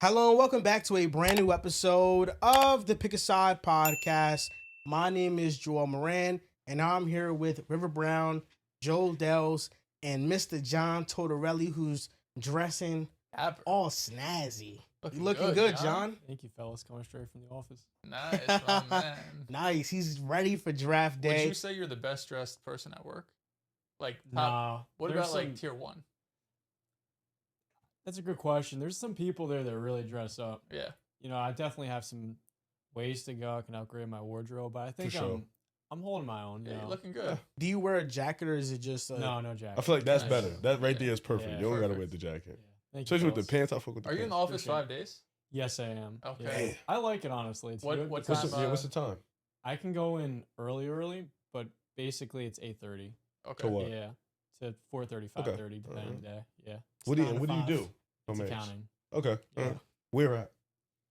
Hello and welcome back to a brand new episode of the Pick a Side podcast. My name is Joel Moran, and I'm here with River Brown, Joel Dells, and Mr. John Tortorelli, who's dressing all snazzy. Looking good, John. Thank you, fellas. Coming straight from the office. Nice, my man. Nice. He's ready for draft day. Would you say you're the best dressed person at work? Like, Nah. what about like tier 1? That's a good question. There's some people there that really dress up. Yeah. You know, I definitely have some ways to go. I can upgrade my wardrobe, but I think I'm holding my own. Yeah, you're looking good. Do you wear a jacket or is it just no jacket? I feel like that's better. That right there is perfect. You don't gotta wear the jacket. Yeah. Especially with the pants. I fuck with the Are you in the office 5 days? Yes, I am. Okay. Yeah. I like it, honestly. It's good. What time? What's the time? I can go in early, but basically it's 8:30. Okay. To what? Yeah. To 4:30, 5:30, depending on the day. Yeah. What do you do? It's accounting. Okay. Yeah. Where at?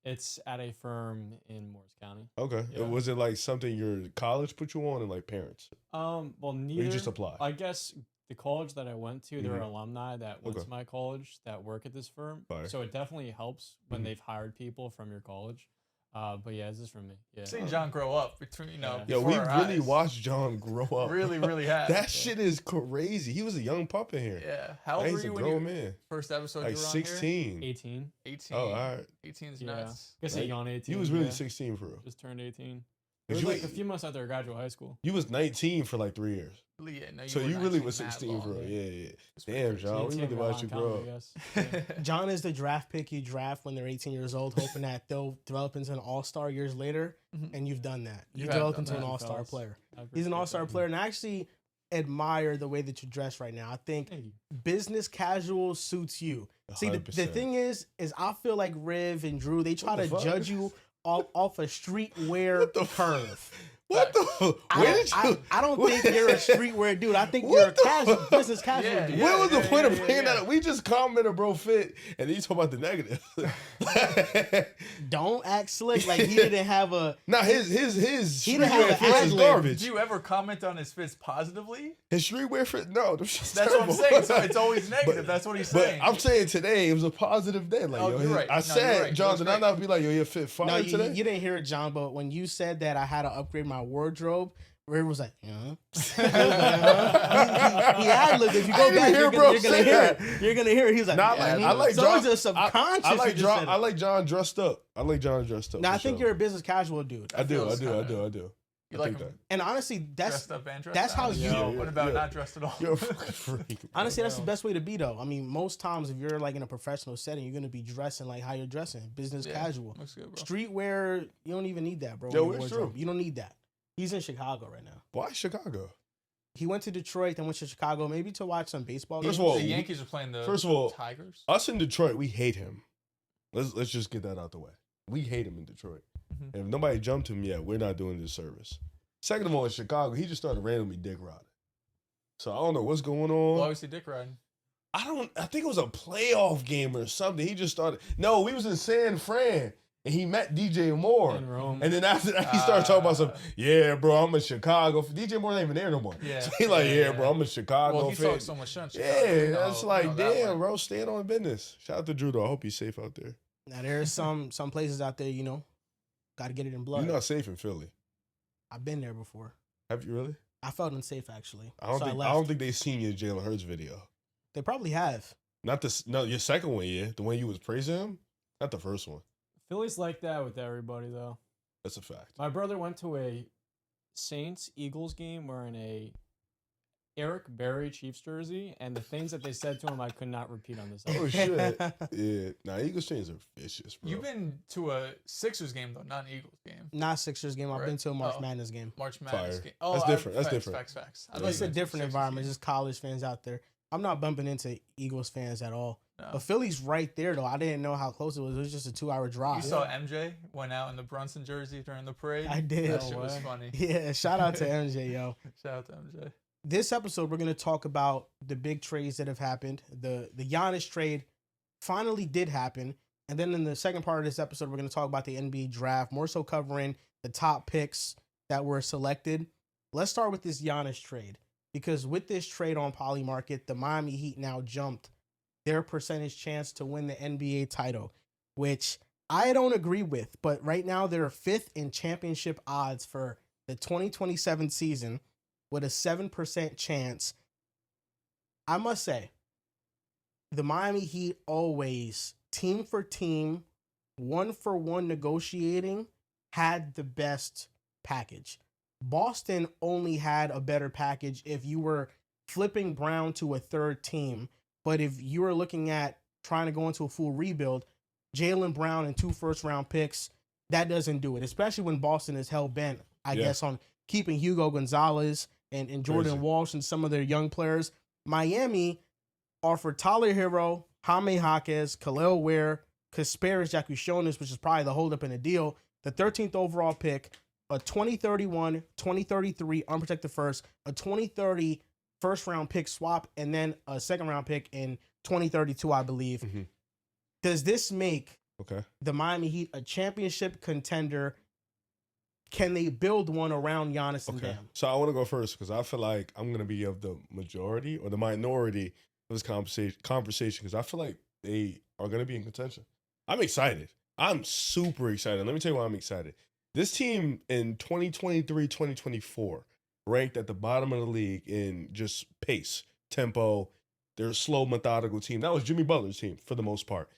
It's at a firm in Morris County. Okay. Yeah. Was it like something your college put you on, and like parents? Well, neither. Or you just apply? I guess the college that I went to, there are Mhm. alumni that went to my college that work at this firm. Fire. So it definitely helps when they've hired people from your college. But yeah, this is from me. Yeah. Seeing John grow up between, Yeah. Yo, before we our really eyes. watched John grow up. Really, really have. That shit is crazy. He was a young pup in here. Yeah. How old Now were he's a you when grown you man. first episode Like you were on 16. 18. here? 18. Oh, all right. 18 is Yeah. nuts. I guess Right. on 18. You was really yeah. 16 for real. Just turned 18. It 'Cause was you, like a few months after I graduated high school. you was 19 for like 3 years. Yeah, no, So were you really 19 was mad 16 for long. real. Yeah. It's pretty Damn, crazy. John. We Take really a watched long you time, grow I up. guess. Yeah. John is the draft pick you draft when they're 18 years old, hoping that they'll develop into an all-star years later, Mhm. and you've done that. You You have developed done into an that, all-star fellas. player. I He's an appreciate all-star that. player, and I actually admire the way that you dress right now. I think Thank you. business casual suits you. See, the 100%. thing is I feel like Riv and Drew, they try What to the fuck? judge you off a streetwear the fuck? curve. What the? Where did you? I don't think you're a streetwear dude. I think you're a casual, business casual Yeah, dude. What was the point of bringing yeah. that up? We just commented, bro, fit, and then you talk about the negative. Don't act slick like he didn't have a. Nah, his He didn't have streetwear an fit is ad-lib. garbage. Did you ever comment on his fits positively? His streetwear fit, no, them shit's That's what I'm terrible. saying. So it's always negative. But- That's what he's But saying. I'm saying today it was a positive day. Like, Oh, yo, you're his- right. I No, said, you're right. John, It was did I great. not be like, yo, you fit fire No, today? you didn't hear it, John. But when you said that I had to upgrade my wardrobe, Riv was like, yeah. He ad-libbed. If you I go didn't back, hear you're bro gonna say hear that. it. You're gonna hear it. He's like, Nah, yeah. I like so John. it's just subconscious. I you like just John. said I it. like John dressed up. I like John dressed up. No, for I think sure. you're a business casual dude. I do. feels kinda- I You like think him And honestly, that's dressed up and dressed that's out? how you- Yeah, What about yeah. not dressed at all? You're a fucking freak. honestly that's the best way to be though. I mean, most times if you're like in a professional setting, you're gonna be dressing like how you're dressing, business Yeah. casual. Looks good, bro. Streetwear, you don't even need that, bro. Yo, in your it's wardrobe. true. You don't need that. He's in Chicago right now. Why Chicago? He went to Detroit, then went to Chicago, maybe to watch some baseball First games. of all, The Yankees are playing the first of all, Tigers. Us in Detroit, we hate him. Let's just get that out the way. We hate him in Detroit. Mhm. And if nobody jumped him yet, we're not doing this service. Second of all, in Chicago, he just started randomly dick riding. So I don't know what's going on. Well, obviously Dick riding. I think it was a playoff game or something. He just started. No, we was in San Fran and he met DJ Moore. In Rome. And then after that, he started talking about some, yeah, bro, I'm in Chicago. DJ Moore ain't even there no more. Yeah. So he like, yeah, bro, I'm in Chicago. Well, he fan." talks so much shit. Yeah, that's like, that damn, way. bro, stand on business. Shout out to Drew, though. I hope he's safe out there. Now there's some places out there, got to get it in blood. You're not safe in Philly. I've been there before. Have you really? I felt unsafe actually. I don't so think I left. I don't think they seen your Jalen Hurts video. They probably have. Not this. No, your second one, yeah, the one you was praising him. Not the first one. Philly's like that with everybody, though. That's a fact. My brother went to a Saints-Eagles game wearing a Eric Berry Chiefs jersey, and the things that they said to him, I could not repeat on this. Oh shit. Yeah. Nah, Eagles fans are vicious, bro. You've been to a Sixers game though, not an Eagles game. Not Sixers game. I've Right. been to a March Oh. Madness game. March Madness Fire. game. Oh, That's different. That's facts, different. Facts. I Yeah. thought It's you a meant to different Sixers environment. game. It's just college fans out there. I'm not bumping into Eagles fans at all. No. But Philly's right there though. I didn't know how close it was. It was just a 2-hour drive. You saw MJ went out in the Brunson jersey during the parade. I did. That No shit was way. funny. Yeah, shout out to MJ, yo. Shout out to MJ. This episode, we're going to talk about the big trades that have happened. The Giannis trade finally did happen. And then in the second part of this episode, we're going to talk about the NBA draft, more so covering the top picks that were selected. Let's start with this Giannis trade. Because with this trade on Poly Market, the Miami Heat now jumped their percentage chance to win the NBA title. which I don't agree with. But right now, they're 5th in championship odds for the 2027 season with a 7% chance. I must say, the Miami Heat always, team for team, 1-for-1 negotiating, had the best package. Boston only had a better package if you were flipping Brown to a third team. But if you were looking at trying to go into a full rebuild, Jaylen Brown and 2 first-round picks, that doesn't do it, especially when Boston is hell-bent, I guess, on keeping Hugo Gonzalez and Jordan Walsh and some of their young players. Miami offered Tyler Hero, Jaime Jaquez, Khalil Ware, Kasparis Jakushonis, which is probably the holdup in the deal, the 13th overall pick, a 2031, 2033 unprotected first, a 2030 first-round pick swap, and then a second-round pick in 2032, I believe. Mm-hmm. Does this make Okay. the Miami Heat a championship contender? Can they build one around Giannis and Bam? So I want to go first because I feel like I'm going to be of the majority or the minority of this conversation because I feel like they are going to be in contention. I'm excited. I'm super excited. Let me tell you why I'm excited. This team in 2023, 2024 ranked at the bottom of the league in just pace, tempo. They're a slow, methodical team. That was Jimmy Butler's team for the most part.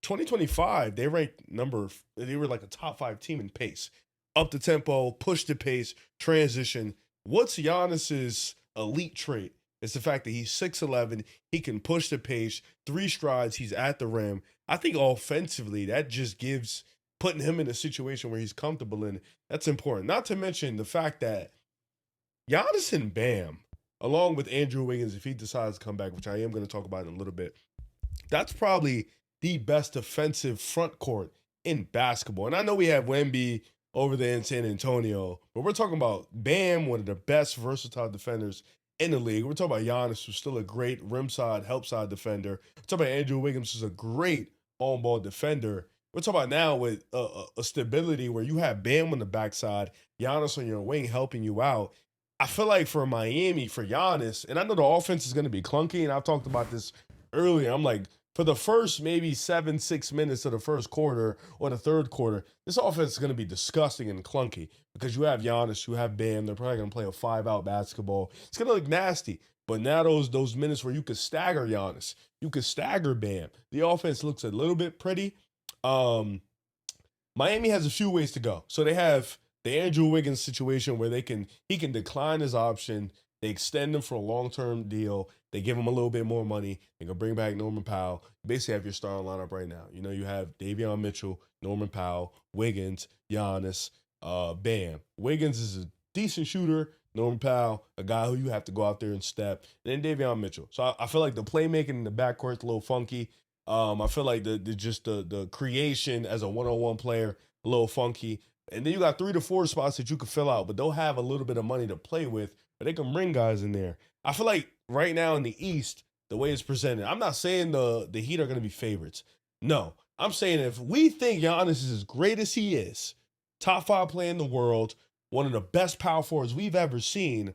2025, they were like a top 5 team in pace. Up the tempo, push the pace, transition. What's Giannis's elite trait? It's the fact that he's 6'11", he can push the pace, 3 strides, he's at the rim. I think offensively, that just gives putting him in a situation where he's comfortable in. That's important. Not to mention the fact that Giannis and Bam, along with Andrew Wiggins, if he decides to come back, which I am going to talk about in a little bit, that's probably the best defensive front court in basketball. And I know we have Wemby over there in San Antonio, but we're talking about Bam, one of the best versatile defenders in the league. We're talking about Giannis, who's still a great rim side, help side defender. We're talking about Andrew Wiggins, who's a great on-ball defender. We're talking about now with a stability where you have Bam on the backside, Giannis on your wing helping you out. I feel like for Miami, for Giannis, and I know the offense is going to be clunky, and I've talked about this earlier. I'm like, for the first maybe 7-6 minutes of the first quarter or the third quarter, this offense is going to be disgusting and clunky because you have Giannis, you have Bam. They're probably going to play a 5-out basketball. It's going to look nasty. But now those minutes where you could stagger Giannis, you could stagger Bam, the offense looks a little bit pretty. Miami has a few ways to go. So they have the Andrew Wiggins situation where he can decline his option. They extend him for a long-term deal. They give him a little bit more money. They can bring back Norman Powell. You basically have your starting lineup right now. You know, you have Davion Mitchell, Norman Powell, Wiggins, Giannis, Bam. Wiggins is a decent shooter. Norman Powell, a guy who you have to go out there and step. And then Davion Mitchell. So I feel like the playmaking in the backcourt is a little funky. I feel like the creation as a one-on-one player, a little funky. And then you got 3 to 4 spots that you could fill out, but they'll have a little bit of money to play with, but they can bring guys in there. I feel like right now in the East, the way it's presented, I'm not saying the Heat are going to be favorites. No, I'm saying if we think Giannis is as great as he is, top 5 player in the world, one of the best power forwards we've ever seen,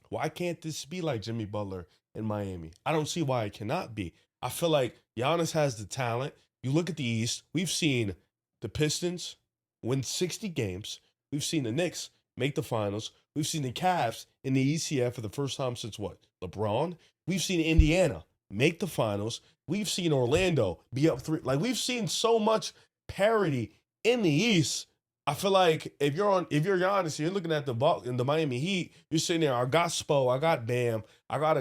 why can't this be like Jimmy Butler in Miami? I don't see why it cannot be. I feel like Giannis has the talent. You look at the East, we've seen the Pistons win 60 games. We've seen the Knicks make the finals. We've seen the Cavs in the ECF for the first time since what? LeBron. We've seen Indiana make the finals. We've seen Orlando be up 3. Like, we've seen so much parity in the East. I feel like if you're Giannis, you're looking at the Miami Heat, you're sitting there, I got Spo, I got Bam, I got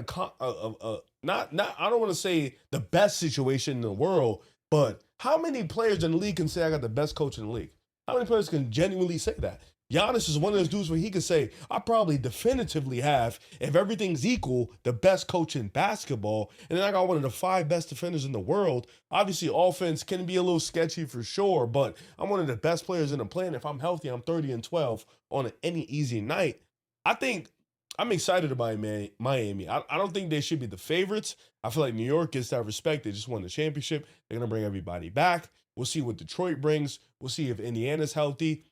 not I don't want to say the best situation in the world, but how many players in the league can say I got the best coach in the league? How many players can genuinely say that? Giannis is one of those dudes where he could say, I probably definitively have, if everything's equal, the best coach in basketball. And then I got one of the 5 best defenders in the world. Obviously, offense can be a little sketchy for sure, but I'm one of the best players in the planet. If I'm healthy, I'm 30-12 on any easy night. I think I'm excited about Miami. I don't think they should be the favorites. I feel like New York gets that respect. They just won the championship. They're going to bring everybody back. We'll see what Detroit brings. We'll see if Indiana's healthy.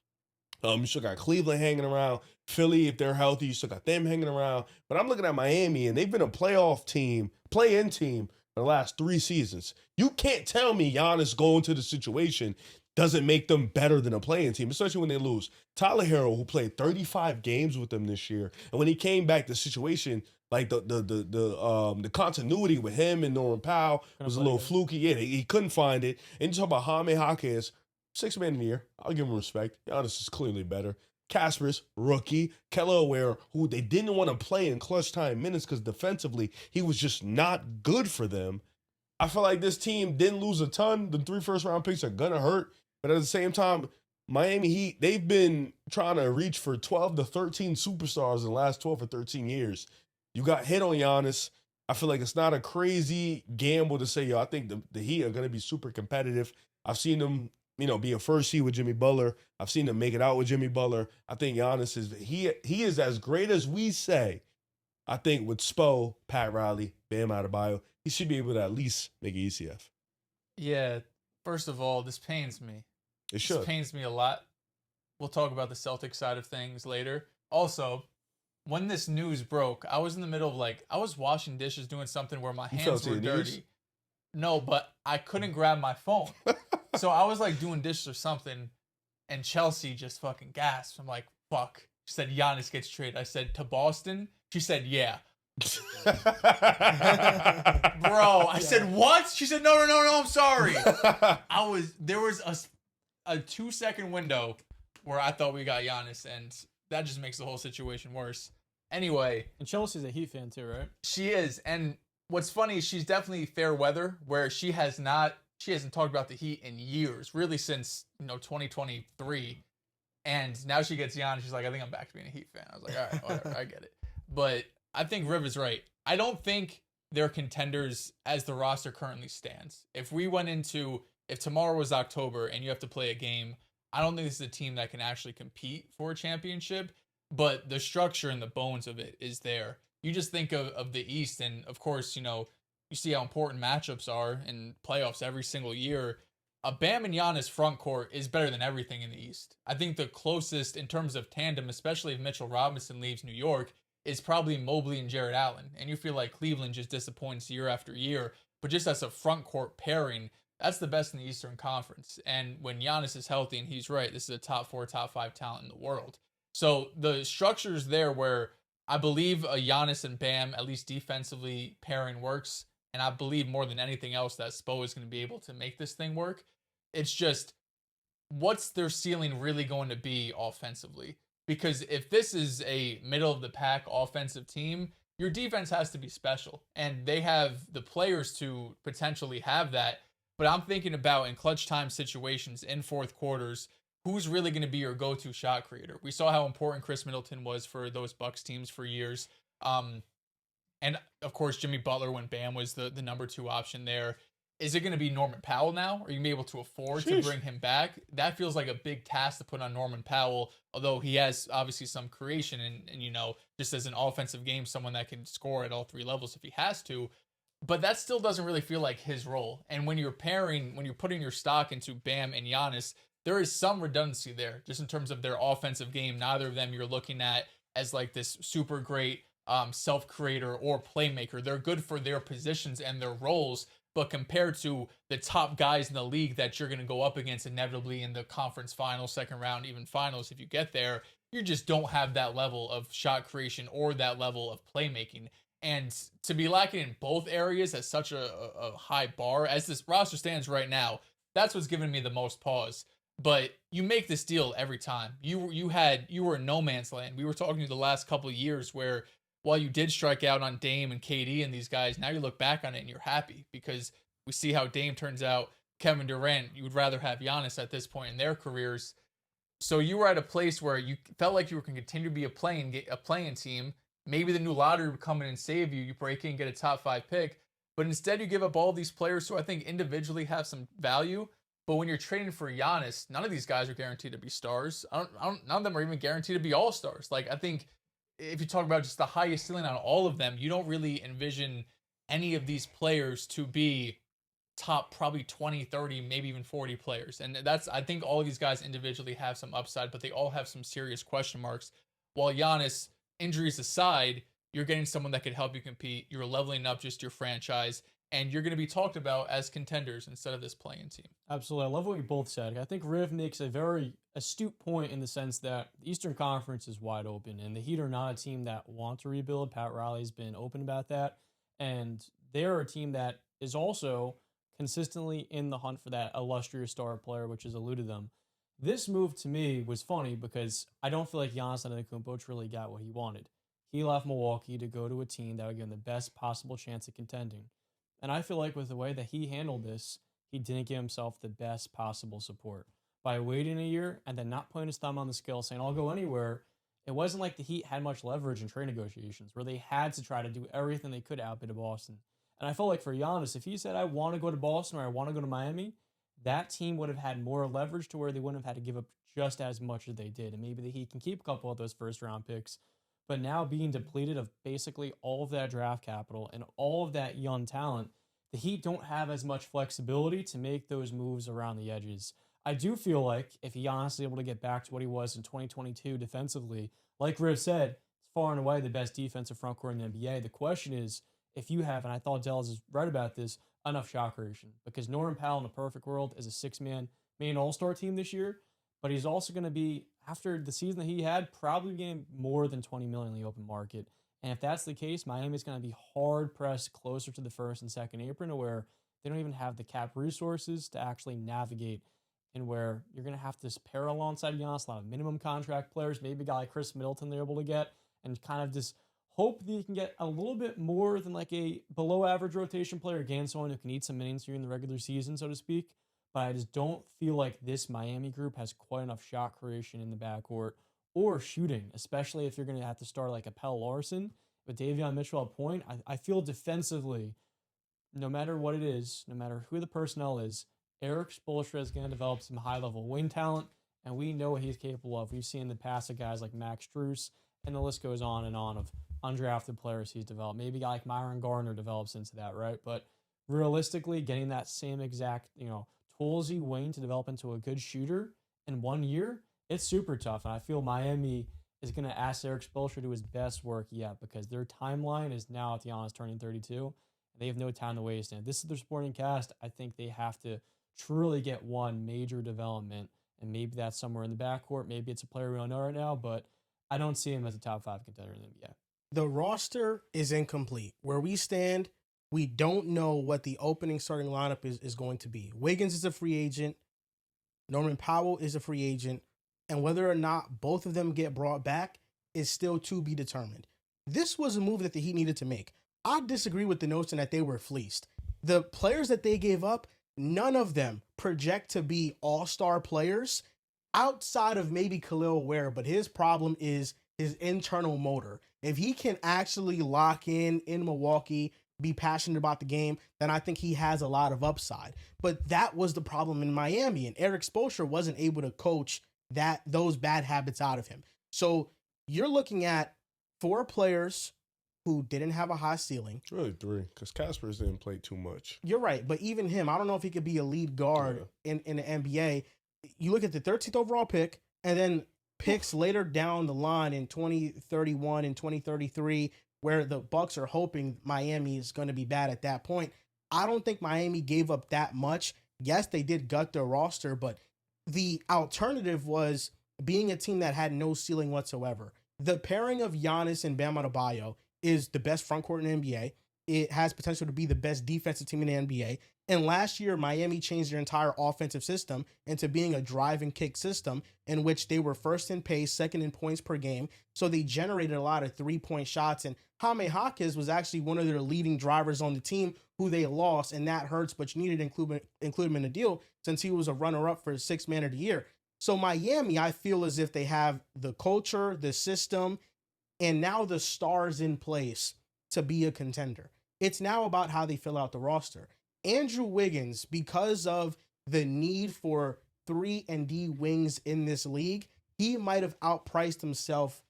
You still got Cleveland hanging around. Philly, if they're healthy, you still got them hanging around. But I'm looking at Miami, and they've been a play-in team for the last 3 seasons. You can't tell me Giannis going to the situation doesn't make them better than a playing team, especially when they lose. Tyler Hero, who played 35 games with them this year, and when he came back, the situation, like the continuity with him and Norman Powell was a little fluky. Yeah, he couldn't find it. And you talk about Jaime Jaquez, 6th man of the year. I'll give him respect. Giannis is clearly better. Casper's rookie. Kelly Ware, who they didn't want to play in clutch time minutes because defensively he was just not good for them. I feel like this team didn't lose a ton. The 3 first-round picks are gonna hurt, but at the same time, Miami Heat, they've been trying to reach for 12 to 13 superstars in the last 12 or 13 years. You got hit on Giannis. I feel like it's not a crazy gamble to say, yo, I think the Heat are going to be super competitive. I've seen them, be a first seed with Jimmy Butler. I've seen them make it out with Jimmy Butler. I think Giannis he is as great as we say. I think with Spo, Pat Riley, Bam Adebayo, he should be able to at least make an ECF. Yeah. First of all, this pains me. It should. This pains me a lot. We'll talk about the Celtics side of things later. Also, when this news broke, I was in the middle of I was washing dishes doing something where my hands were dirty. No, but I couldn't grab my phone. So I was doing dishes or something, and Chelsea just fucking gasped. I'm like, fuck. She said, Giannis gets traded. I said, to Boston? She said, yeah. Bro, I said, what? She said, no, I'm sorry. There was a 2-second window where I thought we got Giannis, and that just makes the whole situation worse. Anyway. And Chelsea's a Heat fan too, right? She is. And what's funny is she's definitely fair weather, where she hasn't talked about the Heat in years, really since, 2023. And now she gets Giannis. She's like, I think I'm back to being a Heat fan. I was like, all right, whatever, I get it. But I think Riv is right. I don't think they're contenders as the roster currently stands. If tomorrow was October and you have to play a game, I don't think this is a team that can actually compete for a championship, but the structure and the bones of it is there. You just think of the East, and of course, you see how important matchups are in playoffs every single year. A Bam and Giannis front court is better than everything in the East. I think the closest in terms of tandem, especially if Mitchell Robinson leaves New York, is probably Mobley and Jared Allen. And you feel like Cleveland just disappoints year after year, but just as a front court pairing, that's the best in the Eastern Conference. And when Giannis is healthy, and he's right, this is a top 4, top 5 talent in the world. So the structure's there where I believe a Giannis and Bam, at least defensively, pairing works. And I believe more than anything else that Spo is going to be able to make this thing work. It's just, what's their ceiling really going to be offensively? Because if this is a middle-of-the-pack offensive team, your defense has to be special. And they have the players to potentially have that. But I'm thinking about in clutch time situations, in fourth quarters, who's really going to be your go-to shot creator? We saw how important Chris Middleton was for those Bucks teams for years. And, of course, Jimmy Butler when Bam was the number 2 option there. Is it going to be Norman Powell now? Are you going to be able to afford to bring him back? That feels like a big task to put on Norman Powell, although he has obviously some creation and just as an offensive game, someone that can score at all 3 levels if he has to. But that still doesn't really feel like his role. And when you're putting your stock into Bam and Giannis, there is some redundancy there, just in terms of their offensive game. Neither of them you're looking at as this super great self-creator or playmaker. They're good for their positions and their roles, but compared to the top guys in the league that you're going to go up against inevitably in the conference finals, second round, even finals, if you get there, you just don't have that level of shot creation or that level of playmaking. And to be lacking in both areas at such a high bar, as this roster stands right now, that's what's giving me the most pause. But you make this deal every time. You were in no man's land. We were talking to the last couple of years where while you did strike out on Dame and KD and these guys, now you look back on it and you're happy because we see how Dame turns out. Kevin Durant, you would rather have Giannis at this point in their careers. So you were at a place where you felt like you were going to continue to be a playing team. Maybe the new lottery would come in and save you. You break in and get a top 5 pick. But instead you give up all these players who I think individually have some value. But when you're trading for Giannis, none of these guys are guaranteed to be stars. None of them are even guaranteed to be all-stars. I think if you talk about just the highest ceiling on all of them, you don't really envision any of these players to be top probably 20, 30, maybe even 40 players. And I think all of these guys individually have some upside, but they all have some serious question marks. While Giannis, injuries aside, you're getting someone that could help you compete. You're leveling up just your franchise. and you're going to be talked about as contenders instead of this playing team. Absolutely. I love what you both said. I think Riv makes a very astute point in the sense that the Eastern Conference is wide open, and the Heat are not a team that want to rebuild. Pat Riley's been open about that, and they're a team that is also consistently in the hunt for that illustrious star player, which has eluded them. This move to me was funny because I don't feel like Giannis Antetokounmpo really got what he wanted. He left Milwaukee to go to a team that would give him the best possible chance at contending. And I feel like with the way that he handled this, he didn't give himself the best possible support. By waiting a year and then not putting his thumb on the scale saying, I'll go anywhere, it wasn't like the Heat had much leverage in trade negotiations where they had to try to do everything they could to outbid Boston. And I felt like for Giannis, if he said, I want to go to Boston or I want to go to Miami, that team would have had more leverage to where they wouldn't have had to give up just as much as they did. And maybe the Heat can keep a couple of those first-round picks. But now being depleted of basically all of that draft capital and all of that young talent, the Heat don't have as much flexibility to make those moves around the edges. I do feel like if Giannis is able to get back to what he was in 2022 defensively, like Riv said, it's far and away the best defensive front court in the NBA. The question is, if you have, and I thought Dells is right about this, enough shot creation. Because Norman Powell in a perfect world is a six-man main all-star team this year, but he's also going to be, after the season that he had, probably getting more than $20 million in the open market. And if that's the case, Miami's going to be hard-pressed closer to the first and second apron to where they don't even have the cap resources to actually navigate, and where you're going to have to pair alongside Giannis, a lot of minimum contract players, maybe a guy like Chris Middleton they're able to get, and kind of just hope that you can get a little bit more than like a below-average rotation player, again, someone who can eat some innings during the regular season, so to speak. But I just don't feel like this Miami group has quite enough shot creation in the backcourt or shooting, especially if you're going to have to start like a Pell Larson with Davion Mitchell at point. I feel defensively, no matter what it is, no matter who the personnel is, Eric Spoelstra is going to develop some high-level wing talent, and we know what he's capable of. We've seen in the past of guys like Max Strus, and the list goes on and on of undrafted players he's developed. Maybe a guy like Myron Garner develops into that, right? But realistically, getting that same exact, toolsy wing to develop into a good shooter in 1 year, it's super tough. And I feel Miami is going to ask Eric Spoelstra to do his best work yet, because their timeline is now at Giannis turning 32, and they have no time to waste. And if this is their sporting cast, I think they have to truly get one major development, and maybe that's somewhere in the backcourt. Maybe it's a player we don't know right now, but I don't see him as a top 5 contender in the NBA. The roster is incomplete. Where we stand, we don't know what the opening starting lineup is going to be. Wiggins is a free agent. Norman Powell is a free agent. And whether or not both of them get brought back is still to be determined. This was a move that the Heat needed to make. I disagree with the notion that they were fleeced. The players that they gave up, none of them project to be all-star players outside of maybe Khalil Ware, but his problem is his internal motor. If he can actually lock in Milwaukee, be passionate about the game, then I think he has a lot of upside. But that was the problem in Miami, and Eric Spoelstra wasn't able to coach those bad habits out of him. So you're looking at 4 players who didn't have a high ceiling. Really 3, because Caspers didn't play too much. You're right, but even him, I don't know if he could be a lead guard in the NBA. You look at the 13th overall pick, and then picks later down the line in 2031 and 2033, where the Bucks are hoping Miami is going to be bad at that point. I don't think Miami gave up that much. Yes, they did gut their roster, but the alternative was being a team that had no ceiling whatsoever. The pairing of Giannis and Bam Adebayo is the best front court in the NBA. It has potential to be the best defensive team in the NBA. And last year, Miami changed their entire offensive system into being a drive and kick system in which they were first in pace, second in points per game. So they generated a lot of 3-point shots. And Jaime Jaquez was actually one of their leading drivers on the team who they lost. And that hurts, but you needed to include him in the deal since he was a runner-up for 6th Man of the Year. So Miami, I feel as if they have the culture, the system, and now the stars in place to be a contender. It's now about how they fill out the roster. Andrew Wiggins, because of the need for 3 and D wings in this league, he might have outpriced himself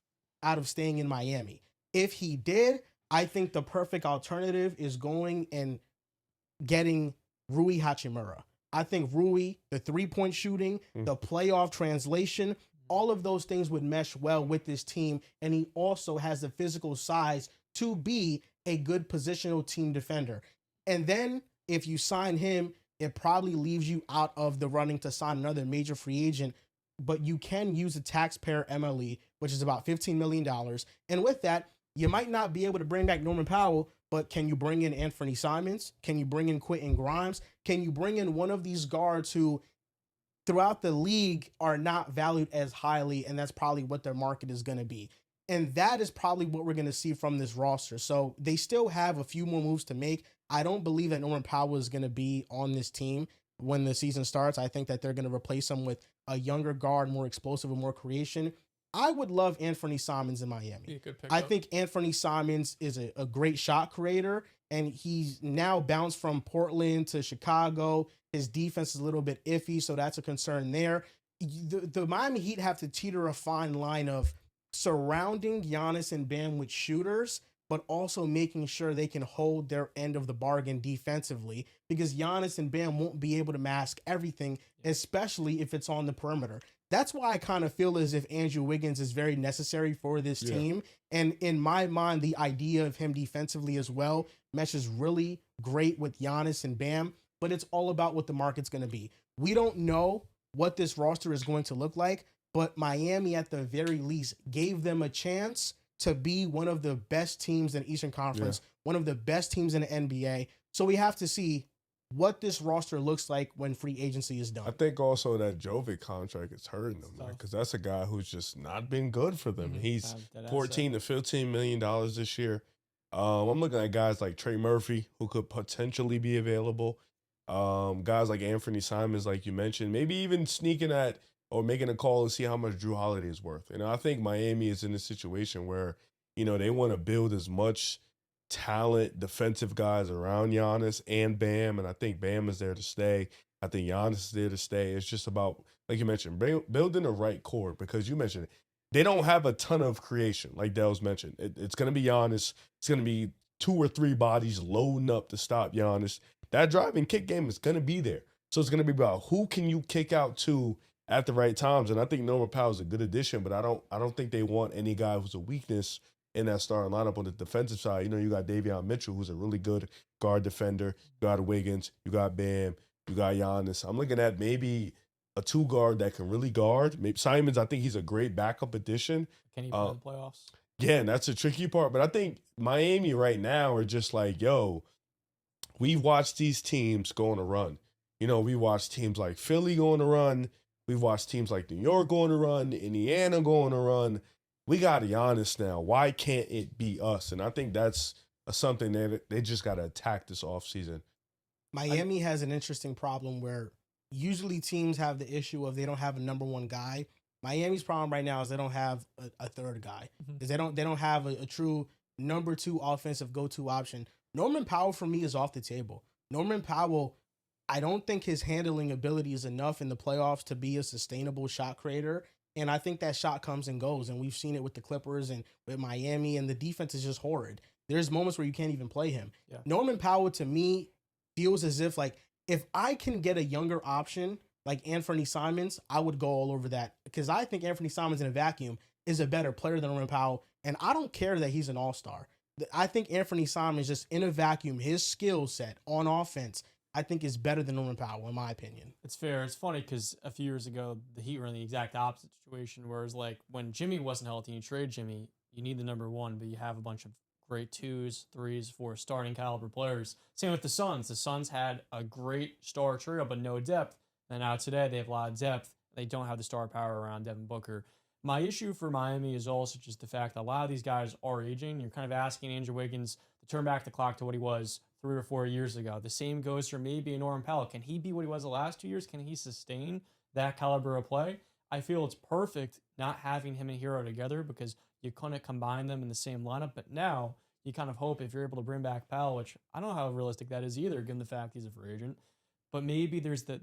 out of staying in Miami. If he did, I think the perfect alternative is going and getting Rui Hachimura. I think Rui, the 3-point shooting, the playoff translation, all of those things would mesh well with this team. And he also has the physical size to be a good positional team defender. And then if you sign him, it probably leaves you out of the running to sign another major free agent. But you can use a taxpayer MLE, which is about $15 million. And with that, you might not be able to bring back Norman Powell, but can you bring in Anthony Simons? Can you bring in Quentin Grimes? Can you bring in one of these guards who throughout the league are not valued as highly, and that's probably what their market is going to be. And that is probably what we're going to see from this roster. So they still have a few more moves to make. I don't believe that Norman Powell is going to be on this team when the season starts. I think that they're going to replace him with a younger guard, more explosive and more creation. I would love Anthony Simons in Miami. I think Anthony Simons is a great shot creator, and he's now bounced from Portland to Chicago. His defense is a little bit iffy, so that's a concern there. The Miami Heat have to teeter a fine line of surrounding Giannis and Bam with shooters, but also making sure they can hold their end of the bargain defensively, because Giannis and Bam won't be able to mask everything, especially if it's on the perimeter. That's why I kind of feel as if Andrew Wiggins is very necessary for this team. And in my mind, the idea of him defensively as well meshes really great with Giannis and Bam, but it's all about what the market's going to be. We don't know what this roster is going to look like, but Miami at the very least gave them a chance to be one of the best teams in the Eastern Conference, one of the best teams in the NBA. So we have to see what this roster looks like when free agency is done. I think also that Jovic contract is hurting them, because that's a guy who's just not been good for them. He's $14 to $15 million this year. I'm looking at guys like Trey Murphy, who could potentially be available. Guys like Anthony Simons, like you mentioned, maybe even sneaking at or making a call and see how much Drew Holiday is worth. And I think Miami is in a situation where, they want to build as much talent, defensive guys around Giannis and Bam, and I think Bam is there to stay. I think Giannis is there to stay. It's just about, like you mentioned, building the right core, because you mentioned it. They don't have a ton of creation, like Dell's mentioned. It's going to be Giannis. It's going to be 2 or 3 bodies loading up to stop Giannis. That drive and kick game is going to be there. So it's going to be about who can you kick out to at the right times. And I think Norman Powell is a good addition, but I don't think they want any guy who's a weakness in that starting lineup on the defensive side. You got Davion Mitchell, who's a really good guard defender. You got Wiggins. You got Bam. You got Giannis. I'm looking at maybe a 2 guard that can really guard. Maybe Simons, I think he's a great backup addition. Can he play in the playoffs? Yeah, and that's a tricky part. But I think Miami right now are just like, we've watched these teams go on a run. We watched teams like Philly go on a run. We've watched teams like New York go on a run, Indiana go on a run. We got Giannis now. Why can't it be us? And I think that's something that they just got to attack this offseason. Miami has an interesting problem where usually teams have the issue of they don't have a number 1 guy. Miami's problem right now is they don't have a third guy. Because they don't have a true number 2 offensive go-to option. Norman Powell, for me, is off the table. Norman Powell, I don't think his handling ability is enough in the playoffs to be a sustainable shot creator. And I think that shot comes and goes. And we've seen it with the Clippers and with Miami, and the defense is just horrid. There's moments where you can't even play him. Yeah. Norman Powell, to me, feels as if, if I can get a younger option like Anthony Simons, I would go all over that. Because I think Anthony Simons in a vacuum is a better player than Norman Powell. And I don't care that he's an all-star. I think Anthony Simons, just in a vacuum, his skill set on offense, I think is better than Norman Powell, in my opinion. It's fair. It's funny because a few years ago, the Heat were in the exact opposite situation, whereas when Jimmy wasn't healthy and you trade Jimmy, you need the number 1, but you have a bunch of great 2s, 3s, 4 starting caliber players. Same with the Suns. The Suns had a great star trio, but no depth. And now today they have a lot of depth. They don't have the star power around Devin Booker. My issue for Miami is also just the fact that a lot of these guys are aging. You're kind of asking Andrew Wiggins to turn back the clock to what he was 3 or 4 years ago. The same goes for maybe a Norman Powell. Can he be what he was the last 2 years? Can he sustain that caliber of play? I feel it's perfect not having him and Hero together because you couldn't combine them in the same lineup. But now you kind of hope if you're able to bring back Powell, which I don't know how realistic that is either, given the fact he's a free agent. But maybe there's the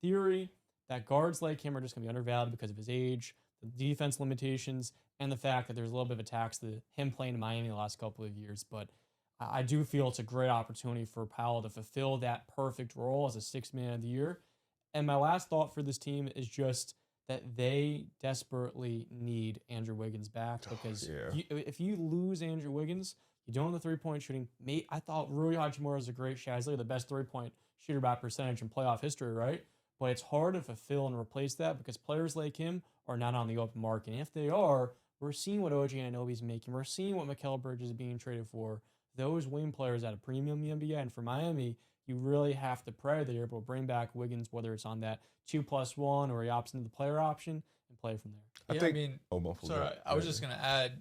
theory that guards like him are just going to be undervalued because of his age, the defense limitations, and the fact that there's a little bit of a tax to him playing in Miami the last couple of years. But I do feel it's a great opportunity for Powell to fulfill that perfect role as a 6th man of the year. And my last thought for this team is just that they desperately need Andrew Wiggins back, because if you lose Andrew Wiggins, You don't have the 3-point shooting. I thought Rui Hachimura is a great shot. He's like the best 3-point shooter by percentage in playoff history, right? But it's hard to fulfill and replace that because players like him are not on the open market. And if they are, we're seeing what OG Anunoby's making. We're seeing what Mikal Bridges is being traded for. Those wing players at a premium in the NBA. And for Miami, you really have to pray that you're able to bring back Wiggins, whether it's on that 2+1 or he opts into the player option and play from there. I was just going to add,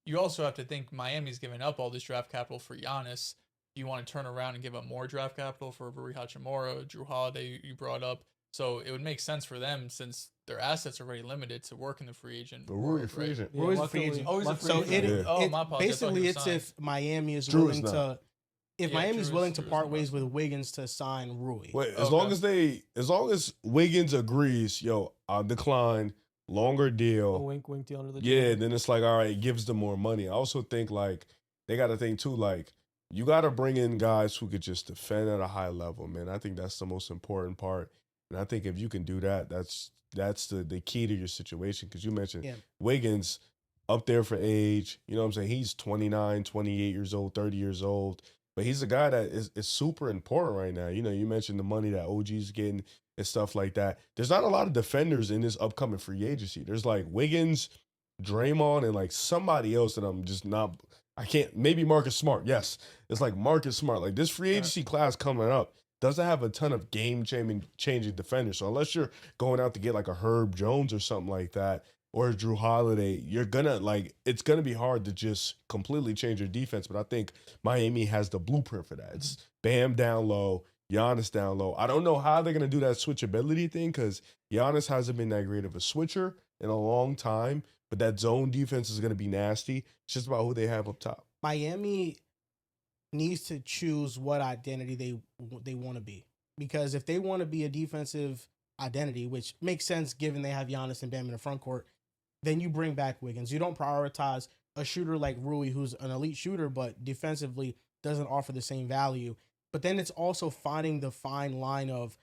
you also have to think Miami's giving up all this draft capital for Giannis. You want to turn around and give up more draft capital for Rui Hachimura, Drew Holiday you brought up. So it would make sense for them since their assets are already limited to work in the free agent. But Rui a free agent. Rui's a free agent. Oh, he's a free agent. My apologies. Basically, it's if Miami is willing to, Miami's willing to part ways with Wiggins to sign Rui. Wait, as long as Wiggins agrees, I'll decline, longer deal. A wink deal under the deal. deal. Then it's like, all right, it gives them more money. I also think they got to think too, you got to bring in guys who could just defend at a high level, man. I think that's the most important part. And I think if you can do that, that's the key to your situation. Because you mentioned Wiggins up there for age. You know what I'm saying? He's 29, 28 years old, 30 years old. But he's a guy that is super important right now. You mentioned the money that OG's getting and stuff like that. There's not a lot of defenders in this upcoming free agency. There's Wiggins, Draymond, and somebody else that I'm just not – I can't – maybe Marcus Smart. Yes, it's Marcus Smart. This free agency class coming up doesn't have a ton of game-changing defenders. So unless you're going out to get a Herb Jones or something like that, or Drew Holiday, you're gonna it's gonna be hard to just completely change your defense. But I think Miami has the blueprint for that. It's Bam down low, Giannis down low. I don't know how they're gonna do that switchability thing because Giannis hasn't been that great of a switcher in a long time. But that zone defense is gonna be nasty. It's just about who they have up top. Miami needs to choose what identity they want to be, because if they want to be a defensive identity, which makes sense given they have Giannis and Bam in the front court, then you bring back Wiggins. You don't prioritize a shooter like Rui, who's an elite shooter, but defensively doesn't offer the same value. But then it's also finding the fine line of,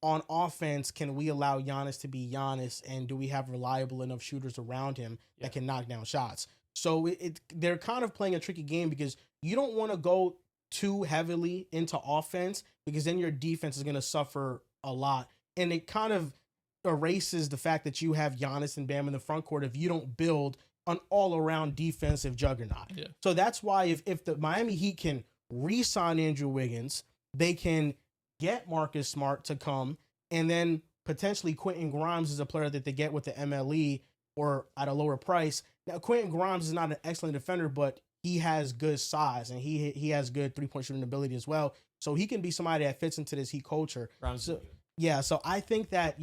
on offense, can we allow Giannis to be Giannis, and do we have reliable enough shooters around him that can knock down shots? So they're kind of playing a tricky game because you don't want to go too heavily into offense because then your defense is going to suffer a lot. And it kind of erases the fact that you have Giannis and Bam in the front court if you don't build an all-around defensive juggernaut. Yeah. So that's why if the Miami Heat can re-sign Andrew Wiggins, they can get Marcus Smart to come, and then potentially Quentin Grimes is a player that they get with the MLE or at a lower price. Now, Quentin Grimes is not an excellent defender, but he has good size, and he has good three-point shooting ability as well. So he can be somebody that fits into this Heat culture. So I think that,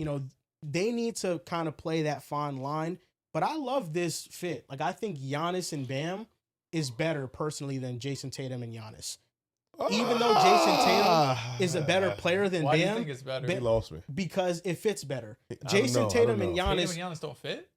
they need to kind of play that fine line. But I love this fit. I think Giannis and Bam is better personally than Jason Tatum and Giannis. Even though Jason Tatum is a better player than Why Bam. do you think it's better? He lost me. Because it fits better. Jason Tatum and Giannis. Tatum and Giannis don't fit?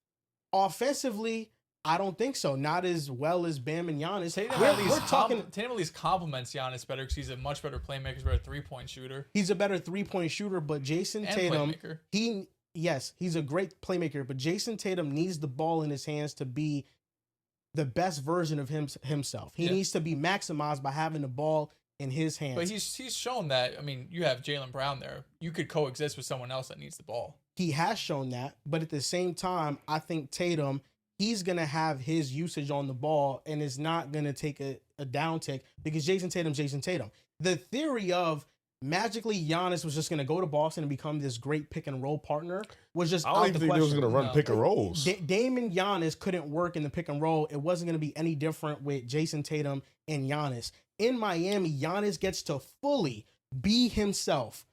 Offensively, I don't think so. Not as well as Bam and Giannis. Tatum at least compliments Giannis better because he's a much better playmaker, he's a better three-point shooter. He's a better three-point shooter, but Jason Tatum, he's a great playmaker, but Jason Tatum needs the ball in his hands to be the best version of himself. He needs to be maximized by having the ball in his hands. But he's shown that. I mean, you have Jaylen Brown there. You could coexist with someone else that needs the ball. He has shown that, but at the same time, I think Tatum, he's going to have his usage on the ball and is not going to take a downtick because Jason Tatum's Jason Tatum. The theory of magically Giannis was just going to go to Boston and become this great pick and roll partner was just out the question. I don't think they was going to run pick and rolls. Dame and Giannis couldn't work in the pick and roll. It wasn't going to be any different with Jason Tatum and Giannis. In Miami, Giannis gets to fully be himself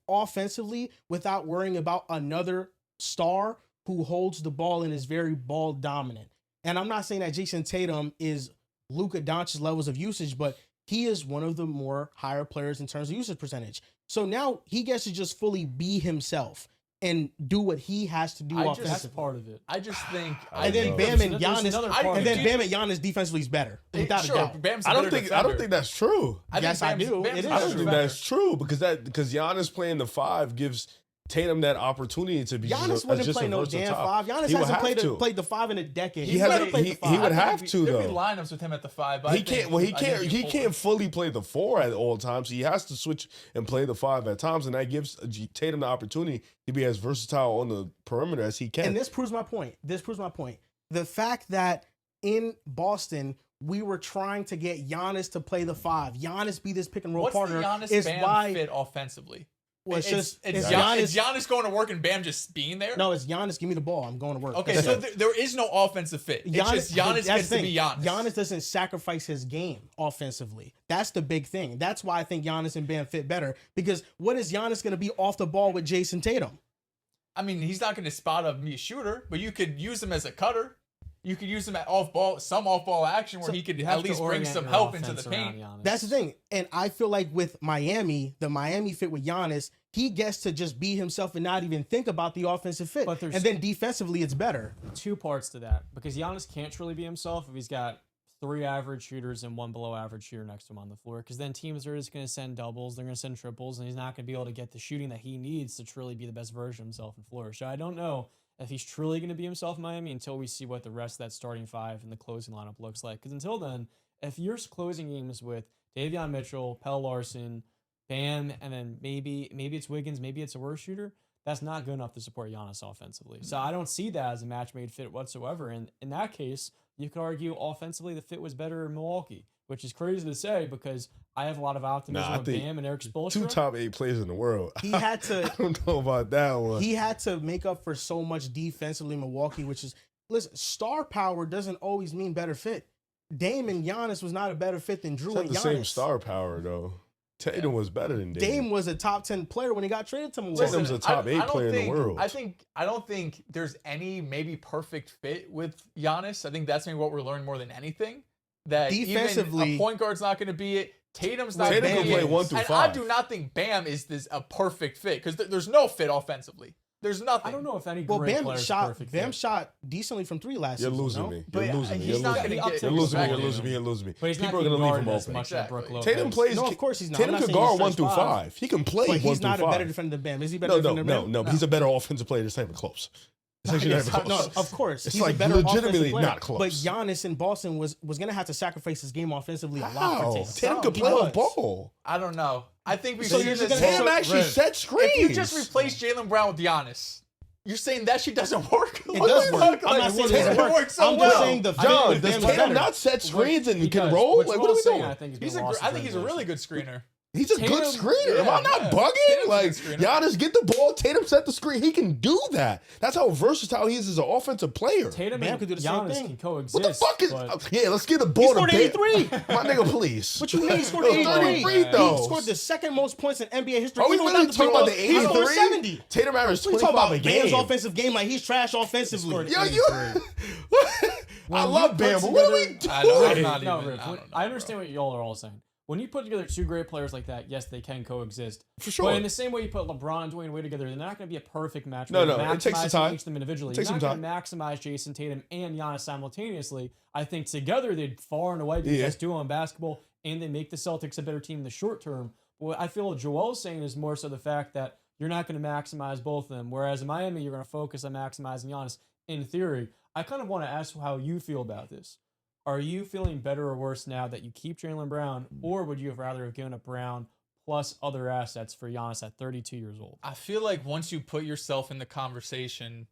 offensively without worrying about another star who holds the ball and is very ball dominant. And I'm not saying that Jason Tatum is Luka Doncic's levels of usage, but he is one of the more higher players in terms of usage percentage. So now he gets to just fully be himself and do what he has to do offensively. That's part of it. I just think... And then Bam and Giannis defensively is better. Without a doubt. Bam's I don't think that's true. Yes, I do. I don't think that's true because Giannis playing the 5 gives Tatum that opportunity to be Giannis wouldn't play no damn five. Giannis hasn't played the five in a decade. He would have to though. There'd be lineups with him at the five. But he can't. Well, he can't. He can't fully play the four at all times. He has to switch and play the five at times, and that gives Tatum the opportunity to be as versatile on the perimeter as he can. And this proves my point. The fact that in Boston we were trying to get Giannis to play the five, Giannis be this pick and roll partner, is why fit offensively. Well, it's Giannis going to work and Bam just being there? No, it's Giannis. Give me the ball. I'm going to work. Okay, so there is no offensive fit. It's just Giannis gets to be Giannis. Giannis doesn't sacrifice his game offensively. That's the big thing. That's why I think Giannis and Bam fit better. Because what is Giannis going to be off the ball with Jason Tatum? I mean, he's not going to spot up me a shooter, but you could use him as a cutter. You could use him at some off-ball action where he could at least bring some help into the paint. That's the thing. And I feel like with Miami, the Miami fit with Giannis, he gets to just be himself and not even think about the offensive fit. And then defensively, it's better. Two parts to that. Because Giannis can't truly be himself if he's got 3 average shooters and 1 below average shooter next to him on the floor. Because then teams are just going to send doubles, they're going to send triples, and he's not going to be able to get the shooting that he needs to truly be the best version of himself and flourish. So I don't know if he's truly going to be himself in Miami until we see what the rest of that starting five and the closing lineup looks like. Because until then, if you're closing games with Davion Mitchell, Pelle Larson, Bam, and then maybe it's Wiggins, maybe it's a worse shooter, that's not good enough to support Giannis offensively. So I don't see that as a match-made fit whatsoever. And in that case, you could argue offensively the fit was better in Milwaukee, which is crazy to say because I have a lot of optimism with Bam and Eric Spoelstra. 2 top 8 players in the world. He had to. I don't know about that one. He had to make up for so much defensively in Milwaukee, which is, listen, star power doesn't always mean better fit. Dame and Giannis was not a better fit than Drew and Giannis. The same star power though. Tatum was better than Dame. Dame was a top 10 player when he got traded to Milwaukee. Tatum's a top 8 player in the world. I don't think there's any maybe perfect fit with Giannis. I think that's maybe what we're learning more than anything. That defensively, even a point guard's not going to be it. Tatum's not. Tatum can play 1 through 5. I do not think Bam is a perfect fit because there's no fit offensively. There's nothing. I don't know if any great player is perfect. Bam shot decently from 3 last season. You're losing me. You're losing me. You're losing me. But he's People are going to leave him open. Exactly. Tatum plays. No, of course he's not. Tatum can guard 1 through 5. He can play 1 through 5. He's not a better defender than Bam. Is he better defender than Bam? No. He's a better offensive player. It's not even close. No, of course. It's he's like a better legitimately not close. But Giannis in Boston was going to have to sacrifice his game offensively a lot for Tatum. Tatum could play the ball. I don't know. I think we should. Tatum actually set screens. If you just replace Jaylen Brown with Giannis, you're saying that shit doesn't work? It does work. I'm not saying it doesn't work so well. I'm just saying the John, does Tatum not set screens and can roll? Like, what are we doing? I think he's a really good screener. He's a good screener. Am I not bugging? Like, Giannis, get the ball. Tatum set the screen. He can do that. That's how versatile he is as an offensive player. Tatum and Giannis can coexist. What the fuck is... Yeah, let's get the ball to Bam. He scored 83. My nigga, please. What you mean he scored 83? Though. He scored the second most points in NBA history. Are we really talking about the 83? He scored 70. Tatum averaged 25 a game. We talking about Bam's offensive game like he's trash offensively. Yo, you... I love Bam, but what are we doing? I understand what y'all are all saying. When you put together 2 great players like that, yes, they can coexist. For sure. But in the same way you put LeBron and Dwayne Wade together, they're not going to be a perfect match. No, it takes some time. Each them individually. You're not going to maximize Jason Tatum and Giannis simultaneously. I think together they'd far and away be the best duo in basketball, and they make the Celtics a better team in the short term. But what I feel Joel's saying is more so the fact that you're not going to maximize both of them, whereas in Miami you're going to focus on maximizing Giannis. In theory, I kind of want to ask how you feel about this. Are you feeling better or worse now that you keep Jaylen Brown, or would you have rather have given up Brown plus other assets for Giannis at 32 years old? I feel like once you put yourself in the conversation,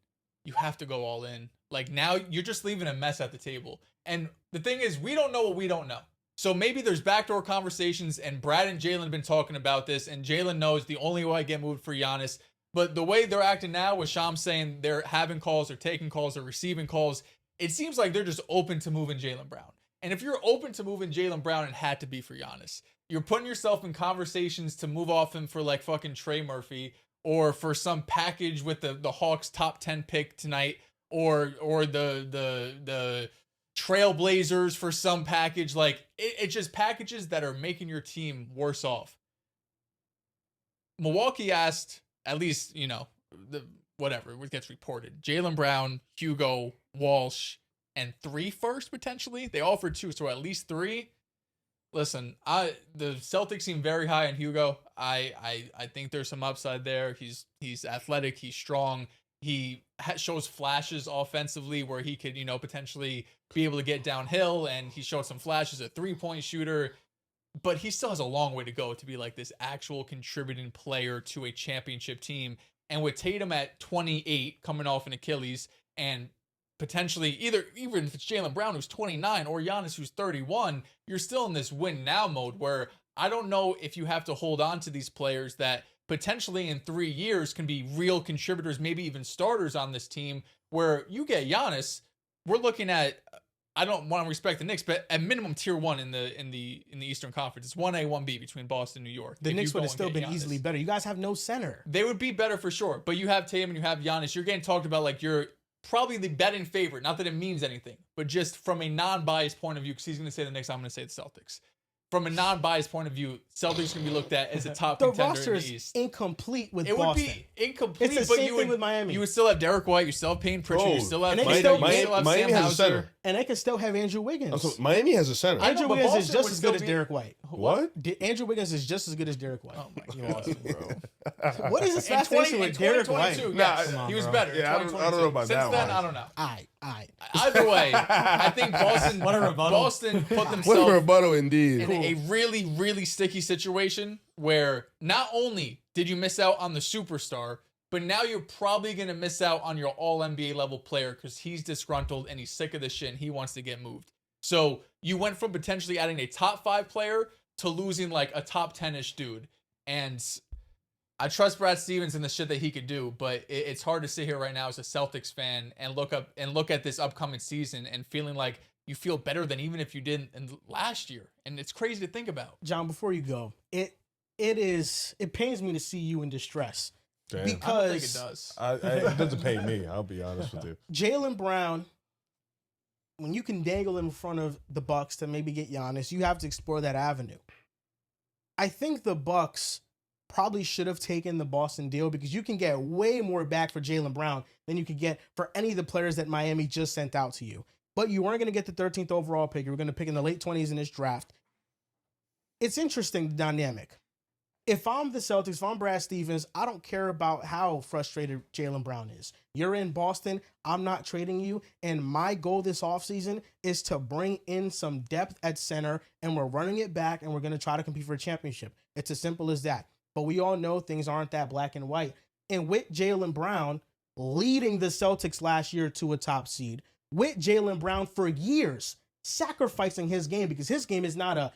you have to go all in. Like now you're just leaving a mess at the table. And the thing is, we don't know what we don't know. So maybe there's backdoor conversations and Brad and Jaylen have been talking about this and Jaylen knows the only way I get moved for Giannis. But the way they're acting now with Sham saying they're having calls, they're taking calls, they're receiving calls, it seems like they're just open to moving Jaylen Brown. And if you're open to moving Jaylen Brown, it had to be for Giannis. You're putting yourself in conversations to move off him for like fucking Trey Murphy or for some package with the Hawks top 10 pick tonight or the Trailblazers for some package. Like it's just packages that are making your team worse off. Milwaukee asked, at least, whatever, it gets reported. Jaylen Brown, Hugo, Walsh, and 3 first potentially. They offered 2, so at least 3. Listen, the Celtics seem very high on Hugo. I think there's some upside there. He's athletic. He's strong. He shows flashes offensively where he could, potentially be able to get downhill, and he showed some flashes, a 3-point shooter. But he still has a long way to go to be like this actual contributing player to a championship team. And with Tatum at 28 coming off an Achilles, and potentially even if it's Jaylen Brown who's 29 or Giannis who's 31, you're still in this win now mode where I don't know if you have to hold on to these players that potentially in 3 years can be real contributors, maybe even starters on this team, where you get Giannis. We're looking at, I don't want to respect the Knicks, but at minimum tier 1 in the Eastern Conference. It's 1A, 1B between Boston and New York. The Knicks would have still been easily better. You guys have no center. They would be better for sure. But you have Tatum and you have Giannis. You're getting talked about like you're probably the betting favorite. Not that it means anything, but just from a non-biased point of view, because he's going to say the Knicks, I'm going to say the Celtics. From a non-biased point of view, Celtics can be looked at as a top contender roster in the East. is incomplete with It Boston. would be incomplete, It's the but same thing with Miami. You would still have Derek White, you still have Payne Pritchard, you still have Miami has a center. And they can still have Andrew Wiggins. Miami has a center. Andrew but Wiggins is Boston just would as still good as be- Derek White. What? Andrew Wiggins is just as good as Derek White. Oh my God, bro. What is this In fascination with Derek White? 2022, Nah, yes, come on, he was bro. better. Yeah, I don't know about Since that then, one. I don't know. Aight. Either way, I think Boston What a rebuttal. Boston put What a themselves rebuttal indeed. in a really, really sticky situation where not only did you miss out on the superstar, but now you're probably going to miss out on your all NBA level player because he's disgruntled and he's sick of this shit and he wants to get moved. So you went from potentially adding a top 5 player to losing like a top 10-ish dude. And I trust Brad Stevens and the shit that he could do, but it's hard to sit here right now as a Celtics fan and look at this upcoming season and feeling like you feel better than even if you did in last year. And it's crazy to think about. John, before you go, it pains me to see you in distress. Damn. I don't think it Because does. It doesn't pay me. I'll be honest with you. Jaylen Brown, when you can dangle in front of the Bucks to maybe get Giannis, you have to explore that avenue. I think the Bucks probably should have taken the Boston deal because you can get way more back for Jaylen Brown than you could get for any of the players that Miami just sent out to you. But you weren't going to get the 13th overall pick. You were going to pick in the late 20s in this draft. It's interesting, the dynamic. If I'm the Celtics, if I'm Brad Stevens, I don't care about how frustrated Jaylen Brown is. You're in Boston. I'm not trading you. And my goal this offseason is to bring in some depth at center, and we're running it back, and we're going to try to compete for a championship. It's as simple as that. But we all know things aren't that black and white. And with Jaylen Brown leading the Celtics last year to a top seed, with Jaylen Brown for years sacrificing his game because his game is not a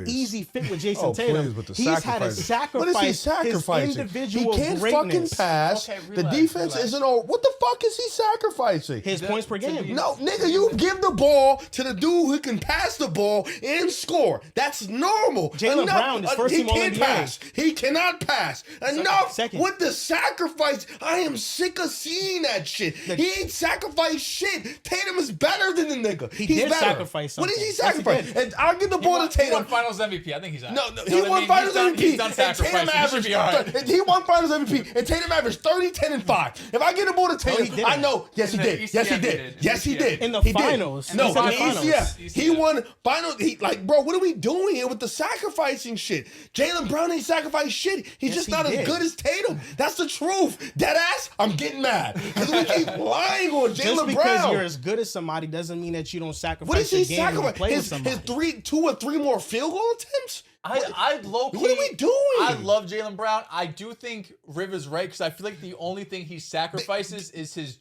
easy fit with Jason Tatum. With the He's had to sacrifice what is he sacrificing? his individual He can't greatness. fucking pass. Okay, the relax, defense relax. isn't all. What the fuck is he sacrificing? His points per game. No, nigga, you give the ball to the dude who can pass the ball and score. That's normal. Jaylen Brown is first he team All can't NBA. pass. He cannot pass. Enough Second. with the sacrifice. I am sick of seeing that shit. He ain't sacrificed shit. Tatum is better than the nigga. He He's did better. sacrifice What did he something. Yes, he sacrifice? did. And I'll give the He ball won, to Tatum. he won Finals MVP. I think he's out. No, You know he what I won mean? Finals MVP. He's done And Tatum sacrificing. He should be all right. averaged. He won Finals MVP. And Tatum averaged 30, 10, and 5. If I get the ball to he Tatum, didn't. I know. Yes, he In the did. Yes, he ECF, did. Yes, he did. In the He did. finals. No, He said in the the finals. ECF. He won finals. Like, bro, what are we doing here with the sacrificing shit? Jaylen Brown ain't sacrificed shit. He's Yes, just he not did. as good as Tatum. That's the truth. Deadass, I'm getting mad. Because we keep lying on Just Jaylen because Brown. you're as good as somebody doesn't mean that you don't sacrifice What is he your game when you sacrificing? play with somebody. His 2 or 3 more field goal attempts? I low-key, What are we doing? I love Jaylen Brown. I do think Riv is right because I feel like the only thing he sacrifices is his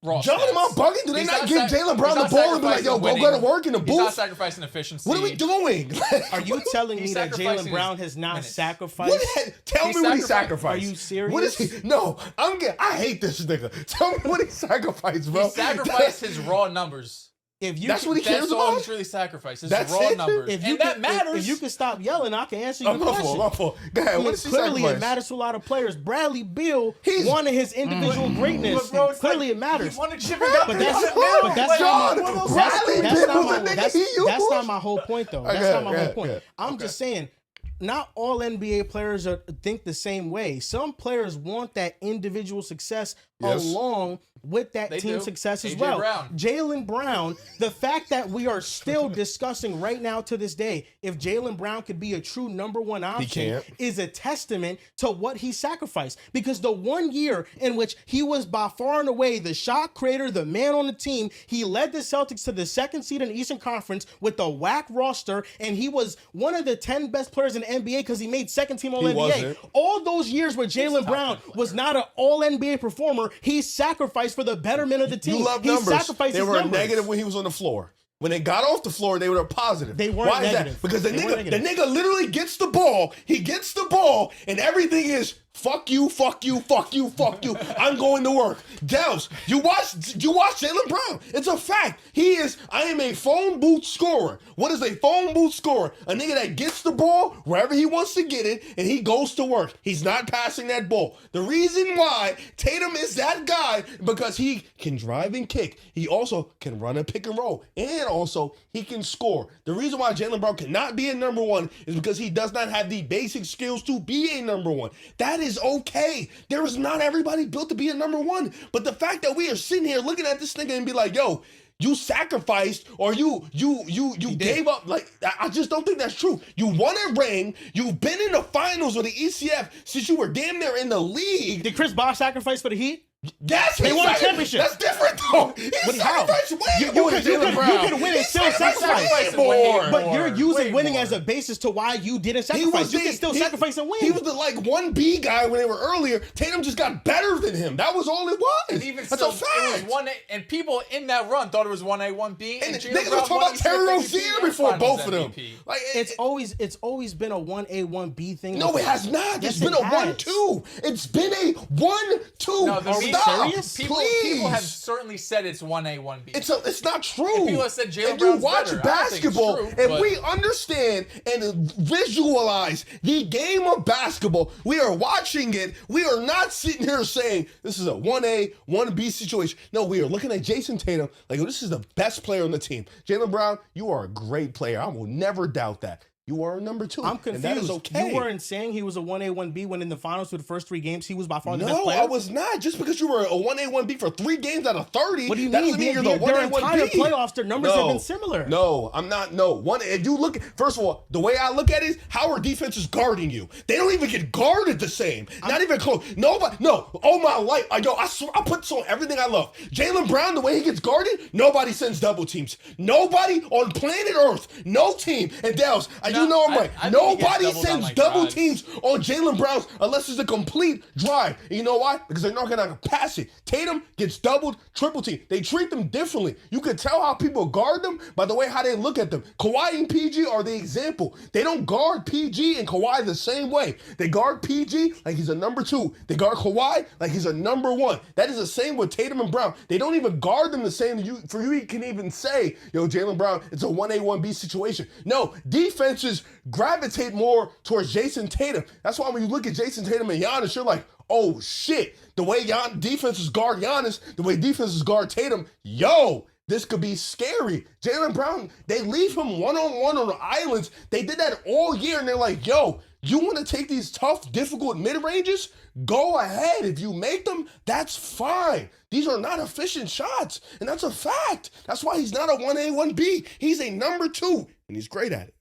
raw John, stats. am I bugging? Do they He's not give sac- Jaylen Brown he's the not ball and be like, yo, sacrificing go to winning. work in the He's not booth? sacrificing efficiency. What are we doing? Are you telling me He's that sacrificing Jaylen Brown his has not minutes. sacrificed? Tell He me what he sacrificed- sacrificed. Are you serious? What is he? No, I hate this nigga. Tell me what he sacrificed, bro. He sacrificed his raw numbers. If you That's can- what he cares That's all about? he's really sacrificed. His That's raw it? numbers. If you And can, that matters. If you can stop yelling, I can answer your I'm not question. full. Go ahead. I mean, What is he clearly, it sacrificed? matters to a lot of players. Bradley Beal He's- wanted his individual greatness. But bro, it's Clearly, like, it matters. He won a chip and got But $300 that's- million. but that's Like, John, what else- Bradley That's Beal not was my- the nigga that's- he used. that's not my whole point, though. That's Okay, not my whole okay, point. okay. I'm just saying, not all NBA players think the same way. Some players want that individual success along with that team success as well. Jaylen Brown, the fact that we are still discussing right now to this day if Jaylen Brown could be a true number one option is a testament to what he sacrificed. Because the 1 year in which he was by far and away the shot creator, the man on the team, he led the Celtics to the second seed in the Eastern Conference with the whack roster, and he was one of the 10 best players in the NBA because he made second team All-NBA. All those years where Jaylen Brown was not an All-NBA performer, he sacrificed for the betterment of the team. You love numbers. They were negative when he was on the floor. When they got off the floor, they were positive. They weren't negative. That? Because the nigga literally gets the ball. He gets the ball, and everything is fuck you, fuck you, fuck you, fuck you. I'm going to work. Dels, you watch Jaylen Brown. It's a fact. I am a phone booth scorer. What is a phone booth scorer? A nigga that gets the ball wherever he wants to get it, and he goes to work. He's not passing that ball. The reason why Tatum is that guy, because he can drive and kick. He also can run a pick and roll, and also he can score. The reason why Jaylen Brown cannot be a number one is because he does not have the basic skills to be a number one. That is okay. There is not everybody built to be a number one. But the fact that we are sitting here looking at this nigga and be like, yo, you sacrificed or you gave up. Like, I just don't think that's true. You won a ring. You've been in the finals with the ECF since you were damn near in the league. Did Chris Bosh sacrifice for the Heat? Yes, they won a championship. That's different, though. He sacrificed way more than Jaylen Brown. You can win and still sacrifice more. But you're using winning as a basis to why you didn't sacrifice. You can still sacrifice and win. He was the 1B guy when they were earlier. Tatum just got better than him. That was all it was. And even that's still, a fact. It was 1A, and people in that run thought it was 1A, 1B. And they were talking about Terry Rozier before both of them. Like it's always been a 1A, 1B thing. No, it has not. It's been a 1-2. It's been a 1-2. No, are we serious? People have certainly said it's 1A, 1B. It's not true. And people have said Jaylen If Brown's you watch better, basketball, true, we understand and visualize the game of basketball, we are watching it. We are not sitting here saying this is a 1A, 1B situation. No, we are looking at Jason Tatum like, this is the best player on the team. Jaylen Brown, you are a great player. I will never doubt that. You are a number two. I'm confused. And that is okay. You weren't saying he was a 1A, 1B when in the finals for the first 3 games he was by far the best player? No, I was not. Just because you were a 1A, 1B for 3 games out of 30, what do you that mean? doesn't mean you're the 1A, 1B. Their entire playoffs, their numbers have been similar. No, I'm not. No. If you look, first of all, the way I look at it is how our defense is guarding you. They don't even get guarded the same. Not even close. Nobody. No. All my life, I put this on everything I love. Jaylen Brown, the way he gets guarded, nobody sends double teams. Nobody on planet Earth, no team. And Dales, you know I'm right. Nobody sends double teams on Jaylen Brown unless it's a complete drive. And you know why? Because they're not going to pass it. Tatum gets doubled, triple team. They treat them differently. You can tell how people guard them by the way how they look at them. Kawhi and PG are the example. They don't guard PG and Kawhi the same way. They guard PG like he's a number 2. They guard Kawhi like he's a number 1. That is the same with Tatum and Brown. They don't even guard them the same. For you can even say, yo, Jaylen Brown, it's a 1A, 1B situation. No, defenses gravitate more towards Jason Tatum. That's why when you look at Jason Tatum and Giannis, you're like, oh shit, the way defenses guard Giannis, the way defenses guard Tatum, yo, this could be scary. Jaylen Brown, they leave him one-on-one on the islands. They did that all year, and they're like, yo, you want to take these tough, difficult mid-ranges? Go ahead. If you make them, that's fine. These are not efficient shots, and that's a fact. That's why he's not a 1A, 1B. He's a number 2, and he's great at it.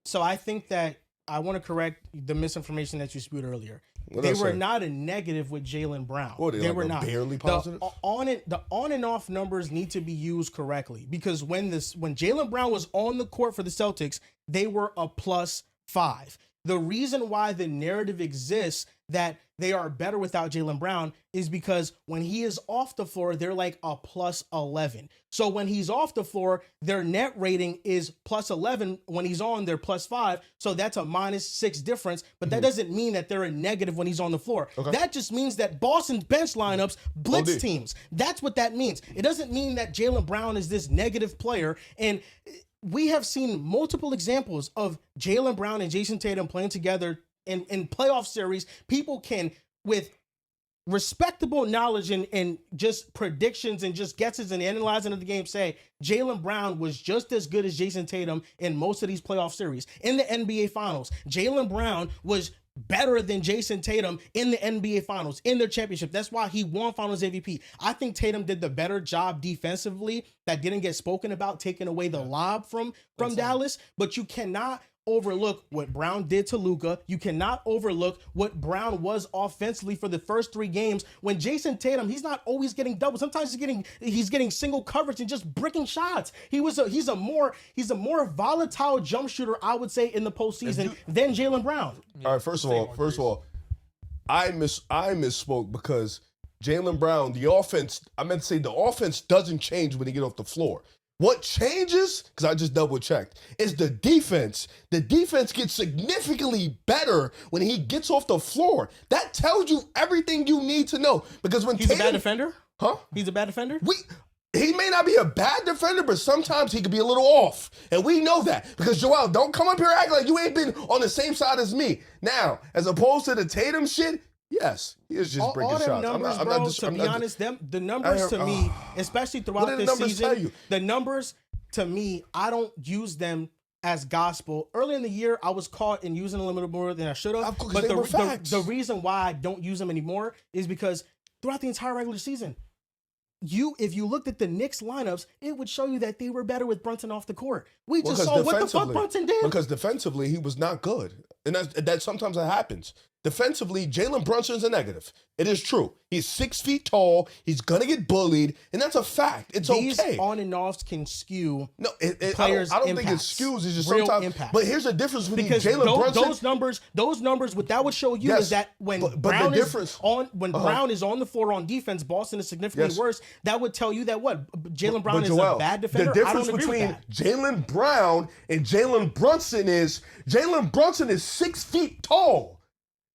So I think that I want to correct the misinformation that you spewed earlier. They were not a negative with Jaylen Brown. They were not barely positive. The on and off numbers need to be used correctly because when Jaylen Brown was on the court for the Celtics, they were a +5. The reason why the narrative exists that they are better without Jaylen Brown is because when he is off the floor, they're like a +11. So when he's off the floor, their net rating is +11. When he's on, they're +5. So that's a -6 difference. But that doesn't mean that they're a negative when he's on the floor. Okay. That just means that Boston's bench lineups blitz teams. That's what that means. It doesn't mean that Jaylen Brown is this negative player. And we have seen multiple examples of Jaylen Brown and Jason Tatum playing together in playoff series. People can, with respectable knowledge and just predictions and just guesses and analyzing of the game say Jaylen Brown was just as good as Jason Tatum in most of these playoff series. In the NBA Finals, Jaylen Brown was better than Jason Tatum in the NBA Finals, in their championship. That's why he won Finals MVP. I think Tatum did the better job defensively that didn't get spoken about, taking away the lob from Dallas. But you cannot overlook what Brown did to Luka. You cannot overlook what Brown was offensively for the first 3 games. When Jason Tatum, he's not always getting double. Sometimes he's getting single coverage and just bricking shots. He's a more volatile jump shooter, I would say, in the postseason than Jaylen Brown. All right, first of all, I misspoke because Jaylen Brown, the offense doesn't change when he get off the floor. What changes, because I just double checked, is the defense. The defense gets significantly better when he gets off the floor. That tells you everything you need to know. Because when He's a bad defender? Huh? He's a bad defender? He may not be a bad defender, but sometimes he could be a little off. And we know that. Because, Joel, don't come up here acting like you ain't been on the same side as me. Now, as opposed to the Tatum shit, yes, he is just breaking shots. Numbers, to be honest, the numbers to me, especially throughout this season, the numbers to me, I don't use them as gospel. Early in the year, I was caught in using them a little more than I should have. But the reason why I don't use them anymore is because throughout the entire regular season, if you looked at the Knicks lineups, it would show you that they were better with Brunson off the court. We just saw what the fuck Brunson did. Because defensively, he was not good. And that sometimes that happens. Defensively, Jalen Brunson's a negative. It is true. He's 6 feet tall. He's going to get bullied. And that's a fact. It's These okay. on and offs can skew players' I don't think it skews. It's just sometimes. Impact. But here's the difference between Jalen Brunson. Those numbers, what that would show you is that when Brown is on the floor on defense, Boston is significantly worse. That would tell you that Jaylen Brown is a bad defender. The difference between Jaylen Brown and Jalen Brunson is Jalen Brunson is 6 feet tall.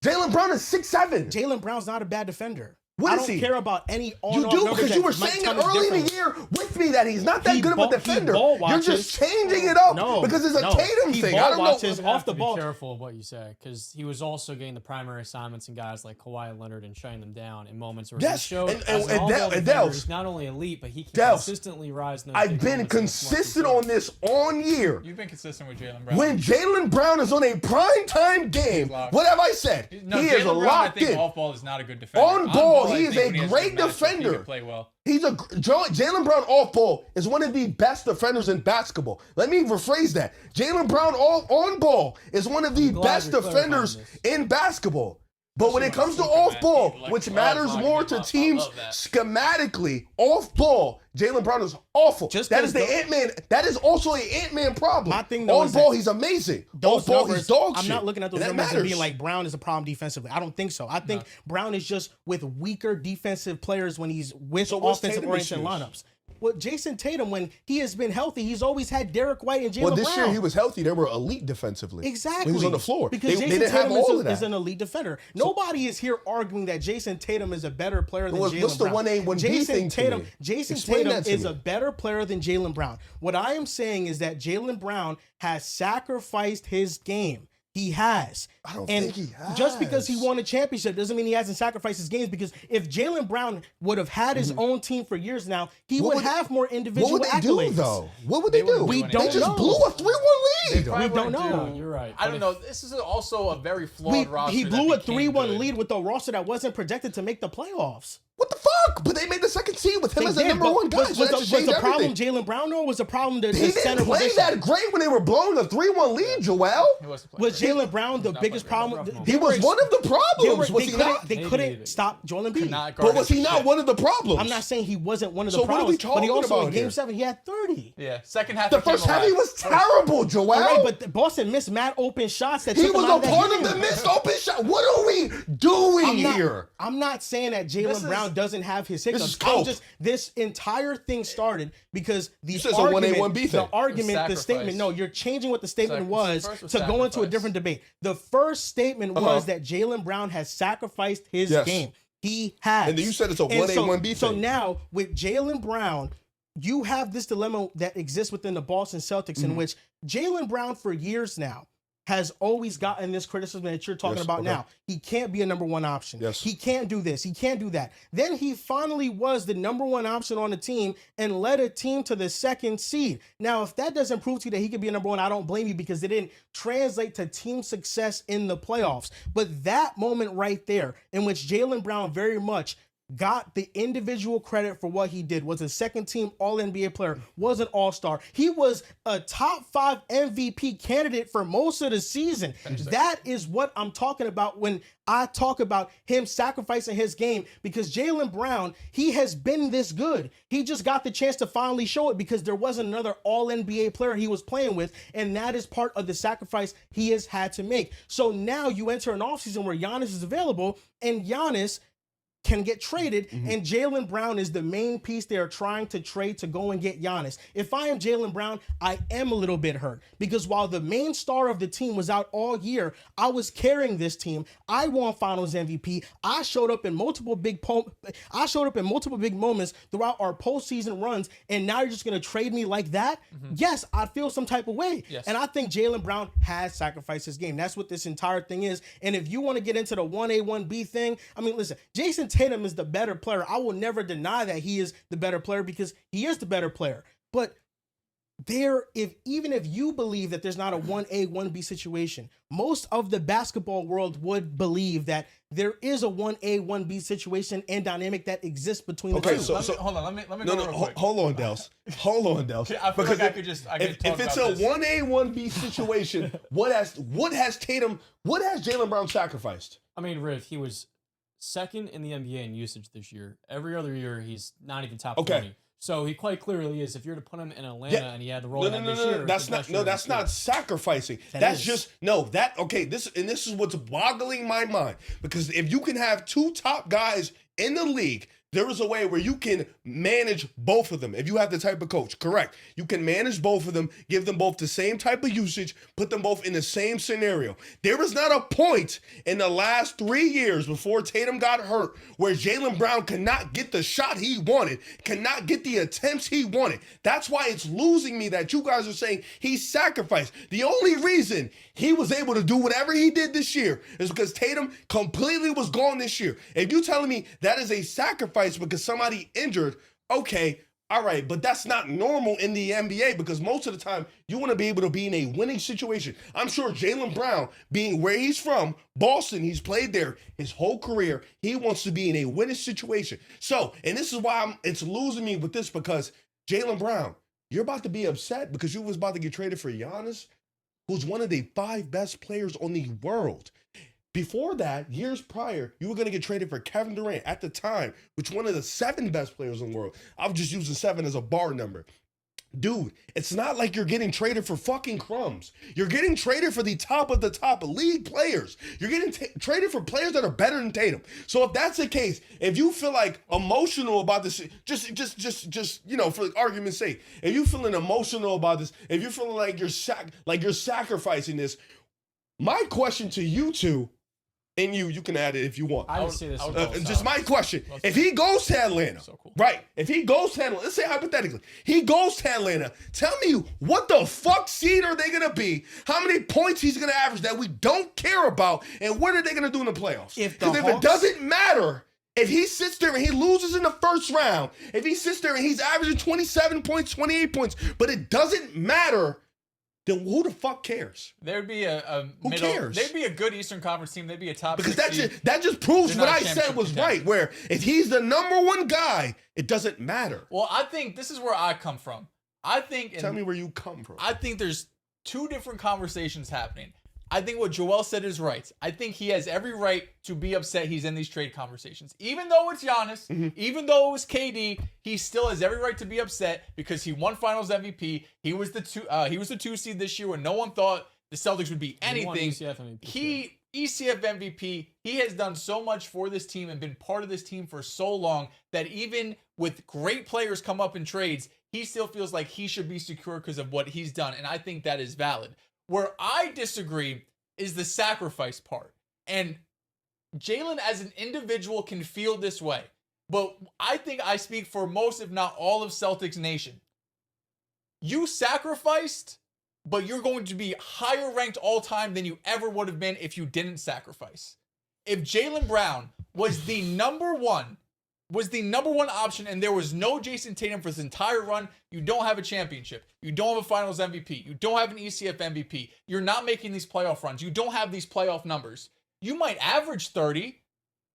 Jaylen Brown is 6'7". Jaylen Brown's not a bad defender. What is he? I don't care about any on. You do, because you were saying it early in the year with me that he's not that good of a defender. You're just changing it up because it's a Tatum thing. I don't know. Off the ball. Be careful of what you say, because he was also getting the primary assignments and guys like Kawhi Leonard and shutting them down in moments where he showed he's not only elite, but he can consistently rise. I've been consistent on this all year. You've been consistent with Jaylen Brown. When Jaylen Brown is on a primetime game, what have I said? He is locked in. Off ball is not a good defender. On ball, he is a great defender. Play well. Jaylen Brown off ball is one of the best defenders in basketball. Let me rephrase that. Jaylen Brown on ball is one of the best defenders in basketball. But when it comes to off ball, which matters more to teams schematically, off ball, Jaylen Brown is awful. That is the Ant-Man. That is also an Ant-Man problem. My thing, though, on ball, he's amazing. Off ball, he's dog shit. I'm not looking at those numbers and being like Brown is a problem defensively. I don't think so. I think Brown is just with weaker defensive players when he's with offensive-oriented lineups. Well, Jason Tatum, when he has been healthy, he's always had Derek White and Jaylen Brown. Well, this year he was healthy. They were elite defensively. Exactly. When he was on the floor. Because Jason Tatum is an elite defender. Nobody is here arguing that Jason Tatum is a better player than Jaylen Brown. What's the 1A, 1B thing to me? Jason Tatum is a better player than Jaylen Brown. What I am saying is that Jaylen Brown has sacrificed his game. He has. I don't think he has. Just because he won a championship doesn't mean he hasn't sacrificed his games, because if Jaylen Brown would have had his own team for years now, he would have more individual accolades. What would they do, though? What would they do? We don't know. They just blew a 3-1 lead. We don't know. You're right. I don't know. This is also a very flawed roster. He blew a 3-1 lead with a roster that wasn't projected to make the playoffs. What the fuck? But they made the second seed with him as the number one guy. Was the problem Jaylen Brown, or was the problem the center position? He didn't play that great when they were blowing a 3-1 lead, Joel. Was Jaylen Brown the biggest problem? He was one of the problems. They couldn't stop Joel Embiid. But was he not one of the problems? I'm not saying he wasn't one of the problems. But he also, in Game 7, he had 30. Yeah, second half. The first half, he was terrible, Joel. Right, but Boston missed mad open shots. He was a part of the missed open shot. What are we doing here? I'm not saying that Jaylen Brown doesn't have his hiccups. This entire thing started because the statement. No, you're changing what the statement was to go into a different debate. The first statement was that Jaylen Brown has sacrificed his game. He has. And then you said it's a 1A, 1B thing. So now with Jaylen Brown, you have this dilemma that exists within the Boston Celtics in which Jaylen Brown for years now has always gotten this criticism that you're talking about now. He can't be a number one option. He can't do this. He can't do that. Then he finally was the number one option on the team and led a team to the 2nd seed. Now, if that doesn't prove to you that he could be a number one, I don't blame you, because it didn't translate to team success in the playoffs. But that moment right there, in which Jaylen Brown very much got the individual credit for what he did, was a 2nd team All-NBA player, was an All-Star. He was a top 5 MVP candidate for most of the season. That is what I'm talking about when I talk about him sacrificing his game, because Jaylen Brown, he has been this good. He just got the chance to finally show it because there wasn't another All-NBA player he was playing with, and that is part of the sacrifice he has had to make. So now you enter an offseason where Giannis is available, and Giannis can get traded, and Jaylen Brown is the main piece they are trying to trade to go and get Giannis. If I am Jaylen Brown, I am a little bit hurt, because while the main star of the team was out all year, I was carrying this team. I won Finals MVP. I showed up in multiple big moments throughout our postseason runs, and now you're just going to trade me like that? Yes, I feel some type of way. And I think Jaylen Brown has sacrificed his game. That's what this entire thing is. And if you want to get into the 1A, 1B thing, I mean, listen, Jason Tatum is the better player. I will never deny that he is the better player, because he is the better player. But even if you believe that there's not a 1A, 1B situation, most of the basketball world would believe that there is a 1A, 1B situation and dynamic that exists between the two. So hold on, let me go real quick. Hold on, Dels. Hold on, Dels. I feel like I could if it's a 1A, 1B situation, what has Jaylen Brown sacrificed? I mean, Riv, he was 2nd in the NBA in usage this year. Every other year, he's not even top 20. So he quite clearly is. If you're to put him in Atlanta and he had the role this year, that's not sacrificing. This is what's boggling my mind, because if you can have 2 top guys in the league, there is a way where you can manage both of them. If you have the type of coach, correct. You can manage both of them, give them both the same type of usage, put them both in the same scenario. There is not a point in the last 3 years before Tatum got hurt where Jaylen Brown cannot get the shot he wanted, cannot get the attempts he wanted. That's why it's losing me that you guys are saying he sacrificed. The only reason he was able to do whatever he did this year is because Tatum completely was gone this year. If you're telling me that is a sacrifice because somebody injured, okay, all right, but that's not normal in the NBA, because most of the time you want to be able to be in a winning situation. I'm sure Jaylen Brown, being where he's from, Boston, he's played there his whole career, he wants to be in a winning situation. So, and this is why it's losing me with this, because Jaylen Brown, you're about to be upset because you was about to get traded for Giannis, who's one of the 5 best players on the world. Before that, years prior, you were going to get traded for Kevin Durant at the time, which one of the 7 best players in the world. I'm just using 7 as a bar number. Dude, it's not like you're getting traded for fucking crumbs. You're getting traded for the top of the top league players. You're getting traded for players that are better than Tatum. So if that's the case, if you feel like emotional about this, just for argument's sake, if you feeling emotional about this, if you're feeling like you're sacrificing this, my question to you two. And you can add it if you want. I would say this. Just my question. If he goes to Atlanta, right? If he goes to Atlanta, let's say hypothetically, he goes to Atlanta, tell me what the fuck seed are they going to be? How many points he's going to average that we don't care about? And what are they going to do in the playoffs? Because if it doesn't matter, if he sits there and he loses in the first round, if he sits there and he's averaging 27 points, 28 points, but it doesn't matter, then who the fuck cares? There'd be who cares? They'd be a good Eastern Conference team. They'd be a top. Because that just proves what I said was right. Where if he's the number one guy, it doesn't matter. Well, I think this is where I come from. Tell me where you come from. I think there's 2 different conversations happening. I think what Joel said is right. I think he has every right to be upset he's in these trade conversations. Even though it's Giannis, even though it was KD, he still has every right to be upset because he won Finals MVP. He was the 2 seed this year when no one thought the Celtics would be anything. ECF MVP. He has done so much for this team and been part of this team for so long that even with great players come up in trades, he still feels like he should be secure because of what he's done. And I think that is valid. Where I disagree is the sacrifice part. And Jaylen as an individual can feel this way. But I think I speak for most, if not all, of Celtics Nation. You sacrificed but you're going to be higher ranked all time than you ever would have been if you didn't sacrifice. If Jaylen Brown was the number one option and there was no Jason Tatum for this entire run, you don't have a championship. You don't have a finals MVP. You don't have an ECF MVP. You're not making these playoff runs. You don't have these playoff numbers. You might average 30.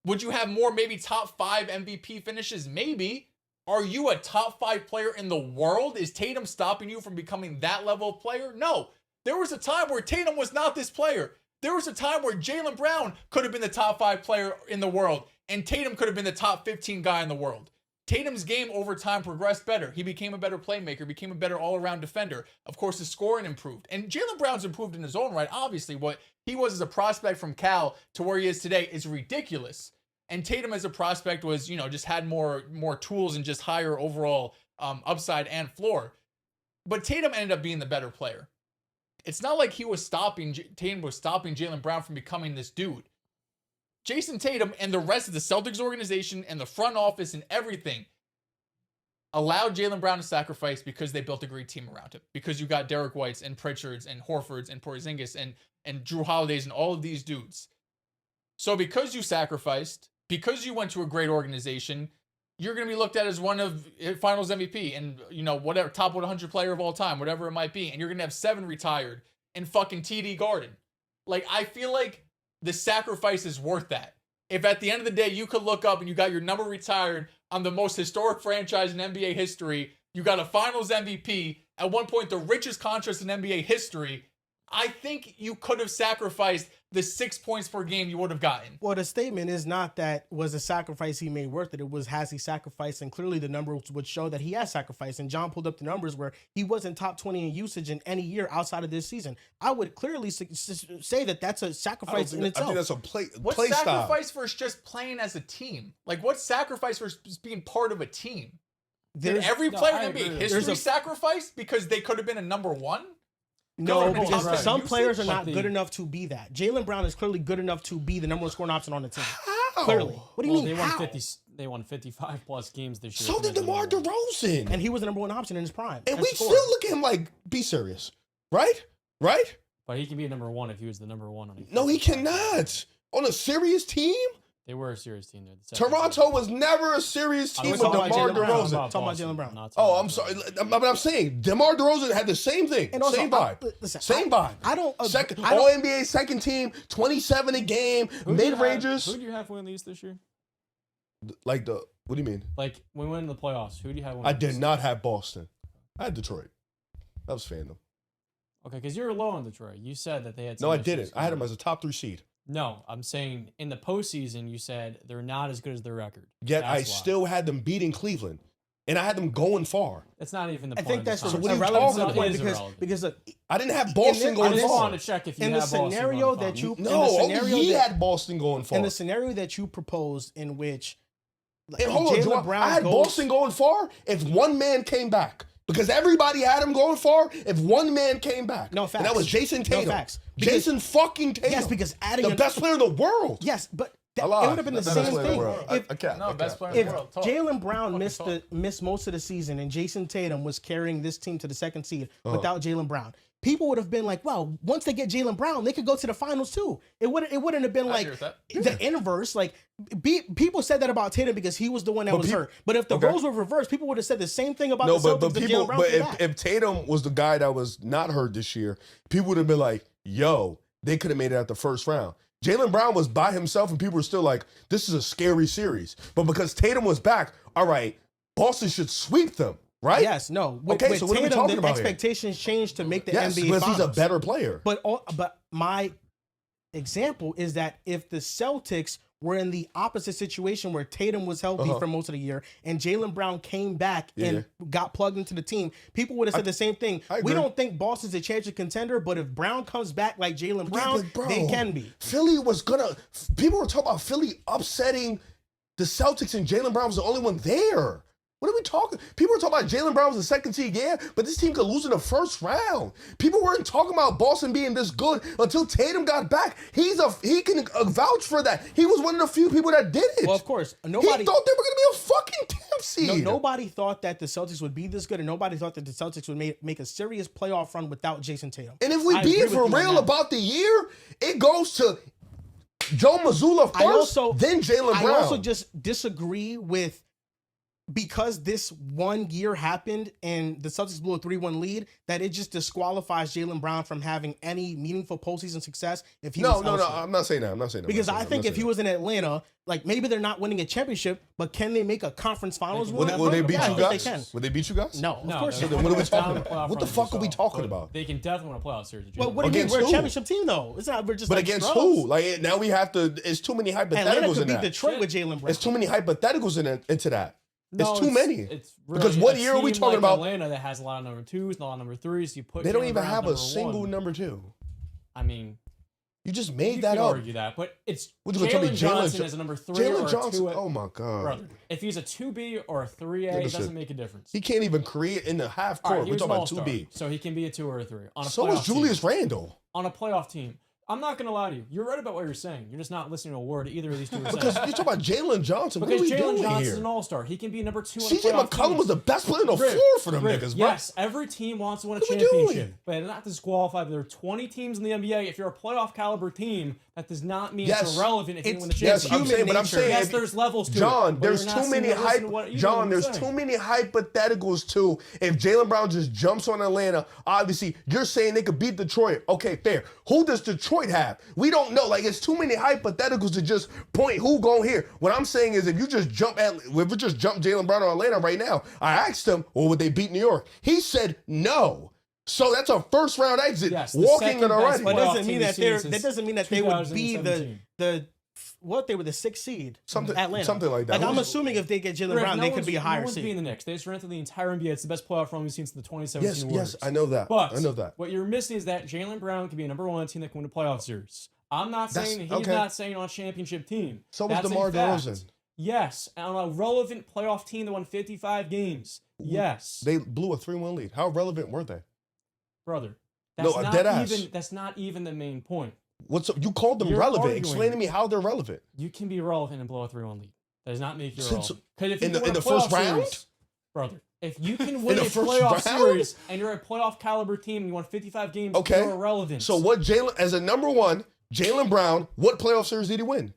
Would you have more maybe top 5 MVP finishes? Maybe. Are you a top 5 player in the world? Is Tatum stopping you from becoming that level of player? No. There was a time where Tatum was not this player. There was a time where Jaylen Brown could have been the top 5 player in the world, and Tatum could have been the top 15 guy in the world. Tatum's game over time progressed better. He became a better playmaker, became a better all-around defender. Of course, his scoring improved. And Jaylen Brown's improved in his own right. Obviously, what he was as a prospect from Cal to where he is today is ridiculous. And Tatum as a prospect was, just had more tools and just higher overall upside and floor. But Tatum ended up being the better player. It's not like Tatum was stopping Jaylen Brown from becoming this dude. Jason Tatum and the rest of the Celtics organization and the front office and everything allowed Jaylen Brown to sacrifice because they built a great team around him. Because you got Derek Whites and Pritchards and Horfords and Porzingis and Drew Holidays and all of these dudes. So because you sacrificed, because you went to a great organization, you're going to be looked at as one of finals MVP and, whatever, top 100 player of all time, whatever it might be. And you're going to have 7 retired in fucking TD Garden. Like, I feel like the sacrifice is worth that. If at the end of the day, you could look up and you got your number retired on the most historic franchise in NBA history, you got a finals MVP, at one point the richest contract in NBA history, I think you could have sacrificed the 6 points per game you would have gotten. Well, the statement is not that was a sacrifice he made worth it. It was, has he sacrificed? And clearly the numbers would show that he has sacrificed. And John pulled up the numbers where he wasn't top 20 in usage in any year outside of this season. I would clearly say that that's a sacrifice in itself. I think that's a play What sacrifice for just playing as a team? Like, what sacrifice for just being part of a team? Did every player in NBA history sacrifice because they could have been a number one? No, because some players are not good enough to be that. Jaylen Brown is clearly good enough to be the number one scoring option on the team. How? Clearly. What do you mean? They won 55 plus games this year. So did DeMar DeRozan. And he was the number one option in his prime. And we still look at him like, be serious. Right? But he can be a number one if he was the number one on a No, he cannot. On a serious team? They were a serious team there. Toronto was never a serious team with DeMar DeRozan. Talking about Jaylen Brown. Oh, I'm sorry. But I'm saying DeMar DeRozan had the same thing. And also, same vibe. Same vibe. I don't. All NBA second team, 27 a game, mid-rangers. Who do you have win the East this year? What do you mean? Like, when we went in the playoffs, who do you have win? I did not have Boston. I had Detroit. That was fandom. Okay, because you were low on Detroit. You said that they had. No, I didn't. I had them as a top 3 seed. No, I'm saying in the postseason, you said they're not as good as their record. Yet I still had them beating Cleveland, and I had them going far. That's not even the point. I think that's irrelevant to the point because I didn't have Boston going far. I just wanted to check if you had Boston scenario that you he had Boston going far. In the scenario that you proposed, in which and hold on, I had Boston going far if one man came back. Because everybody had him going far if one man came back. No facts. And that was Jason Tatum. No facts. Jason fucking Tatum. Yes, because adding the best player in the world. Yes, but it would have been the same thing. Best player in the world. If Jaylen Brown missed most of the season and Jason Tatum was carrying this team to the second seed without Jaylen Brown, people would have been like, well, once they get Jaylen Brown, they could go to the finals too. It wouldn't have been like the inverse. Like people said that about Tatum because he was the one that was hurt. But if the roles were reversed, people would have said the same thing about the Celtics. But if Tatum was the guy that was not hurt this year, people would have been like, yo, they could have made it out the first round. Jaylen Brown was by himself and people were still like, this is a scary series. But because Tatum was back, all right, Boston should sweep them. Right? Yes, no. So what are we talking about expectations changed to make the NBA Yes, because he's a better player. But my example is that if the Celtics were in the opposite situation where Tatum was healthy for most of the year and Jaylen Brown came back and got plugged into the team, people would have said the same thing. We don't think Boston's a championship contender, but if Brown comes back like Jaylen Brown, they can be. People were talking about Philly upsetting the Celtics and Jaylen Brown was the only one there. What are we talking? People were talking about Jaylen Brown was the second seed, but this team could lose in the first round. People weren't talking about Boston being this good until Tatum got back. He can vouch for that. He was one of the few people that did it. Well, of course, He thought they were going to be a fucking 10th seed. Nobody thought that the Celtics would be this good, and nobody thought that the Celtics would make a serious playoff run without Jason Tatum. And if we I be agree for with you on real that. about the year, it goes to Joe Mazzulla first, then Jaylen Brown. I also just disagree with, because this 1 year happened and the Celtics blew a 3-1 lead, that it just disqualifies Jaylen Brown from having any meaningful postseason success if he was elsewhere. I'm not saying that. Because I think if he was in Atlanta, like maybe they're not winning a championship, but can they make a conference finals? Will they beat Yeah, you I think guys? they can. Will they beat you guys? No, of course So not. then what are we talking Down the about? playoff What the run fuck are we result, talking but about? They can definitely win a playoff series. Well, what do you mean? Against We're a who? championship team, though. It's not. We're just. But like against scrubs. who? Like now we have to. It's too many Atlanta hypotheticals could in beat that. Detroit with Jaylen Brown. It's too many hypotheticals into that. No, it's too many. It's really Because what a year are we team talking like about? Atlanta that has a lot of number twos, and a lot of number threes. You put They don't Jaylen even Brown have a number single one. number two. I mean, You just you made that can up. argue that, but it's What you gonna tell me, Jalen Jalen Johnson Jo- as a number 3 Jalen or a Johnson. 2. Oh my god. Brother, if he's a 2B or a 3A, it Listen, doesn't make a difference. He can't even create in the half All court. right, he We're was an talking about all-star, 2B. so he can be a 2 or a 3 on a So playoff is Julius team. Randle. On a playoff team. I'm not gonna lie to you. You're right about what you're saying. You're just not listening to a word either of these two are Because saying. you're talking about Jalen Johnson. What are Because we Jalen doing Johnson's here? an all-star. He can be number 2 on a CJ playoff McCollum team. was the best player on the Rick, floor for them Rick, niggas, bro. yes, every team wants to win a What are we championship, doing? but it's not disqualified. There are 20 teams in the NBA. If you're a playoff caliber team, that does not mean Yes. it's irrelevant if you win the Yes, championship. I'm saying, but I'm nature. saying, Yes, if- there's levels to it. John, but there's you're not too many sitting there listening to what either John, of them are there's saying. too many hypotheticals too. If Jaylen Brown just jumps on Atlanta, obviously you're saying they could beat Detroit. Okay, fair. Who does Detroit have? We don't know. Like it's too many hypotheticals to just point who going here. What I'm saying is if we just jump Jaylen Brown on Atlanta right now, I asked him, well, would they beat New York? He said no. So that's a first round exit. Yes, the walking second it already. best But playoff doesn't mean team that seen they're. since That doesn't mean that they would be 2017. they were the 6th seed. Something- Atlanta. something like that. Like I'm Who's- assuming if they get Jaylen Rick, Brown, no they could one's- be a higher no one's seed. being the Knicks. They just ran through the entire NBA. It's the best playoff run we've seen since the 2017 Yes, Warriors. I know that. But I know that. what you're missing is that Jaylen Brown can be a number 1 team that can win a playoff series. I'm not That's- saying he's okay. not saying on a championship team. So was That's a DeMar fact. DeRozan. Yes, and on a relevant playoff team that won 55 games. Yes, They blew a 3-1 lead. How relevant were they? brother. No, That's dead not ass. even. That's not even the main point. What's up? You called them You're relevant. arguing. Explain to me how they're relevant. You can be relevant and blow a 3-1 lead. That does not make you Since- relevant. Because if you in can the- win in a the first playoff round? series, brother, if you can win the a first playoff round? series and you're a playoff caliber team and you won 55 games, Okay. you're irrelevant. So what Jalen, as a number 1, Jalen Brown, what playoff series did he win?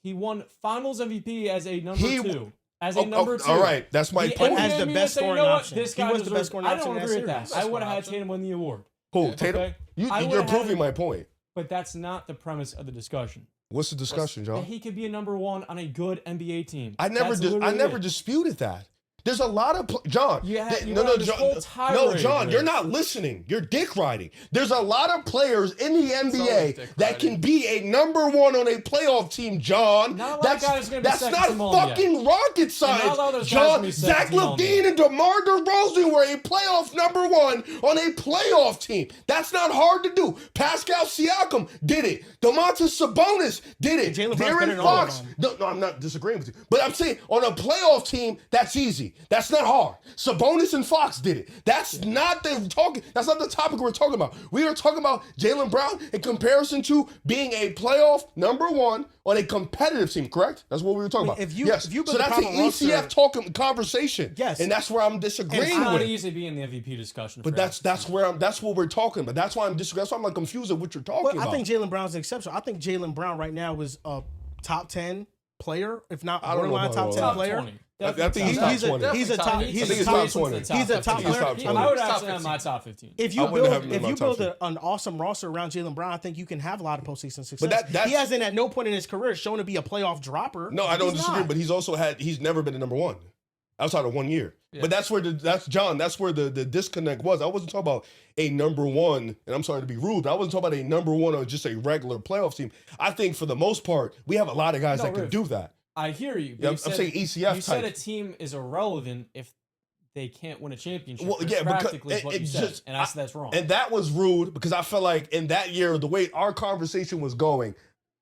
He won Finals MVP as a number He- 2. As a number 2. All right, that's my The point. NBA As the media best said, you scoring know what? option. This He guy was the deserves- best scoring I option don't in agree that with that. series. I would have had Best scoring Tatum win the award. Cool. Tatum, Okay. you're I would've proving had- my point. But that's not the premise of the discussion. What's the discussion, That John? he could be a number 1 on a good NBA team. I never, That's I literally never it. disputed that. There's a lot of John. You had- you no, had this John. whole No, tirade, John, you're Rick. not listening. You're dick riding. There's a lot of players in the NBA dick that can be a number 1 on a playoff team, John. Not a lot of guys are gonna be that's second not team All-NBA. fucking rocket not a science, lot of those guys are John. gonna be second Zach team All-NBA. Levine and DeMar DeRozan were a playoff number 1 on a playoff team. That's not hard to do. Pascal Siakam did it. Domantas Sabonis did it. Jaylen Brown's better Darren than all of Fox. them. No, I'm not disagreeing with you. But I'm saying on a playoff team, that's easy. That's not hard. Sabonis and Fox did it. That's not the talking. That's not the topic we're talking about. We are talking about Jaylen Brown in comparison to being a playoff number 1 on a competitive team. Correct? That's what we were talking about. if you- yes. if you So build a that's an proper roster- ECF talking conversation. Yes. And that's where I'm It's disagreeing not with. easy to be in the MVP discussion. But for that's us. what we're talking about. That's why I'm disagreeing. That's why I'm like confused at what you're talking But about. I think Jaylen Brown's an exception. I think Jaylen Brown right now is a top 10 player, if not I don't know borderline about top all 10 that. top player. 20. I think he's He's top a 20. he's a top I he's think a he's top top 20. He's a top He's player. top 20. I would Top actually have 15. my top 15. If I you wouldn't build have him in my top 15. an awesome roster around Jaylen Brown, I think you can have a lot of postseason success. But that's- he hasn't at no point in his career shown to be a playoff dropper. No, I don't He's disagree, not. but he's never been a number 1 outside of 1 year. Yeah. But that's where the disconnect was. I wasn't talking about a number 1, and I'm sorry to be rude, but I wasn't talking about a number 1 on just a regular playoff team. I think for the most part, we have a lot of guys No, that can Rick. do that. I hear you. But Yeah, you I'm said, saying ECF You said a type. team is irrelevant if they can't win a championship. Well, which yeah, because practically is what it you said, just- and I said that's wrong. And that was rude because I felt like in that year, the way our conversation was going,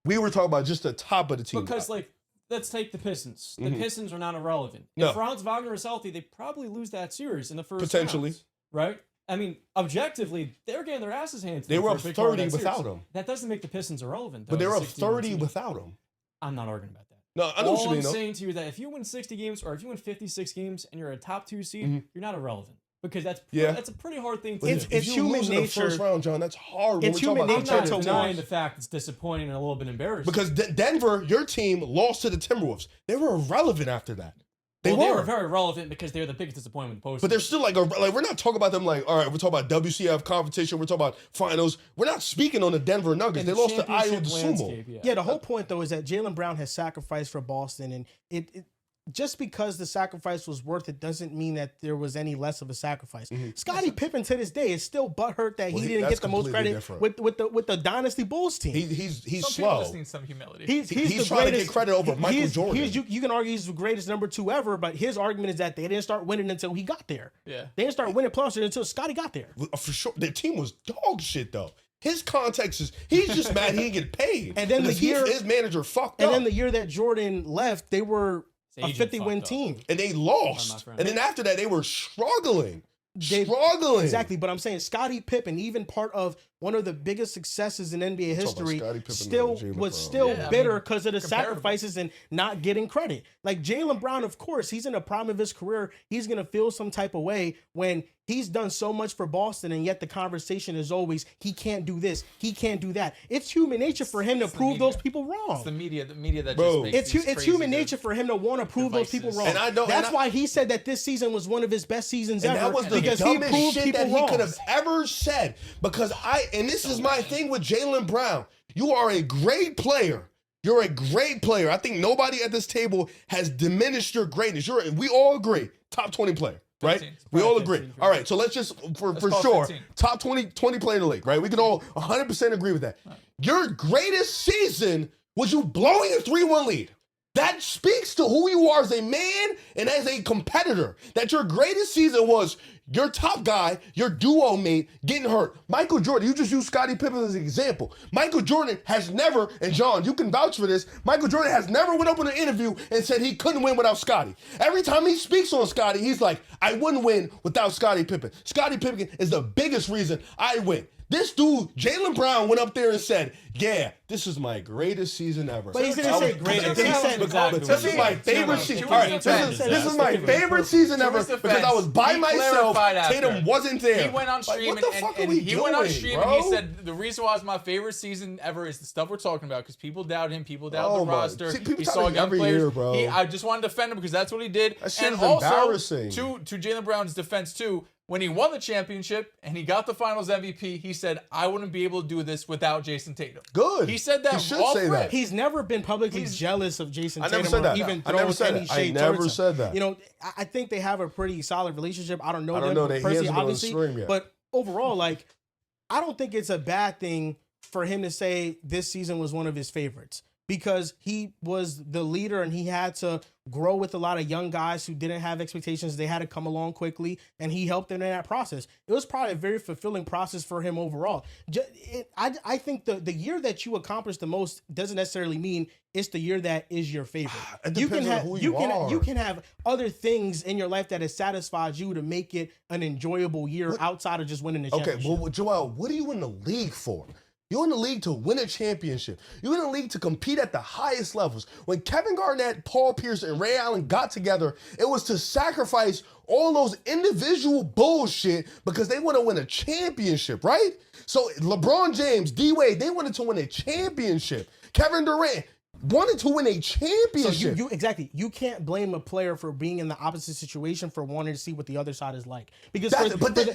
we were talking about just the top of the team. Because, like, let's take the Pistons. The Mhm. Pistons are not irrelevant. No. If Franz Wagner is healthy, they probably lose that series in the first Potentially. rounds, right? I mean, objectively, they're getting their asses handed to They them were for up a big part of 30 that series. without him. That doesn't make the Pistons irrelevant, though. But they were as a up 16 30 team. without him. I'm not arguing about that. No, I know what you All I'm mean, though. saying to you is that if you win 60 games or if you win 56 games and you're a top 2 seed, you're not irrelevant. Because that's a pretty hard thing to do. It's If you human lose in the nature. first round, John, that's hard. It's when we're human talking about nature I'm to not denying watch. the fact it's disappointing and a little bit embarrassing. Because Denver, your team, lost to the Timberwolves. They were irrelevant after that. They were very relevant because they're the biggest disappointment in the postseason. But they're still like we're not talking about them like, all right, we're talking about WCF competition, we're talking about finals. We're not speaking on the Denver Nuggets. In They the lost to Iowa championship the Sumo. landscape, Yeah, the whole point though is that Jaylen Brown has sacrificed for Boston, and it just because the sacrifice was worth it doesn't mean that there was any less of a sacrifice. Scottie Pippen to this day is still butthurt that he didn't that's get the most completely credit different. with the Dynasty Bulls team. He's Some people slow. just need some humility. He's He's the trying to greatest, get credit over Michael Jordan. You can argue he's the greatest number 2 ever, but his argument is that they didn't start winning until he got there. Yeah. They didn't start winning playoffs until Scottie got there. For sure, their team was dog shit though. His context is he's just mad he didn't get paid. And then because his manager fucked And up. then the year that Jordan left, they were a agent 50-win fucked up. team. And they My lost. friend. And then after that, they were struggling. They- Struggling. Exactly, but I'm saying Scottie Pippen, even part of one of the biggest successes in NBA about history, Scottie Pippen still and Jaylen was Brown. still Yeah, I bitter mean, because of the comparable. sacrifices and not getting credit. Like Jaylen Brown, of course, he's in the prime of his career. He's gonna feel some type of way when he's done so much for Boston, and yet the conversation is always he can't do this, he can't do that. It's human nature for him to It's the prove those media. people wrong. It's the media that Bro. just makes It's these crazy human nature for him to want to prove those people devices. wrong. And I know- That's and I- why he said that this season was one of his best seasons And ever that was the because he dumbest proved shit people that he wrong. could have ever said. Because this is my thing with Jaylen Brown. You are a great player. You're a great player. I think nobody at this table has diminished your greatness. We all agree. Top 20 player, right? 15. We all 15, agree. All right, so let's just, for call it sure, 15. top 20 player in the league, right? We can all 100% agree with that. Your greatest season was you blowing a 3-1 lead. That speaks to who you are as a man and as a competitor. That your greatest season was your top guy, your duo mate, getting hurt. Michael Jordan, you just used Scottie Pippen as an example. Michael Jordan has never, and John, you can vouch for this, Michael Jordan has never went up in an interview and said he couldn't win without Scottie. Every time he speaks on Scottie, he's like, I wouldn't win without Scottie Pippen. Scottie Pippen is the biggest reason I win. This dude, Jaylen Brown, went up there and said, yeah, this is my greatest season ever. But he didn't say greatest. He said exactly. This is my favorite To season. his All right, defense, this is my favorite season ever his because defense, I was by he myself. clarified after. Tatum wasn't there. He went on Like, stream what the fuck are and we he doing, went on stream bro? and he said the reason why it's my favorite season ever is the stuff we're talking about because people doubt him, people doubt Oh the my- roster. See, people He doubt saw him young every players. year, bro. I just wanted to defend him because that's what he did. That shit and is also, embarrassing. to Jaylen Brown's defense too, when he won the championship and he got the Finals MVP, he said, "I wouldn't be able to do this without Jason Tatum." Good. He said that. He should off say rip. that. He's never been publicly jealous of Jason I Tatum never said or that. even I never throws said any that. I shade never towards him. said that. You know, I think they have a pretty solid relationship. I don't know I don't them know that he personally, hasn't been on the obviously, stream yet. but overall, like, I don't think it's a bad thing for him to say this season was one of his favorites because he was the leader and he had to grow with a lot of young guys who didn't have expectations. They had to come along quickly, and he helped them in that process. It was probably a very fulfilling process for him overall. I think the year that you accomplish the most doesn't necessarily mean it's the year that is your favorite. It depends on who you are. You can have other things in your life that has satisfied you to make it an enjoyable year outside of just winning the Okay, championship. well, Joel, what are you in the league for? You're in the league to win a championship. You're in the league to compete at the highest levels. When Kevin Garnett, Paul Pierce, and Ray Allen got together, it was to sacrifice all those individual bullshit because they want to win a championship, right? So LeBron James, D-Wade, they wanted to win a championship. Kevin Durant wanted to win a So championship. you can't blame a player for being in the opposite situation for wanting to see what the other side is like. Because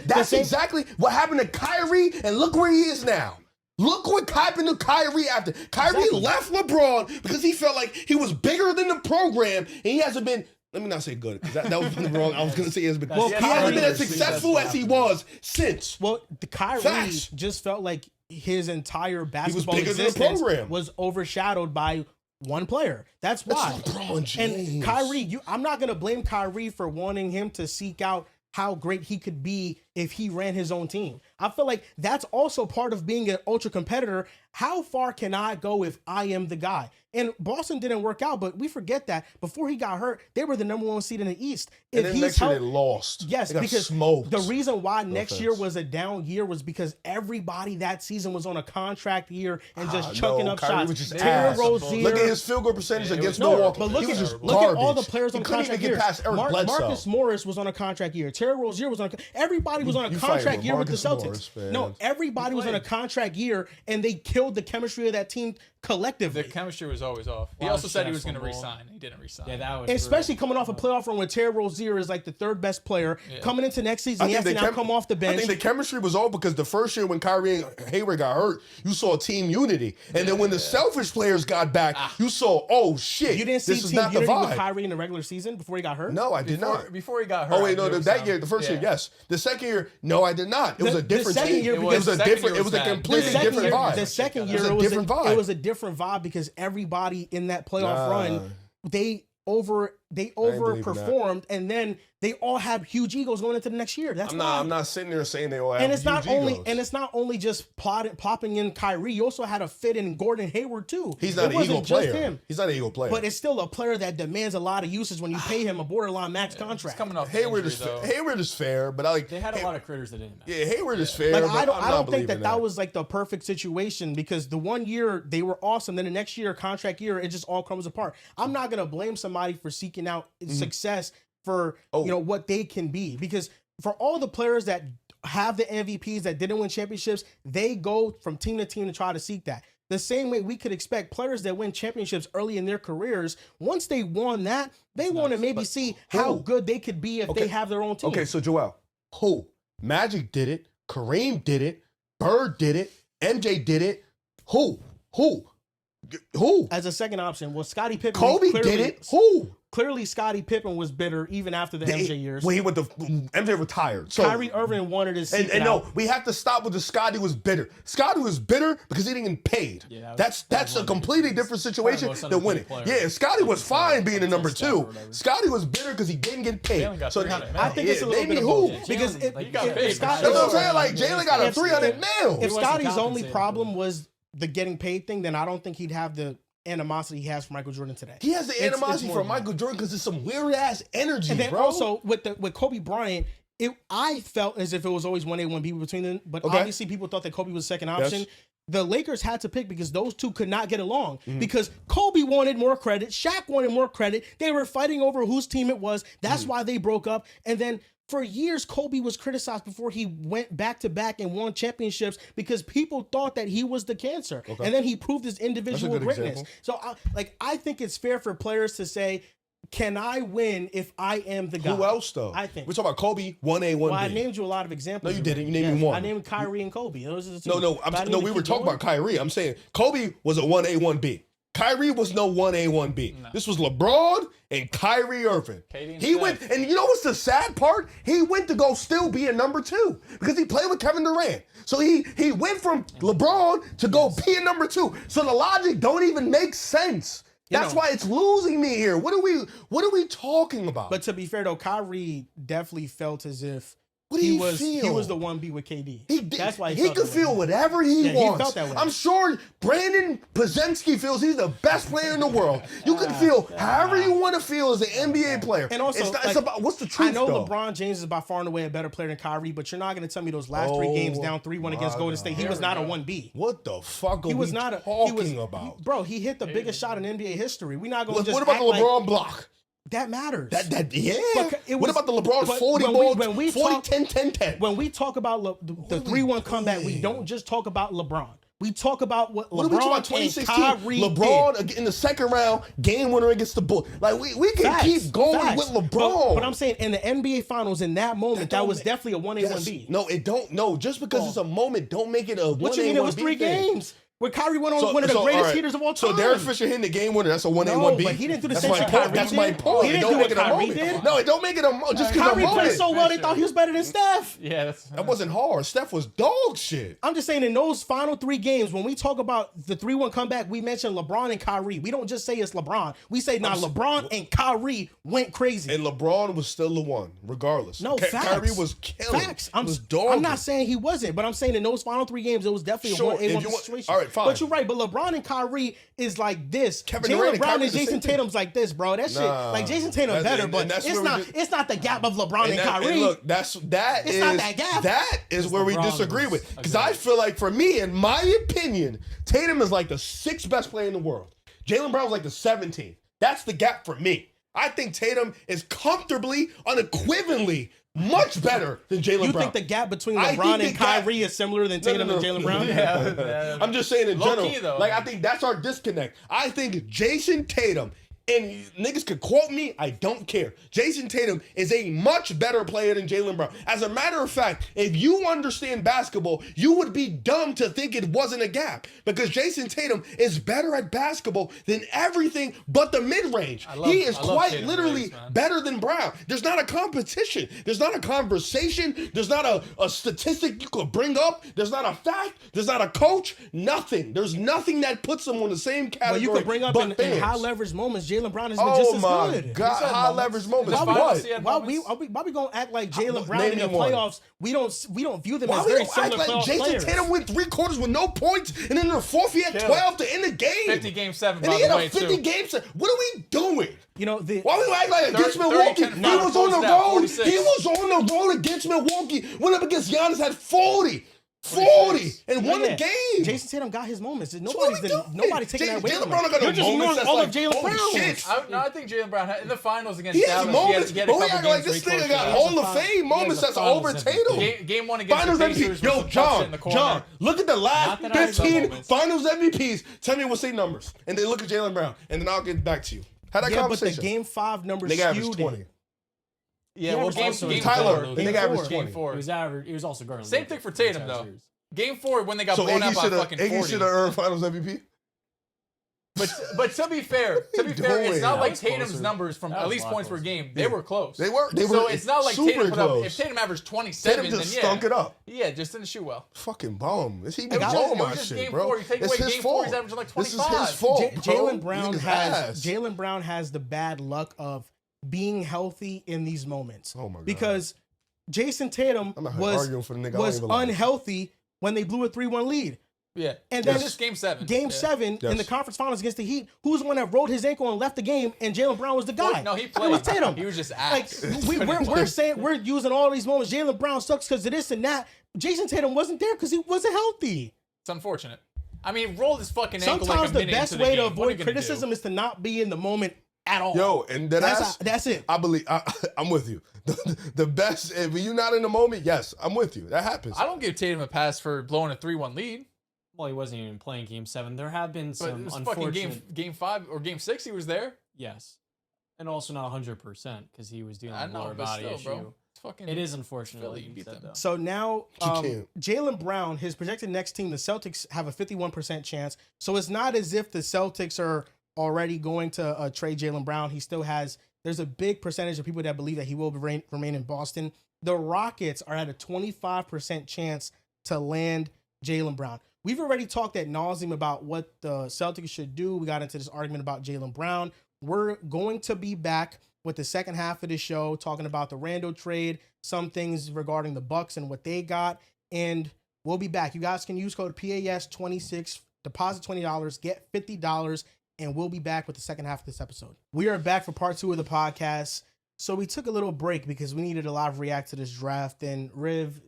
That's exactly what happened to Kyrie, and look where he is now. Look what happened to Kyrie after. Kyrie Exactly. left LeBron because he felt like he was bigger than the program, and he hasn't been, let me not say good, because that was wrong. I was going to say he hasn't been, Well, he hasn't been as Kyrie- successful as he was since. Well, the Kyrie Facts. just felt like his entire basketball bigger than the existence program. was overshadowed by one player. That's why. LeBron James. And Kyrie, I'm not going to blame Kyrie for wanting him to seek out how great he could be if he ran his own team. I feel like that's also part of being an ultra competitor. How far can I go if I am the guy? And Boston didn't work out, but we forget that before he got hurt, they were the number 1 seed in the East. And then next year they lost. Yes, they got because smoked. the reason why next year was a down year was because everybody that season was on a contract year and just chucking up Kyrie shots. was just Terry ass. Rozier. Look at his field goal percentage against No, Milwaukee. but look He was at just look at all the garbage. players on He the couldn't contract even year. get past Eric Bledsoe. Marcus Morris was on a contract year. Terry Rozier was on everybody was on a You fighting contract with year with the Marcus Celtics. Morris, man. No, everybody was on a contract year, and they killed the chemistry of that team collectively. The chemistry was always off. He Wow, also said he was Shaq going to fumble. resign. He didn't resign. Yeah, that was Especially coming off a playoff run where Terry Rozier is like the 3rd best player. Coming into next season, he has to now come off the bench. I think the chemistry was all because the first year when Kyrie and Hayward got hurt, you saw team unity. And then when the selfish players got back, you saw, oh shit, You didn't see this is team not the unity with vibe. Kyrie in the regular season before he got hurt? No, I did not. Before he got hurt. Oh wait, no, there was that some- year, the first year, yeah. yes. The second year, no, I did not. It was The- a different the second team. year It because- was a the second different. year It was a was bad. completely The different vibe. The second year, It was a it was different vibe. It was a different vibe because everybody in that playoff run, they overperformed, and then they all have huge egos going into the next year. That's why. I'm not sitting there saying they all have And it's huge not only egos. and it's not only just plopping in Kyrie. You also had a fit in Gordon Hayward too. He's not It an ego wasn't just player. him. He's not an ego player. But it's still a player that demands a lot of usage when you pay him a borderline max He's contract. coming off Hayward injury, is though. Hayward is fair, but I like They had a lot of critters that didn't matter. yeah, Hayward is fair. Like but I don't not think believing that was like the perfect situation because the one year they were awesome, then the next year contract year it just all comes apart. I'm not gonna blame somebody for seeking out success for what they can be because for all the players that have the MVPs that didn't win championships, they go from team to team to try to seek that. The same way we could expect players that win championships early in their careers, once they won that, they want to maybe see how good they could be if they have their own team. Okay, so Joel, who? Magic did it. Kareem did it. Bird did it. MJ did it. Who? As a second option, well, Scottie Pippen. Kobe clearly- did it. Who? Clearly, Scottie Pippen was bitter even after the MJ years. When he went to MJ retired. So Kyrie Irving wanted to see and no, we have to stop with the Scottie was bitter. Scottie was bitter because he didn't get paid. Yeah, that's a completely different situation most than winning. underpaid player. Yeah, Scottie was fine being a number stat or 2. whatever. Scottie was bitter because he didn't get paid. Jaylen got So 300 I think it's a little maybe bit of who? both. Because Jaylen, if got paid for Scottie- That's what I'm sure. saying. Like Jaylen got a If- 300 mil. If wasn't Scotty's only compensated, problem was the getting paid thing, then I don't think he'd have the animosity he has for Michael Jordan today. He has the It's animosity more for than that. Michael Jordan because it's some weird ass energy, And then bro. also with Kobe Bryant, I felt as if it was always 1A, 1B between them. But Okay. obviously people thought that Kobe was the second option. The Lakers had to pick because those two could not get along. Because Kobe wanted more credit, Shaq wanted more credit. They were fighting over whose team it was. That's why they broke up. And then for years, Kobe was criticized before he went back to back and won championships because people thought that he was the cancer. And then he proved his individual good greatness. example. So I think it's fair for players to say, can I win if I am the guy? Who else though? I think. We're talking about Kobe, 1A, 1B. Well, I named you a lot of examples. No, you didn't. You named me one. I named Kyrie and Kobe. Those are the two. No, But I need no, to we were keep talking going. about Kyrie. I'm saying Kobe was a 1A, 1B. Kyrie was no 1A, 1B. No. This was LeBron and Kyrie Irving. KD and He Steph. went, and you know what's the sad part? He went to go still be a number 2 because he played with Kevin Durant. So he went from LeBron to go be a number 2. So the logic don't even make sense. That's why it's losing me here. What are we talking about? But to be fair though, Kyrie definitely felt as if What do he you was feel? he was the 1B with KD. That's why he felt could that way. feel whatever he Yeah, he wants. felt that way. I'm sure Brandon Pozemski feels he's the best player in the world. You can feel however you want to feel as an NBA player. And also, it's about what's the truth. I know though? LeBron James is by far and away a better player than Kyrie, but you're not going to tell me those last 3 games down 3-1 against Golden State. He was not a 1B. What the fuck are He was we not talking about? Bro, he hit the biggest shot in NBA history. We're not going to just What about act the like LeBron block? that matters. Yeah. But it What was- about the LeBron but 40 when ball, we 40, talk- 10, 10, 10? When we talk about the 3-1 comeback, we don't just talk about LeBron. We talk about what What are we talking about? LeBron and 2016, Kyrie LeBron in the second round, game winner against the Bulls. Like we can Facts, keep going facts. with LeBron. But I'm saying in the NBA Finals, in that moment, that was definitely a 1A, 1B. No, it don't. No, just because it's a moment, don't make it a 1A, What you mean? It was 1B 3 thing. games. Where Kyrie went on one of the greatest heaters of all time. So Derek Fisher hitting the game winner, that's a 1A, 1B. But he didn't do the That's same my shit point. Kyrie That's did. my point. He It didn't don't do make what it a Kyrie moment. did. No, it don't make it a moment. Just because Kyrie a played moment. so well, they thought he was better than Steph. Yeah, That wasn't hard. Steph was dog shit. I'm just saying, in those final 3 games, when we talk about the 3-1 comeback, we mention LeBron and Kyrie. We don't just say it's LeBron. We say, LeBron and Kyrie went crazy. And LeBron was still the one, regardless. No, facts. Kyrie was killing. Facts. He was dogging. I'm not saying he wasn't, but I'm saying in those final 3 games, it was definitely Sure, a 1A, if 1 you want- situation. all right, fine. But you're right. But LeBron and Kyrie is like this. Kevin Durant Jaylen and Brown Kyrie and the same Jason thing. Tatum's like this, bro. That shit, Nah. like Jason Tatum That's- better, and but that's it's where we not. just- It's not the gap of LeBron and And Kyrie. look, that It's is not that gap. that is where we LeBron disagree was with. Because a I guy. feel like, for me, in my opinion, Tatum is like the 6th best player in the world. Jaylen Brown's like the 17th. That's the gap for me. I think Tatum is comfortably, unequivocally much better than Jaylen You Brown. think the gap between I LeBron think and the gap- Kyrie is similar than No, Tatum and Jaylen Brown? Yeah. I'm just saying in Low general. key, though. Like, I think that's our disconnect. I think Jason Tatum, and niggas could quote me, I don't care. Jason Tatum is a much better player than Jaylen Brown. As a matter of fact, if you understand basketball, you would be dumb to think it wasn't a gap. Because Jason Tatum is better at basketball than everything but the mid-range. He is I love quite Tatum literally race, man. better than Brown. There's not a competition. There's not a conversation. There's not a statistic you could bring up. There's not a fact. There's not a coach. Nothing. There's nothing that puts them on the same But category. you could bring up in fans. high leverage moments, Jaylen Brown has been just Oh as my good. God! He's had High moments. leverage moments. This What? finals, he had Why moments. we gonna act like Jaylen Brown Name in the me one. playoffs? We don't view them Why as we very don't act similar like playoff Jason players. Tatum went 3 quarters with no points, and then in the fourth he had Kill. 12 to end the game. 50 game 7, and by he had the a way, 50 too. game set. What are we doing? You know, Why we act like against 30, Milwaukee? 10, He five, was on the closed out, road. 46. He was on the road against Milwaukee. Went up against Giannis, had 40. 40 and won Yeah. the game. Jason Tatum got his moments. So what Nobody's we doing? nobody taking that away Jaylen from Brown him. got no You're just moments ignoring that's all like, of Jaylen holy Brown. shit. I think Jaylen Brown in the finals against He has Dallas. moments, he had but a we couple act like games this where he nigga closed got it out. Hall of Fame moments that's over Tatum. Game 1 against Finals the MVP. Pacers Yo, was the Bucks in John, the corner. John, look at the last Not that I have some 15 moments. Finals MVPs. Tell me what's their numbers, and then look at Jaylen Brown, and then I'll get back to you. Have that Yeah, but the conversation. game 5 numbers Nigga averaged skewed 20. it. Yeah, He well, averaged game, also game in Tyler, four. the nigga averaged Game 20. four. He was also guarding. Same Luka thing for the Tatum, entire though. series. Game 4 when they got So blown out by fucking Iggy 40. should have earned Finals MVP. But to be fair, it's doing? not That like was Tatum's closer. numbers from That at was least a lot points per closer. game. They were close. They were So it's not like super Tatum put up. close. If Tatum averaged 27, Tatum just then stunk it up. Yeah, just didn't shoot well. Fucking bum. He It been was blowing just- it my was just shit, game bro. 4. You take It's away his game 4, fault. he's averaging like This is 25. his fault, bro. Jaylen Brown Niggas has ass. Jaylen Brown has the bad luck of being healthy in these moments. Oh my God. Because Jason Tatum I'm not here was arguing for the nigga. I don't even like him. unhealthy when they blew a 3-1 lead. Yeah, And It was then just game 7. Game Yeah. 7 in the Yes. conference finals against the Heat, who was the one that rolled his ankle and left the game, and Jaylen Brown was the guy. Well, no, he It played. was Tatum. He was just Like ass. we're saying we're using all these moments. Jaylen Brown sucks because of this and that. Jason Tatum wasn't there because he wasn't healthy. It's unfortunate. I mean, he rolled his fucking ankle Sometimes like a the minute best into way the to game. What are you avoid gonna criticism do? is to not be in the moment at all. Yo, and that's it. I believe I'm with you. The best, if you're not in the moment, yes, I'm with you. That happens. I don't give Tatum a pass for blowing a 3-1 lead. Well, he wasn't even playing Game 7. There have been But some it was unfortunate. fucking game 5 or game 6. He was there. Yes, and also not 100% because he was dealing I with a know, lower but body still, issue. bro. It's fucking. It is unfortunate. Philly, Like you you beat said, them. though. So now, You can't. Jaylen Brown, his projected next team, the Celtics, have a 51% chance. So it's not as if the Celtics are already going to trade Jaylen Brown. He still has. There's a big percentage of people that believe that he will remain in Boston. The Rockets are at a 25% chance to land Jaylen Brown. We've already talked ad nauseum about what the Celtics should do. We got into this argument about Jaylen Brown. We're going to be back with the second half of the show talking about the Randle trade, some things regarding the Bucks and what they got, and we'll be back. You guys can use code PAS26, deposit $20, get $50, and we'll be back with the second half of this episode. We are back for part 2 of the podcast. So we took a little break because we needed to live react to this draft. And Riv,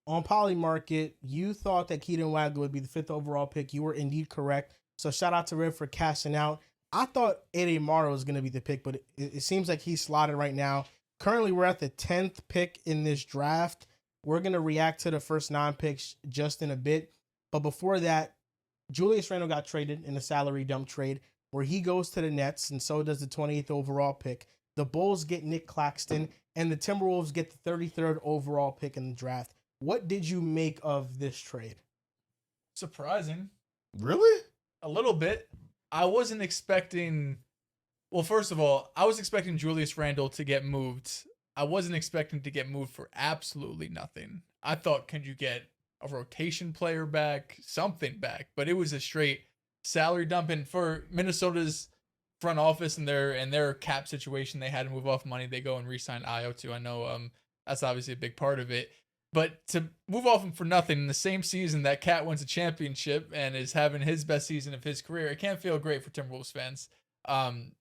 on Polymarket, you thought that Keaton Wagler would be the 5th overall pick. You were indeed correct. So shout out to Riv for cashing out. I thought Aday Mara was going to be the pick, but it seems like he's slotted right now. Currently, we're at the 10th pick in this draft. We're going to react to the first 9 picks just in a bit. But before that, Julius Randle got traded in a salary dump trade where he goes to the Nets, and so does the 28th overall pick. The Bulls get Nick Claxton, and the Timberwolves get the 33rd overall pick in the draft. What did you make of this trade? Surprising. Really? A little bit. I wasn't expecting. Well, first of all, I was expecting Julius Randle to get moved. I wasn't expecting to get moved for absolutely nothing. I thought, can you get a rotation player back, something back? But it was a straight salary dump. And for Minnesota's front office and their cap situation, they had to move off money. They go and re-sign Io too. I know that's obviously a big part of it. But to move off him for nothing in the same season that Cat wins a championship and is having his best season of his career, it can't feel great for Timberwolves fans.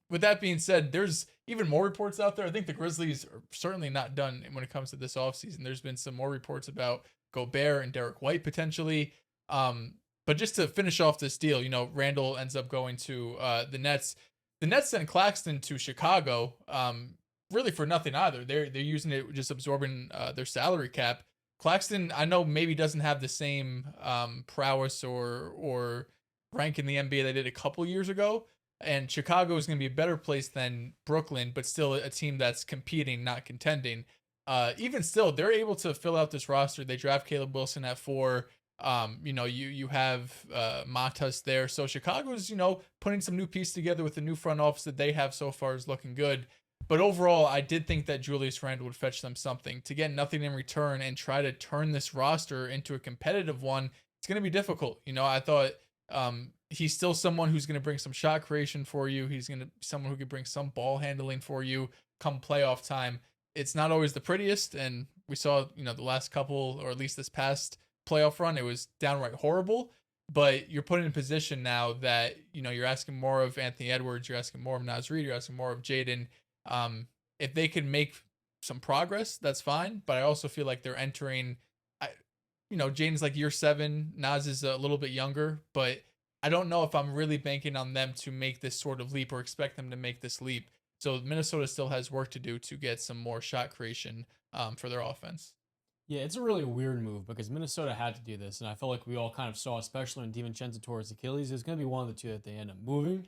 With that being said, there's even more reports out there. I think the Grizzlies are certainly not done when it comes to this offseason. There's been some more reports about Gobert and Derek White potentially. But just to finish off this deal, Randle ends up going to the Nets. The Nets sent Claxton to Chicago, really for nothing either. They're using it, just absorbing their salary cap. Claxton, I know maybe doesn't have the same prowess or rank in the NBA they did a couple years ago. And Chicago is going to be a better place than Brooklyn, but still a team that's competing, not contending. Even still, they're able to fill out this roster. They draft Caleb Wilson at 4. You have Matas there. So Chicago's, putting some new pieces together with the new front office that they have so far is looking good. But overall, I did think that Julius Randle would fetch them something. To get nothing in return and try to turn this roster into a competitive one, it's going to be difficult. I thought he's still someone who's going to bring some shot creation for you. He's going to be someone who could bring some ball handling for you come playoff time. It's not always the prettiest, and we saw, the last couple, or at least this past playoff run, it was downright horrible. But you're put in a position now that, you're asking more of Anthony Edwards, you're asking more of Naz Reid, you're asking more of Jaylen. If they can make some progress, that's fine. But I also feel like they're entering, Jaden's like year 7. Naz is a little bit younger, but I don't know if I'm really banking on them to make this sort of leap or expect them to make this leap. So Minnesota still has work to do to get some more shot creation for their offense. Yeah, it's a really weird move because Minnesota had to do this. And I felt like we all kind of saw, especially when DiVincenzo tore his Achilles, it's going to be one of the two that they end up moving.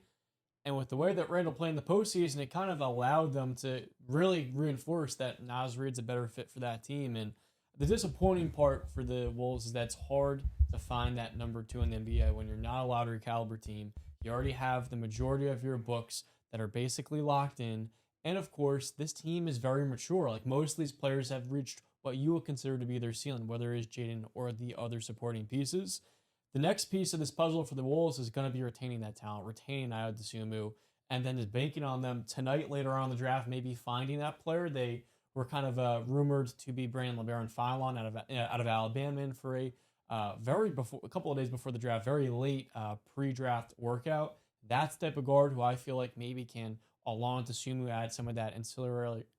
And with the way that Randle played in the postseason, it kind of allowed them to really reinforce that Naz Reid's a better fit for that team. And the disappointing part for the Wolves is that it's hard to find that number 2 in the NBA when you're not a lottery caliber team. You already have the majority of your books that are basically locked in. And of course, this team is very mature. Like most of these players have reached what you would consider to be their ceiling, whether it is Jaylen or the other supporting pieces. The next piece of this puzzle for the Wolves is going to be retaining that talent, retaining Ayo Dosunmu, and then just banking on them tonight, later on in the draft, maybe finding that player. They were kind of rumored to be Brandon LeBaron Fillon out of Alabama in for a couple of days before the draft, very late pre-draft workout. That's the type of guard who I feel like maybe can, along with Dosunmu, add some of that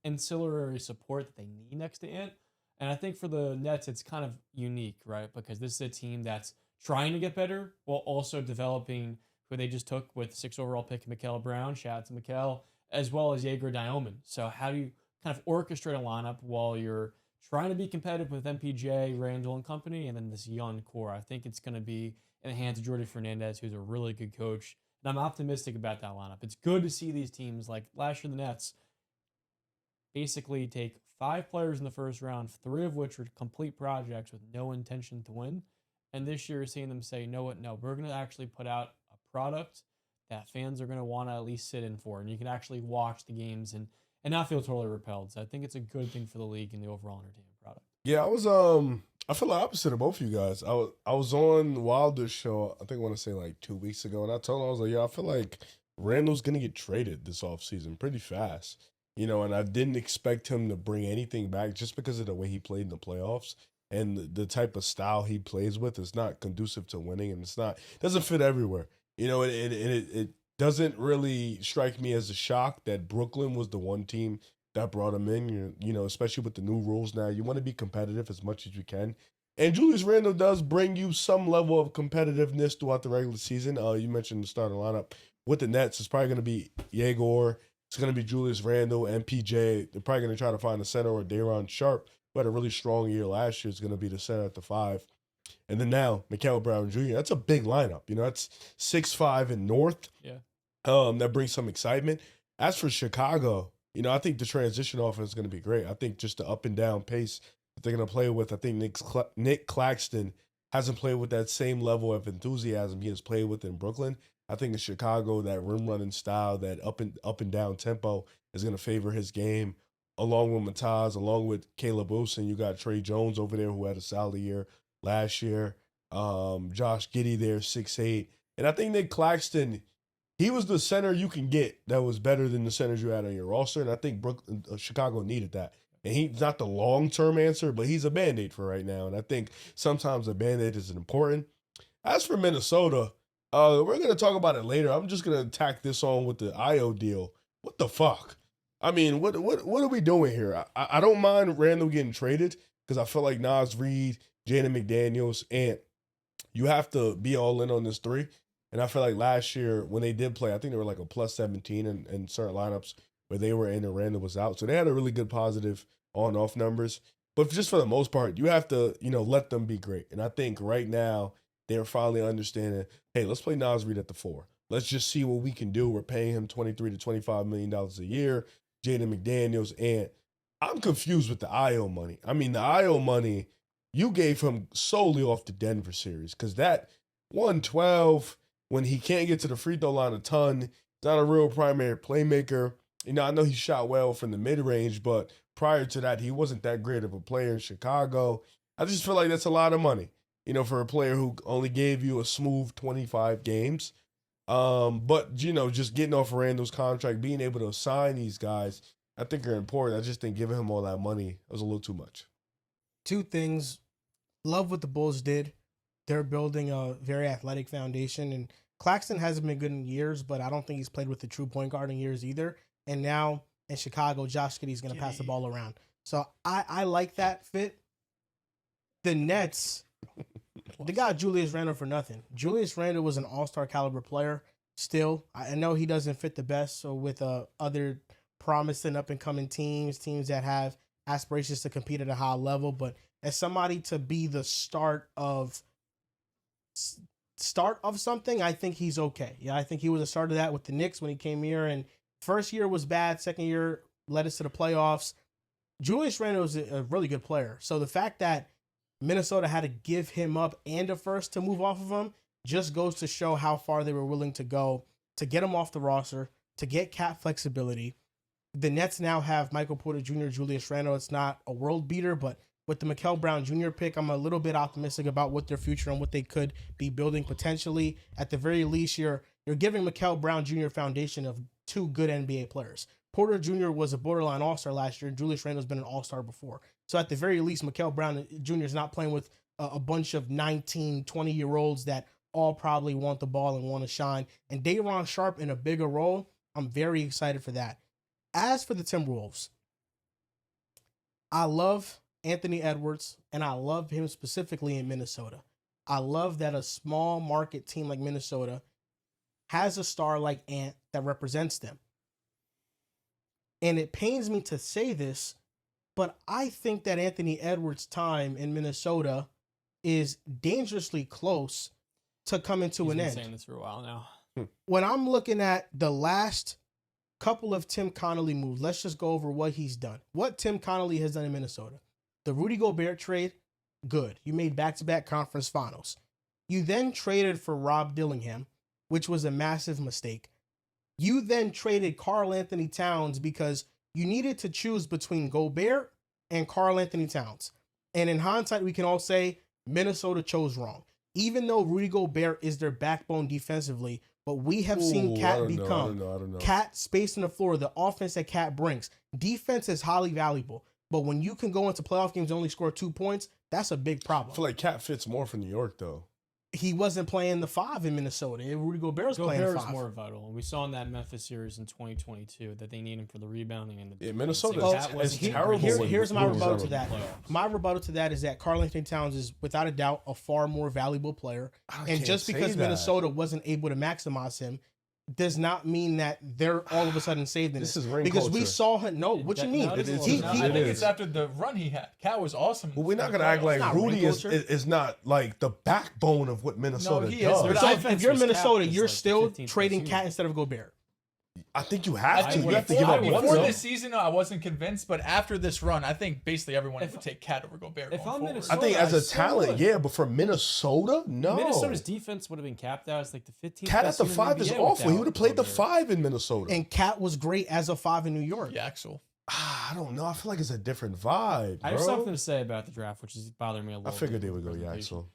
ancillary support that they need next to Ant. And I think for the Nets, it's kind of unique, right? Because this is a team that's trying to get better while also developing who they just took with 6th overall pick, Mikal Brown, shout out to Mikal, as well as Jaeger Dioman. So how do you kind of orchestrate a lineup while you're trying to be competitive with MPJ, Randle and company, and then this young core? I think it's going to be in the hands of Jordi Fernandez, who's a really good coach. And I'm optimistic about that lineup. It's good to see these teams, like last year the Nets, basically take 5 players in the first round, 3 of which were complete projects with no intention to win. And this year, seeing them say, no, we're going to actually put out a product that fans are going to want to at least sit in for. And you can actually watch the games and not feel totally repelled. So I think it's a good thing for the league and the overall entertainment product. Yeah, I feel the opposite of both of you guys. I was on Wilder's show, I think I want to say like 2 weeks ago, and I told him, I was like, I feel like Randle's going to get traded this offseason pretty fast. And I didn't expect him to bring anything back just because of the way he played in the playoffs. And the type of style he plays with is not conducive to winning, and it doesn't fit everywhere. It doesn't really strike me as a shock that Brooklyn was the one team that brought him in. Especially with the new rules now, you want to be competitive as much as you can. And Julius Randle does bring you some level of competitiveness throughout the regular season. You mentioned the starting lineup with the Nets. It's probably going to be Jaeger. It's going to be Julius Randle, MPJ. They're probably going to try to find a center, or Day'Ron Sharpe, who had a really strong year last year, is going to be the center at the 5. And then now, Mikal Brown Jr., that's a big lineup. That's 6'5" in North. Yeah. That brings some excitement. As for Chicago, I think the transition offense is going to be great. I think just the up and down pace that they're going to play with, I think Nick Claxton hasn't played with that same level of enthusiasm he has played with in Brooklyn. I think in Chicago, that rim running style, that up and down tempo is going to favor his game. Along with Mataz, along with Caleb Wilson, you got Trey Jones over there who had a solid year last year. Josh Giddey there, 6'8". And I think Nick Claxton, he was the center you can get that was better than the centers you had on your roster. And I think Chicago needed that. And he's not the long-term answer, but he's a Band-Aid for right now. And I think sometimes a Band-Aid is important. As for Minnesota, we're going to talk about it later. I'm just going to tack this on with the Io deal. What the fuck? I mean, what are we doing here? I don't mind Randle getting traded because I feel like Nas Reed, Jaden McDaniels, and you have to be all in on this three. And I feel like last year when they did play, I think they were like a plus 17 in certain lineups where they were in and Randle was out. So they had a really good positive on-off numbers. But just for the most part, you have to, let them be great. And I think right now they're finally understanding, hey, let's play Nas Reed at the 4. Let's just see what we can do. We're paying him $23 to $25 million a year. Jaden McDaniels, and I'm confused with the Io money. I mean, the Io money, you gave him solely off the Denver series because that 112, when he can't get to the free throw line a ton, he's not a real primary playmaker. I know he shot well from the mid-range, but prior to that, he wasn't that great of a player in Chicago. I just feel like that's a lot of money, for a player who only gave you a smooth 25 games. But, just getting off Randle's contract, being able to sign these guys, I think are important. I just think giving him all that money was a little too much. Two things. Love what the Bulls did. They're building a very athletic foundation. And Claxton hasn't been good in years, but I don't think he's played with the true point guard in years either. And now in Chicago, Josh Giddey's going to pass the ball around. So I like that fit. The Nets... They got Julius Randle for nothing. Julius Randle was an all-star caliber player. Still, I know he doesn't fit the best so with other promising up-and-coming teams that have aspirations to compete at a high level. But as somebody to be the start of something, I think he's okay. Yeah, I think he was a start of that with the Knicks when he came here. And first year was bad. Second year led us to the playoffs. Julius Randle is a really good player. So the fact that Minnesota had to give him up and a first to move off of him just goes to show how far they were willing to go to get him off the roster, to get cap flexibility. The Nets now have Michael Porter Jr., Julius Randle. It's not a world beater, but with the Mikal Brown Jr. pick, I'm a little bit optimistic about what their future and what they could be building potentially. At the very least, you're giving Mikal Brown Jr. a foundation of two good NBA players. Porter Jr. was a borderline all-star last year, and Julius Randle's been an all-star before. So at the very least, Mikal Brown Jr. is not playing with a bunch of 19, 20-year-olds that all probably want the ball and want to shine. And Day'Ron Sharpe in a bigger role, I'm very excited for that. As for the Timberwolves, I love Anthony Edwards, and I love him specifically in Minnesota. I love that a small market team like Minnesota has a star like Ant that represents them. And it pains me to say this, but I think that Anthony Edwards' time in Minnesota is dangerously close to coming to an end. He's been saying this for a while now. When I'm looking at the last couple of Tim Connolly moves, let's just go over what he's done. What Tim Connolly has done in Minnesota. The Rudy Gobert trade, good. You made back-to-back conference finals. You then traded for Rob Dillingham, which was a massive mistake. You then traded Karl Anthony Towns because you needed to choose between Gobert and Karl Anthony Towns. And in hindsight, we can all say Minnesota chose wrong. Even though Rudy Gobert is their backbone defensively, what we have seen Cat become, I don't know. Cat spacing the floor, the offense that Cat brings. Defense is highly valuable. But when you can go into playoff games and only score 2 points, that's a big problem. I feel like Cat fits more for New York, though. He wasn't playing the 5 in Minnesota. Rudy Gobert's playing the 5. Gobert's more vital. We saw in that Memphis series in 2022 that they need him for the rebounding and the Minnesota is terrible. Here's my rebuttal to that. Playoffs. My rebuttal to that is that Karl Anthony Towns is without a doubt a far more valuable player. And just because Minnesota wasn't able to maximize him does not mean that they're all of a sudden saved in this. It. Is ring because culture. we saw him. No, what you mean? I think it's after the run he had. Cat was awesome. Well, we're not gonna act like Rudy is not like the backbone of what Minnesota does. So if you're Minnesota, you're like still 15, trading Cat instead of Gobert. I think you have I to. think You have to give up one. before though. this season, I wasn't convinced, but after this run, I think basically everyone would take Cat over Gobert. if going I'm forward. Minnesota, I think as I a still talent, would. yeah, but for Minnesota, no. Minnesota's defense would have been capped out as like the 15th. Cat at best the team in 5 is NBA awful. He without would have played the Gobert. 5 in Minnesota. And Cat was great as a 5 in New York. Yeah, Axel. I don't know. I feel like it's a different vibe, I have bro. something to say about the draft, which is bothering me a I little. figured bit they with would the go presentation. Yaxel.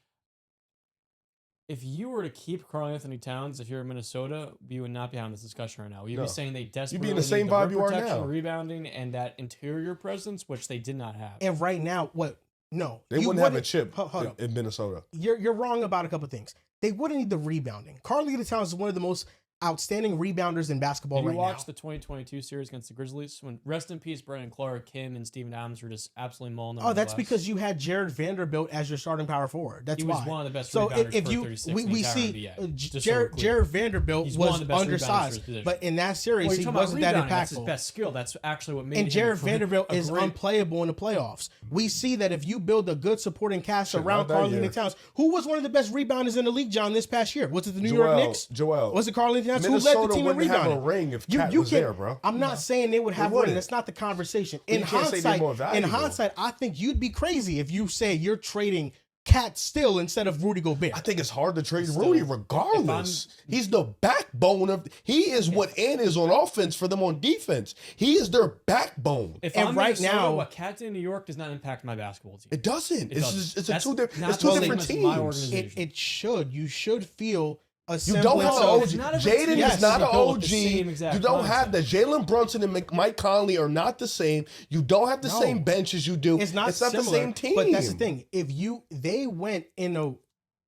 If you were to keep Karl Anthony Towns, if you're in Minnesota, you would not be having this discussion right now. You'd No. be saying they desperately in the same need vibe rim you are protection, now. rebounding, and that interior presence, which they did not have. And right now, what? No, They you wouldn't have a wouldn't- chip Hold up. in Minnesota. You're wrong about a couple things. They wouldn't need the rebounding. Karl Anthony Towns is one of the most outstanding rebounders in basketball Did you right watch now. the 2022 series against the Grizzlies when rest in peace Brandon Clark, Kim, and Steven Adams were just absolutely mauling them? Oh, in the that's glass? because you had Jared Vanderbilt as your starting power forward. That's he why. was one of the best So rebounders if for you 36 we in the we entire see NBA. Just so we're Jared, clear. Jared Vanderbilt He's one was of the best rebounders for his undersized, position. but in that Well, series you're he talking about wasn't that rebounding, that's his impactful. best skill. That's actually what made And him Jared a Vanderbilt great- is unplayable in the playoffs. We see that if you build a good supporting cast Shit, around not that Karl Anthony year. Towns, who was one of the best rebounders in the league, John, this past year? Was it the New York Knicks? Joel. Was it Karl Anthony Towns who led Minnesota the team in wouldn't have a rebounding? ring if Cat was there, bro. I'm not saying they would have a ring. wouldn't. That's not the conversation. You In can't say they're more valuable. hindsight, I think you'd be crazy if you say you're trading Cat still instead of Rudy Gobert. I think it's hard to trade Still, Rudy if regardless. He's the backbone of. He is what Ant is on offense for them on defense. He is their backbone. If And I'm right Minnesota, now- what Cat did in New York does not impact my basketball team. It doesn't. It doesn't. It's That's two not different. It's the two same different as my teams. organization. It should. You should feel a You semblance don't have an of. It's OG. not every team Jaden has is not to an go with the OG. same exact You don't have mindset. that. Jalen Brunson and Mike Conley are not the same. You don't have the No. same bench as you do. It's not the similar, same team. But that's the thing. If they went in a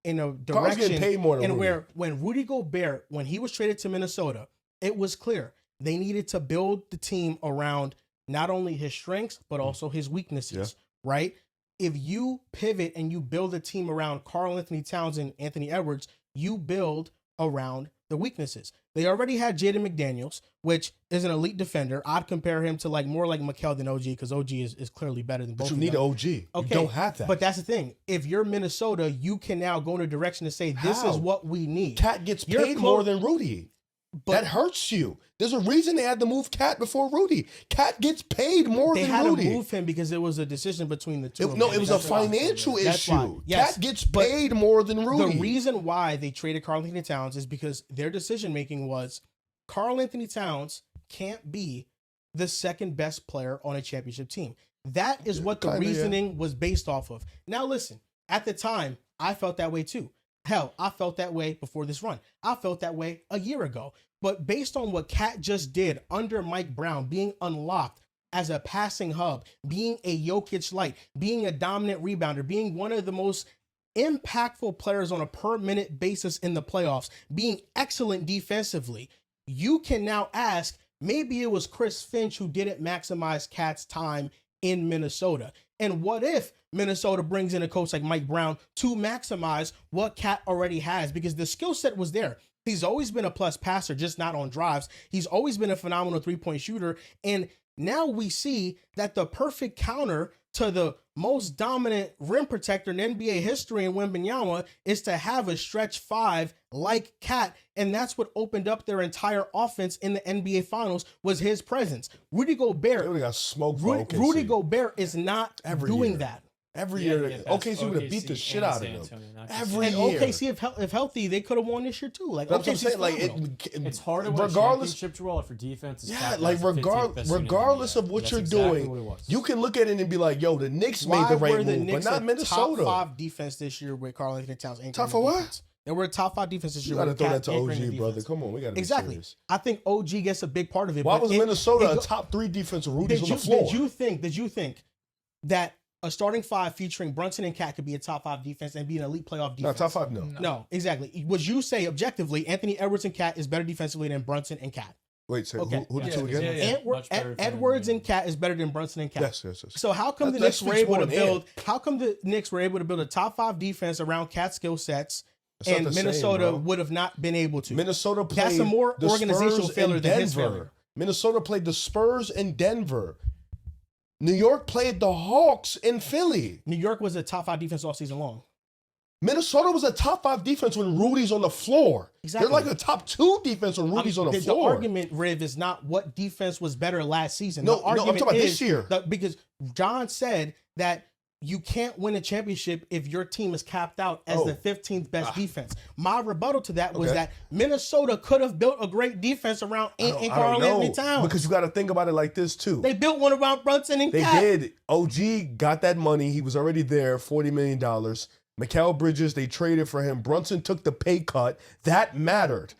getting direction paid more than and Rudy. where when Rudy Gobert, when he was traded to Minnesota, it was clear they needed to build the team around not only his strengths but also his weaknesses. Right? If you pivot and you build a team around Karl Anthony Towns and Anthony Edwards, you build around the weaknesses. They already had Jaden McDaniels, which is an elite defender. I'd compare him to more like Mikal than OG because OG is clearly better than both But you of need them. an OG. You don't have that. But that's the thing. If you're Minnesota, you can now go in a direction to say, this How? is what we need. Cat gets You're paid close- more than Rudy. But that hurts you. There's a reason they had to move Cat before Rudy. Cat gets paid more they than had Rudy. to move him because it was a decision between the two. of No, them. it was a That's why. financial That's issue. why. Yes, Cat gets paid more than Rudy. The reason why they traded Karl Anthony Towns is because their decision making was Karl Anthony Towns can't be the second best player on a championship team. That is what the kinda, yeah. reasoning was based off of. Now listen, at the time, I felt that way too. Hell, I felt that way before this run. I felt that way a year ago. But based on what Cat just did under Mike Brown, being unlocked as a passing hub, being a Jokic light, being a dominant rebounder, being one of the most impactful players on a per minute basis in the playoffs, being excellent defensively, you can now ask, maybe it was Chris Finch who didn't maximize Cat's time in Minnesota. And what if Minnesota brings in a coach like Mike Brown to maximize what Cat already has? Because the skill set was there. He's always been a plus passer, just not on drives. He's always been a phenomenal three-point shooter. And now we see that the perfect counter to the most dominant rim protector in NBA history in Wembanyama is to have a stretch five like Cat. And that's what opened up their entire offense in the NBA Finals was his presence. Rudy Gobert. They got smoked for OKC. Rudy Gobert is not Every doing year. that. Every Yeah, year, yeah, that's OKC would have beat the OKC shit and out of San them. Antonio, not just- Every And year. OKC, if healthy, they could have won this year too. Like That's what I'm OKC's saying. Like, phenomenal. It's hard to win a regardless, championship, Joel, if your defense is yeah, capped like as the 15th best team in the regardless NBA. of what That's you're exactly doing, what it was. you can look at it and be like, "Yo, the Knicks Why made the were right the move," but Knicks not a Minnesota. top 5 defense this year with Karl Anthony Towns anchoring Top for the what? defense. They were a top 5 defense this You year. got to with throw Cat that to anchoring the OG, brother. defense. Come on, we got to be Exactly. serious. I think OG gets a big part of it. Why but was it- Minnesota it a go- top 3 defense? Rudy's on the floor. Did you think that a starting 5 featuring Brunson and Cat could be a top 5 defense and be an elite playoff No, defense? top 5, no. No, exactly. Would you say objectively Anthony Edwards and Cat is better defensively than Brunson and Cat? Wait, say Okay. who the Yeah, two again? yeah, yeah. Much better defender Edwards than- and Cat is better than Brunson and Cat. Yes, yes, yes. So how come the That Knicks were speaks able more to than build? How come the Knicks were able to build a top 5 defense around Cat skill sets, It's not and the same, Minnesota bro. would have not been able to? Minnesota played That's a more the organizational Spurs failure in than his Denver. failure. Minnesota played the Spurs in Denver. New York played the Hawks in Philly. New York was a top 5 defense all season long. Minnesota was a top 5 defense when Rudy's on the floor. Exactly. They're like a top 2 defense when Rudy's on the floor. The argument, Riv, is not what defense was better last season. No, the argument I'm talking about this year. Because John said that you can't win a championship if your team is capped out as the 15th best defense. My rebuttal to that was that Minnesota could have built a great defense around Karl Anthony Towns. Because you got to think about it like this too. They built one around Brunson and Cat. They did. OG got that money. He was already there, $40 million. Mikal Bridges, they traded for him. Brunson took the pay cut. That mattered.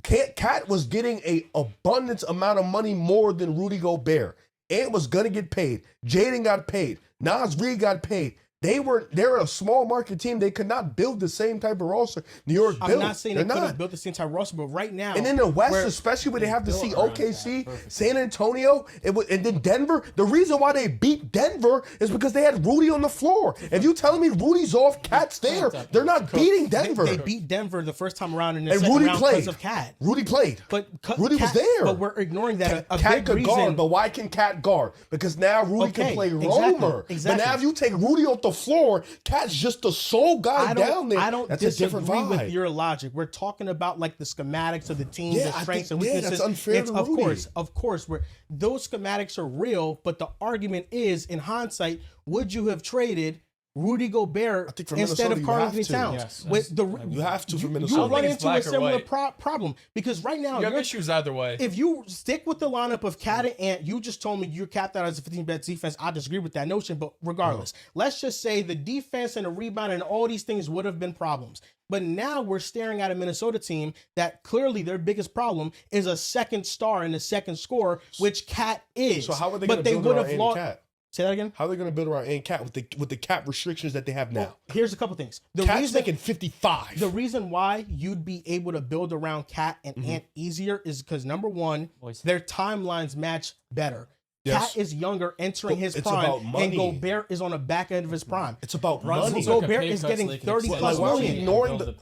Cat was getting an abundance amount of money more than Rudy Gobert. Ant was going to get paid. Jaylen got paid. Nas Reed got paid. They're a small market team. They could not build the same type of roster New York built. I'm not saying they could have built the same type of roster, but right now. And in the West, especially when they have to see OKC, San Antonio, and then Denver. The reason why they beat Denver is because they had Rudy on the floor. If you telling me Rudy's off, Cat's there, they're not beating Denver. They beat Denver the first time around in the second round because of Cat. Rudy played. But Rudy was there. But we're ignoring that. Cat could guard, but why can Cat guard? Because now Rudy can play roamer. Exactly. But now if you take Rudy off the floor, Cat's just the sole guy down there. I don't That's a different disagree vibe. with your logic. We're talking about like the schematics of the team, the strengths and weaknesses. That's unfair to Rudy. Of course, those schematics are real, but the argument is, in hindsight, would you have traded Rudy Gobert instead of Karl Anthony Towns? You have to for Minnesota. You run into a similar problem because right now you have issues either way. If you stick with the lineup of Cat and Ant, you just told me you're capped out as a 15 best defense. I disagree with that notion, but regardless, let's just say the defense and the rebound and all these things would have been problems. But now we're staring at a Minnesota team that clearly their biggest problem is a second star and a second scorer, which Cat is. So how are they going to build around Cat? Say that again. How are they going to build around Ant Cat with the cap restrictions that they have now? Well, here's a couple things. Cat's making 55. The reason why you'd be able to build around Cat and Ant easier is because number one, their timelines match better. Cat is younger, entering his prime, and Gobert is on the back end of his prime. It's about money. Gobert is getting 30+ million. Ignoring the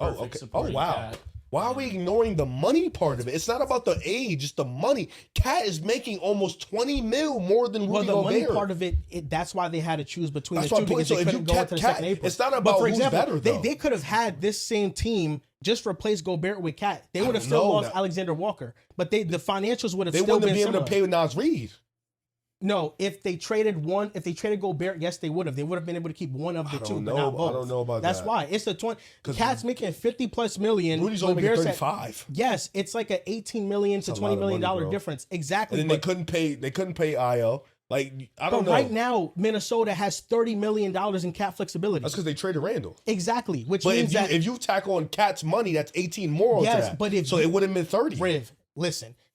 wow. Why are we ignoring the money part of it? It's not about the age, it's the money. Cat is making almost 20 mil more than Rudy Gobert. Well, the money part of it, that's why they had to choose between the two because they couldn't go into the second April. It's not about who's better, though. They could have had this same team just replace Gobert with Cat. They would have still lost Alexander Walker, but the financials would have still been similar. They wouldn't be able to pay with Nas Reed. No, if they traded Gobert, yes, they would have. They would have been able to keep one of the two, but not both. I don't know about that. That's why. It's the 20. Cat's making 50+ million. Rudy's only making 35. Yes, it's like a $18 million to $20 million difference. Exactly. And then they couldn't pay Io. Like, I don't know. Right now, Minnesota has $30 million in cap flexibility. That's because they traded Randle. Exactly. Which means that if you tack on Cat's money, that's 18 more onto that. But it would have been 30.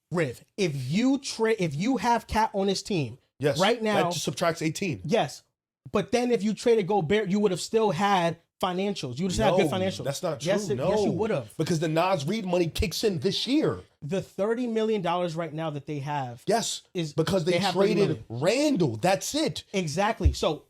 Riv, if you have Cat on this team, right now that just subtracts 18. Yes, but then if you traded Gobert, you would have still had financials. You would have had good financials. That's not true. Yes, you would have. Because the Nas Reed money kicks in this year. The $30 million right now that they have, is because they traded Randle. That's it. Exactly. So,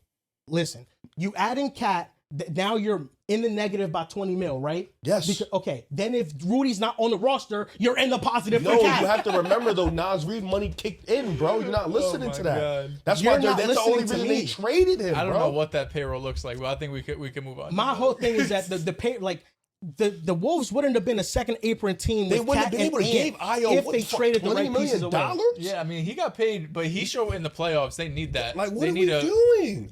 listen, you add in Cat. Now you're in the negative by 20 mil, right? Yes. Then if Rudy's not on the roster, you're in the positive for Cat. Cat. You have to remember, though, Nas Reed money kicked in, bro. You're not listening to that. God. That's the only reason they traded him, I don't know what that payroll looks like, but I think we can move on. My whole thing is that the pay, like, the Wolves wouldn't have been a second apron team. They wouldn't have been able to give Io if they traded the right pieces away. Yeah, I mean he got paid, but he showed in the playoffs. They need that. Like what are we doing?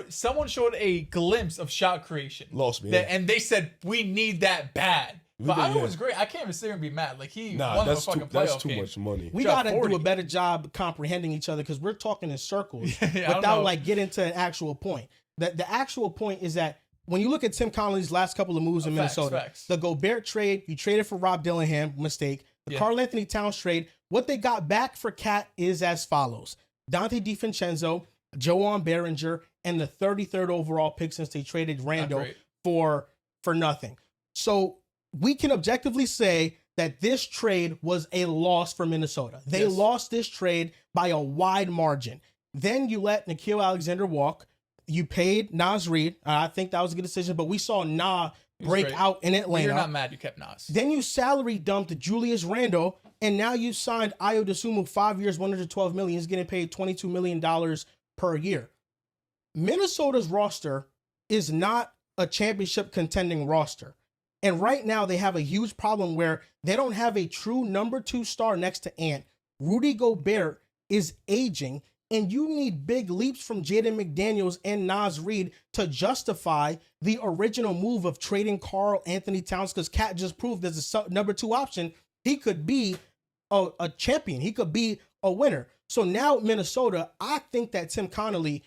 Someone showed a glimpse of shot creation. Lost me, and they said we need that bad. But Io was great. I can't even sit here and be mad. Like he won the fucking playoff That's too game. much money. We gotta do a better job comprehending each other because we're talking in circles without like getting to an actual point. The actual point is that. When you look at Tim Connolly's last couple of moves in Minnesota, the Gobert trade, you traded for Rob Dillingham, mistake. The Karl Anthony Towns trade, what they got back for Cat is as follows. Dante DiVincenzo, Joan Behringer, and the 33rd overall pick since they traded Randle for nothing. So we can objectively say that this trade was a loss for Minnesota. They lost this trade by a wide margin. Then you let Nickeil Alexander walk. You paid Nas Reed. I think that was a good decision, but we saw Nah break out in Atlanta. You're not mad you kept Nas. Then you salary dumped Julius Randle, and now you signed Ayo Dosunmu 5 years, $112 million. He's getting paid $22 million per year. Minnesota's roster is not a championship contending roster. And right now they have a huge problem where they don't have a true number 2 star next to Ant. Rudy Gobert is aging, and you need big leaps from Jaden McDaniels and Naz Reid to justify the original move of trading Karl Anthony Towns, because Cat just proved as a number 2 option, he could be a champion. He could be a winner. So now Minnesota, I think that Tim Connolly,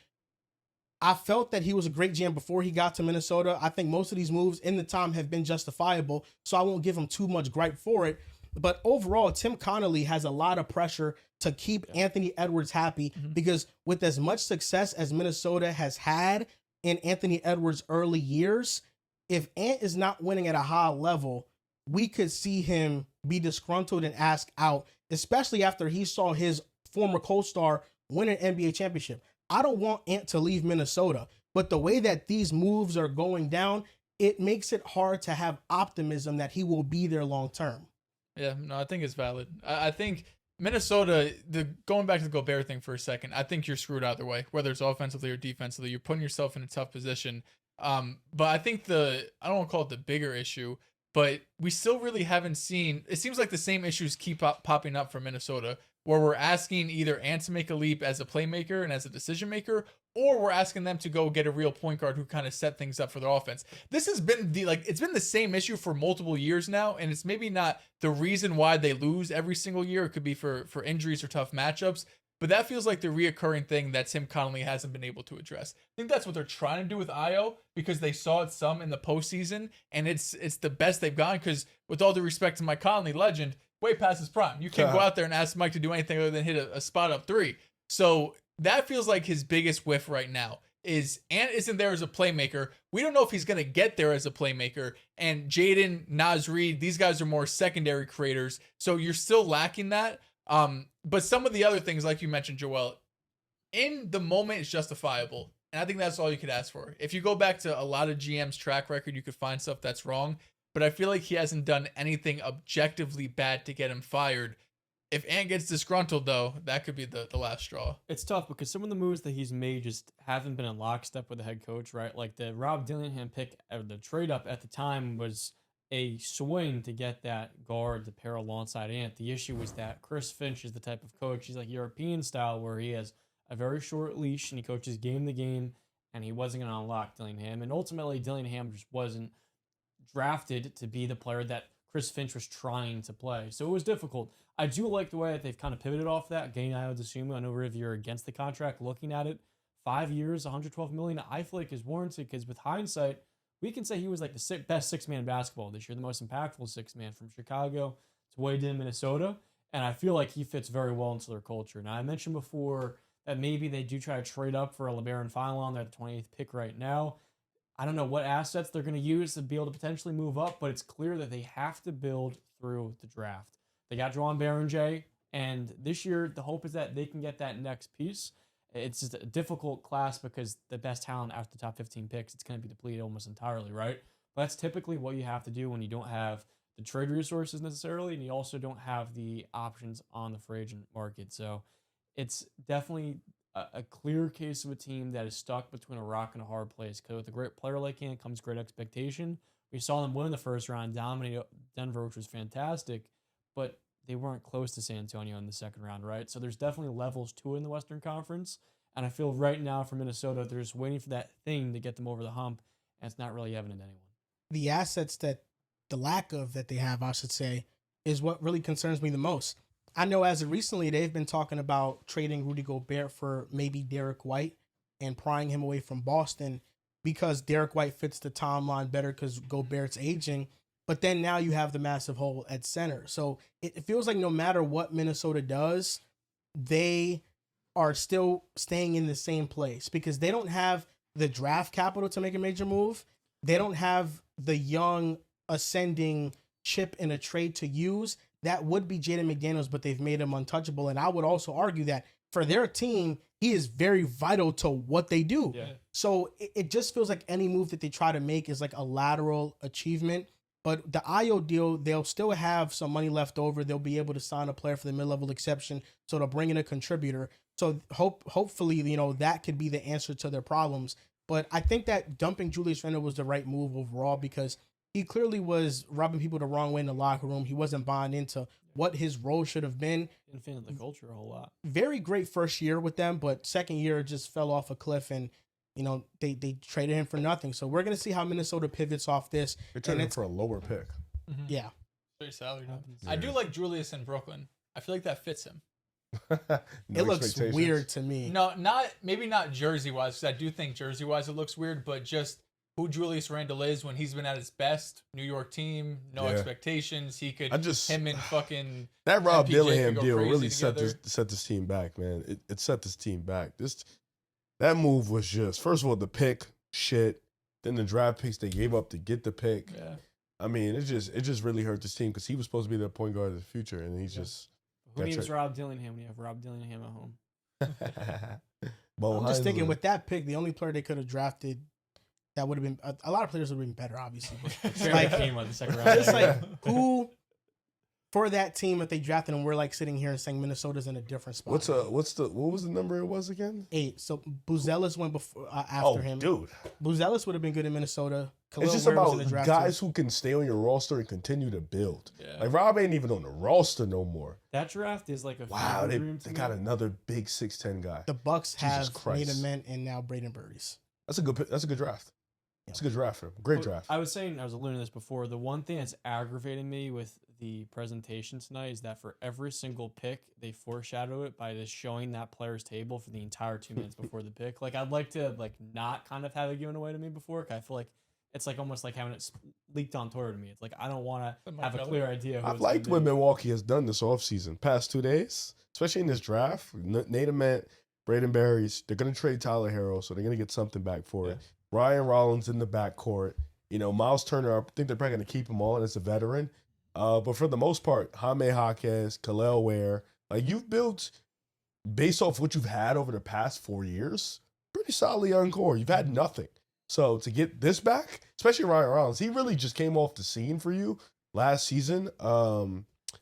I felt that he was a great GM before he got to Minnesota. I think most of these moves in the time have been justifiable, so I won't give him too much gripe for it. But overall, Tim Connolly has a lot of pressure to keep Anthony Edwards happy, because with as much success as Minnesota has had in Anthony Edwards' early years, if Ant is not winning at a high level, we could see him be disgruntled and ask out, especially after he saw his former co-star win an NBA championship. I don't want Ant to leave Minnesota, but the way that these moves are going down, it makes it hard to have optimism that he will be there long term. Yeah, no, I think it's valid. I think Minnesota, going back to the Gobert thing for a second, I think you're screwed either way, whether it's offensively or defensively. You're putting yourself in a tough position. But I think I don't want to call it the bigger issue, but we still really haven't seen, it seems like the same issues keep popping up for Minnesota, where we're asking either Ant to make a leap as a playmaker and as a decision maker, or we're asking them to go get a real point guard who kind of set things up for their offense. This has been it's been the same issue for multiple years now, and it's maybe not the reason why they lose every single year. It could be for injuries or tough matchups, but that feels like the reoccurring thing that Tim Connolly hasn't been able to address. I think that's what they're trying to do with Ayo, because they saw it some in the postseason, and it's the best they've gone, because with all due respect to my Conley legend, way past his prime. You can't go out there and ask Mike to do anything other than hit a spot up 3. So that feels like his biggest whiff right now is Ant isn't there as a playmaker. We don't know if he's going to get there as a playmaker. And Jaden, Naz Reid, these guys are more secondary creators. So you're still lacking that. But some of the other things, like you mentioned, Joel, in the moment it's justifiable. And I think that's all you could ask for. If you go back to a lot of GM's track record, you could find stuff that's wrong. But I feel like he hasn't done anything objectively bad to get him fired. If Ant gets disgruntled, though, that could be the last straw. It's tough because some of the moves that he's made just haven't been in lockstep with the head coach, right? Like the Rob Dillingham pick, the trade up at the time was a swing to get that guard to pair alongside Ant. The issue was that Chris Finch is the type of coach, he's like European style, where he has a very short leash and he coaches game to game, and he wasn't going to unlock Dillingham. And ultimately, Dillingham just wasn't drafted to be the player that Chris Finch was trying to play. So it was difficult. I do like the way that they've kind of pivoted off that. Getting Ayo Dosunmu, I know if you're against the contract, looking at it, 5 years, $112 million, I feel like is warranted, because with hindsight, we can say he was like the best 6-man basketball this year, the most impactful 6-man from Chicago to what he did in Minnesota. And I feel like he fits very well into their culture. Now, I mentioned before that maybe they do try to trade up for a LeBaron Fillon. They're the 28th pick right now. I don't know what assets they're going to use to be able to potentially move up, but it's clear that they have to build through the draft. They got Juwan Berenger, and this year the hope is that they can get that next piece. It's just a difficult class because the best talent after the top 15 picks, it's going to be depleted almost entirely, right? But that's typically what you have to do when you don't have the trade resources necessarily, and you also don't have the options on the free agent market. So it's definitely a clear case of a team that is stuck between a rock and a hard place, because with a great player like him comes great expectation. We saw them win in the first round, dominate Denver, which was fantastic, but they weren't close to San Antonio in the second round, right? So there's definitely levels to it in the Western Conference, and I feel right now for Minnesota, they're just waiting for that thing to get them over the hump, and it's not really evident to anyone. The assets the lack of that they have, I should say, is what really concerns me the most. I know as of recently, they've been talking about trading Rudy Gobert for maybe Derek White and prying him away from Boston, because Derek White fits the timeline better because Gobert's aging. But then now you have the massive hole at center. So it feels like no matter what Minnesota does, they are still staying in the same place because they don't have the draft capital to make a major move. They don't have the young ascending chip in a trade to use. That would be Jaden McDaniels, but they've made him untouchable. And I would also argue that for their team, he is very vital to what they do. Yeah. So it just feels like any move that they try to make is like a lateral achievement. But the Ayo deal, they'll still have some money left over. They'll be able to sign a player for the mid-level exception. So they'll bring in a contributor. So hopefully, that could be the answer to their problems. But I think that dumping Julius Randle was the right move overall because he clearly was rubbing people the wrong way in the locker room. He wasn't buying into what his role should have been. Didn't fit into the culture a whole lot. Very great first year with them, but second year just fell off a cliff, and they traded him for nothing. So we're gonna see how Minnesota pivots off this. They traded him for a lower pick. Mm-hmm. Yeah, Straight salary. Yeah. I do like Julius in Brooklyn. I feel like that fits him. it looks weird to me. No, maybe not jersey wise, because I do think jersey wise it looks weird, but just who Julius Randle is when he's been at his best. New York team, no expectations. He could him and fucking that Rob MPJ Dillingham could go deal crazy really together. set this team back, man. It set this team back. That move was just, first of all, the pick shit, then the draft picks they gave up to get the pick. Yeah. I mean, it just really hurt this team because he was supposed to be the point guard of the future, and he's just. Who needs Rob Dillingham when you have Rob Dillingham at home? I'm just thinking with that pick, the only player they could have drafted that would have been a lot of players would have been better, obviously. But came out the second round. just like who for that team if they drafted him, we're like sitting here and saying Minnesota's in a different spot. what was the number it was again? 8. So Buzelis went before after him. Dude, Buzelis would have been good in Minnesota. it's just Khalil Ware was in about the draft guys too. who can stay on your roster and continue to build. Yeah. Like Rob ain't even on the roster no more. That draft is like a Wow, they dream to me. got another big 6'10" guy. The Bucks Jesus have Christ. Nate Ament and now Braden Burries. That's a good draft. It's a good draft for him. Great draft. I was alluding to this before. The one thing that's aggravating me with the presentation tonight is that for every single pick, they foreshadow it by just showing that player's table for the entire 2 minutes before the pick. Like, I'd like to not kind of have it given away to me before. 'Cause I feel like it's like almost like having it leaked on Twitter to me. It's like I don't want to have a clear idea. Who I've it's liked gonna what be. Milwaukee has done this offseason, past 2 days, especially in this draft. Nate Ament, Braden Berries, they're going to trade Tyler Herro, so they're going to get something back for it. Ryan Rollins in the backcourt. Miles Turner, I think they're probably going to keep him on as a veteran. But for the most part, Jaime Jaquez, Khalil Ware, like you've built, based off what you've had over the past 4 years, pretty solid young core. You've had nothing. So to get this back, especially Ryan Rollins, he really just came off the scene for you last season.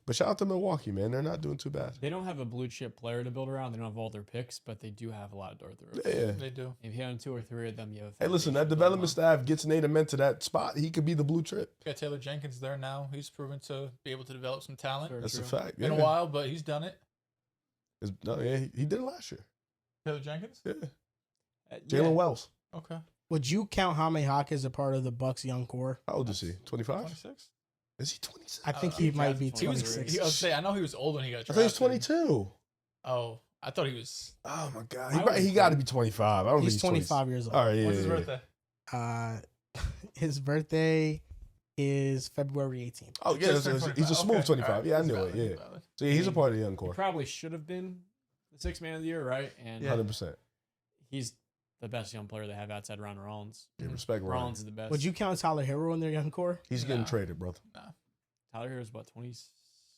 But shout out to Milwaukee, man. They're not doing too bad. They don't have a blue chip player to build around. They don't have all their picks, but they do have a lot of door throws. Yeah. They do. If you have 2 or 3 of them, you have. Hey, listen, that development staff gets Nate Ament to that spot. He could be the blue chip. Got Taylor Jenkins there now. He's proven to be able to develop some talent. Very That's true. a fact. Been a while, but he's done it. He did it last year. Taylor Jenkins? Yeah. Yeah. Jalen Wells. Okay. Would you count Jaime Jaquez as a part of the Bucks young core? How old is he? 25? 26? Is he 26? I think he might be He was- 26. I know he was old when he got I drafted. thought he was 22. Oh, I thought he was. Oh my god, I would- he got to be 25. I don't He's think he's 25 years old. All right, yeah. When's his yeah. birthday? His birthday is February 18th. Oh yeah, Just turned he's a 25. smooth Okay, 25. alright, Yeah, I that's knew valid, it. Yeah. that's valid. So yeah, he's a part of the young He core. probably should have been the 6th man of the year, right? And 100%. he's the best young player they have outside Ron Rollins. Yeah, respect Ryan. Rollins is the best. Would you count Tyler Hero in their young core? He's getting Nah. traded, brother. Tyler Hero's what, 26?